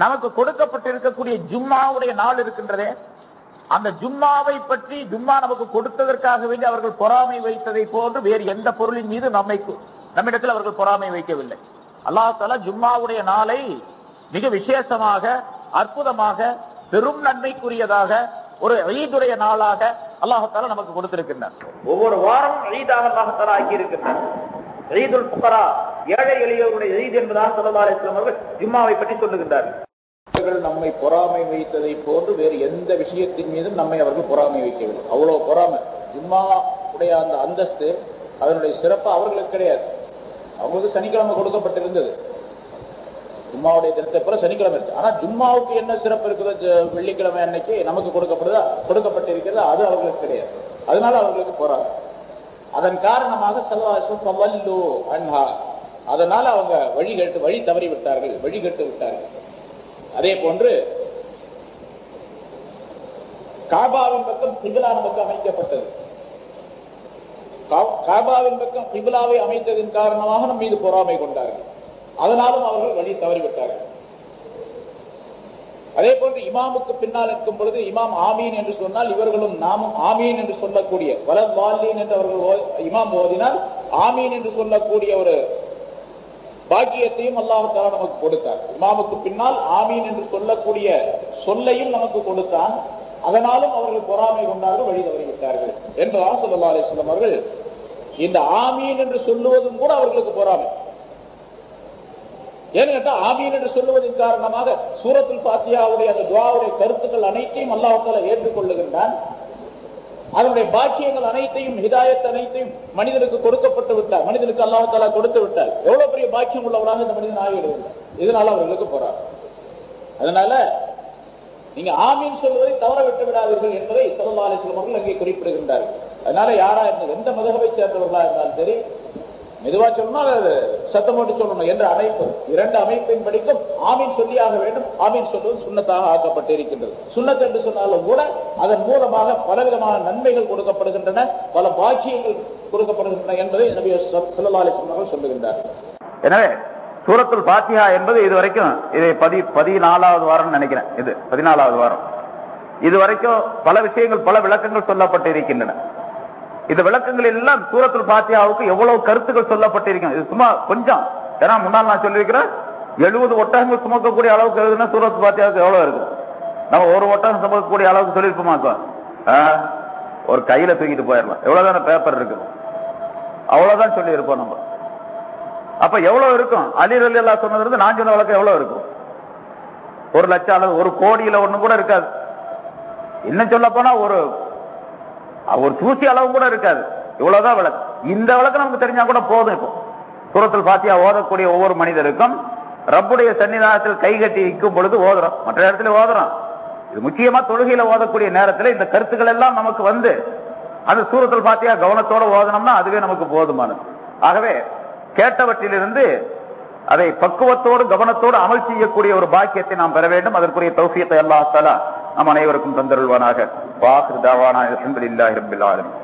நமக்கு கொடுக்கப்பட்டிருக்கக்கூடிய ஜும்மாவுடைய நாள் இருக்கின்றதே, அந்த ஜும்மாவை பற்றி, ஜும்மா நமக்கு கொடுத்ததற்காக வேண்டி அவர்கள் பொறாமை வைத்ததை போன்று வேறு எந்த பொருளின் மீது நம்மிடத்தில் அவர்கள் பொறாமை வைக்கவில்லை. அல்லாஹ் தஆலா ஜும்மாவுடைய நாளை மிக விசேஷமாக, அற்புதமாக, பெரும் நன்மைக்குரியதாக, ஒரு ஈதுடைய நாளாக அல்லாஹ் தஆலா நமக்கு கொடுத்திருக்கின்றார். ஒவ்வொரு வாரமும் ஈதாக அல்லாஹ் தஆலா ஆக்கி இருக்கின்றார். ஈதுல் ஃபுகரா ஏழை எளியவருடைய ஈத் என்பதாக ஸல்லல்லாஹு அலைஹி வஸல்லம் அவர்கள் ஜும்மாவை பற்றி சொல்லுகின்றார்கள். நம்மை பொறாமை வைத்ததை போன்று வேறு எந்த விஷயத்தின் மீதும் நம்மை அவர்கள் பொறாமை வைக்கவில்லை. அவ்வளவு பொறாமை. ஜும்மா உடைய அந்த அந்தஸ்து, அதனுடைய சிறப்பு அவர்களுக்கு கிடையாது. அவங்களுக்கு சனிக்கிழமை கொடுக்கப்பட்டிருந்தது, ஜும்மாவுடைய தினத்தை போல சனிக்கிழமை இருக்கு. ஆனா ஜும்மாவுக்கு என்ன சிறப்பு இருக்குதோ வெள்ளிக்கிழமை அன்னைக்கு நமக்கு கொடுக்கப்பட்டிருக்கிறதோ அது அவர்களுக்கு கிடையாது. அதனால அவர்களுக்கு போறாங்க. அதன் காரணமாக அதனால அவங்க வழி தவறி விட்டார்கள், வழிகட்டு விட்டார்கள். அதே போன்று காபாவின் பக்கம் கிபிலா நமக்கு அமைக்கப்பட்டது. காபாவின் பக்கம் கிபிலாவை அமைத்ததின் காரணமாக நம் மீது பொறாமை கொண்டார்கள். அதனாலும் அவர்கள் வழி தவறிவிட்டார்கள். அதே போன்று இமாமுக்கு பின்னால் இருக்கும் பொழுது இமாம் ஆமீன் என்று சொன்னால் இவர்களும் நாமும் ஆமீன் என்று சொல்லக்கூடிய வலவாலீன் என்று அவர்கள் இமாம் ஓதினால் ஆமீன் என்று சொல்லக்கூடிய ஒரு பாக்கியத்தையும் அல்லாஹ் தஆலா நமக்கு கொடுத்தார். இமாமுக்கு பின்னால் ஆமீன் என்று சொல்லக்கூடிய சொல்லையும் நமக்கு கொடுத்தான். அதனாலும் அவர்கள் பொறாமை கொண்டார்கள், வழி தவறிவிட்டார்கள் என்பதாக ஸல்லல்லாஹு அலைஹி வஸல்லம் அவர்கள் இந்த ஆமீன் என்று சொல்லுவதும் கூட அவர்களுக்கு பொறாமை. ஏன்னு கேட்டா ஆமீன் என்று சொல்லுவதன் காரணமாக சூரத்துல் ஃபாத்திஹாவுடைய அந்த துஆவுடைய கருத்துக்கள் அனைத்தையும் அல்லாஹ் தஆலா ஏற்றுக்கொள்ளுகின்றான். அதனுடைய பாக்கியங்கள் அனைத்தையும், ஹிதாயத் அனைத்தையும் மனிதனுக்கு கொடுக்கப்பட்டு விட்டார். மனிதனுக்கு அல்லாஹ் தஆலா கொடுத்து விட்டார். எவ்வளவு பெரிய பாக்கியம் உள்ளவராக இந்த மனிதன் ஆகிவிடுகிறார். இதனால அவர்களுக்கு போறார். அதனால நீங்க ஆமீன் சொல்வதை தவற விட்டு விடாதீர்கள் என்பதை ஸல்லல்லாஹு அலைஹி வஸல்லம் அவர்கள் அங்கே குறிப்பிடுகின்றார்கள். அதனால யாரா இருந்தாலும், எந்த மதகபை சேர்ந்தவர்களா இருந்தாலும் சரி, மெதுவா சொல்லணும், அது சத்தம் போட்டு சொல்லணும் என்ற அமைப்பு, இரண்டு அமைப்பின் படிக்கும் ஆமீன் சொல்லியாக வேண்டும். ஆமீன் சொல்வது சுன்னத்தாக ஆக்கப்பட்டு இருக்கின்றது. சுன்னத் என்று சொன்னாலும் கூட அதன் மூலமாக பலவிதமான நன்மைகள் கொடுக்கப்படுகின்றன, பல பாக்கியங்கள் கொடுக்கப்படுகின்றன என்பதை நபி ஸல்லல்லாஹு அலைஹி வஸல்லம் அவர்கள் சொல்லுகின்றார்கள். எனவே சூரத்துல் ஃபாத்திஹா என்பது இதுவரைக்கும் இது 14வது வாரம் நினைக்கிறேன். இது 14வது வாரம். இதுவரைக்கும் பல விஷயங்கள், பல விளக்கங்கள் சொல்லப்பட்டு இருக்கின்றன. இந்த விளக்கங்கள் எல்லாம் சூரத்துல் ஃபாத்திஹாவுக்கு எவ்வளவு கருத்துக்கள் சொல்லப்பட்டிருக்கும். இது சும்மா கொஞ்சம், ஏன்னா முன்னால் நான் சொல்லியிருக்கிறேன் 70 ஒட்டகங்கள் சுமக்கக்கூடிய அளவுக்கு எழுதுனா சூரத்துல் ஃபாத்திஹாவுக்கு எவ்வளவு இருக்கு? நம்ம ஒரு ஒட்டகம் சுமக்கக்கூடிய அளவுக்கு சொல்லியிருப்போமா? ஒரு கையில தூக்கிட்டு போயிடலாம், எவ்வளவுதான பேப்பர் இருக்கு, அவ்வளவுதான் சொல்லி இருப்போம் நம்ம. அப்ப எவ்வளவு இருக்கும்? அலி ரலியல்லாஹு சொன்னது நான் சொன்ன வழக்கம் எவ்வளவு இருக்கும்? 1 லட்சம் அளவு, 1 கோடியில ஒண்ணு கூட இருக்காது. இன்னும் சொல்ல போனா ஒரு தூசி அளவு கூட இருக்காது. இவ்வளவுதான் விளக்கு. இந்த விளக்கு நமக்கு தெரிஞ்சா கூட போதும். இப்போ சூரத்துல் ஃபாத்திஹா ஓதக்கூடிய ஒவ்வொரு மனிதருக்கும் ரப்புடைய சன்னிதானத்தில் கை கட்டி நிற்கும் பொழுது ஓதுறோம், மற்ற இடத்துல ஓதுறோம். இது முக்கியமா தொழுகையில ஓதக்கூடிய நேரத்தில் இந்த கருத்துக்கள் எல்லாம் நமக்கு வந்து அது சூரத்துல் ஃபாத்திஹா கவனத்தோட ஓதனம்னா அதுவே நமக்கு போதுமானது. ஆகவே கேட்டவற்றிலிருந்து அதை பக்குவத்தோடு கவனத்தோடு அமல் செய்யக்கூடிய ஒரு பாக்கியத்தை நாம் பெற வேண்டும். அதற்குரிய தௌஃபீக்கை அல்லாஹ் தஆலா நம் அனைவருக்கும் தந்தருள்வானாக. வாஹிர் தாவானா அல்ஹம்துலில்லாஹி ரப்பில் ஆலமீன்.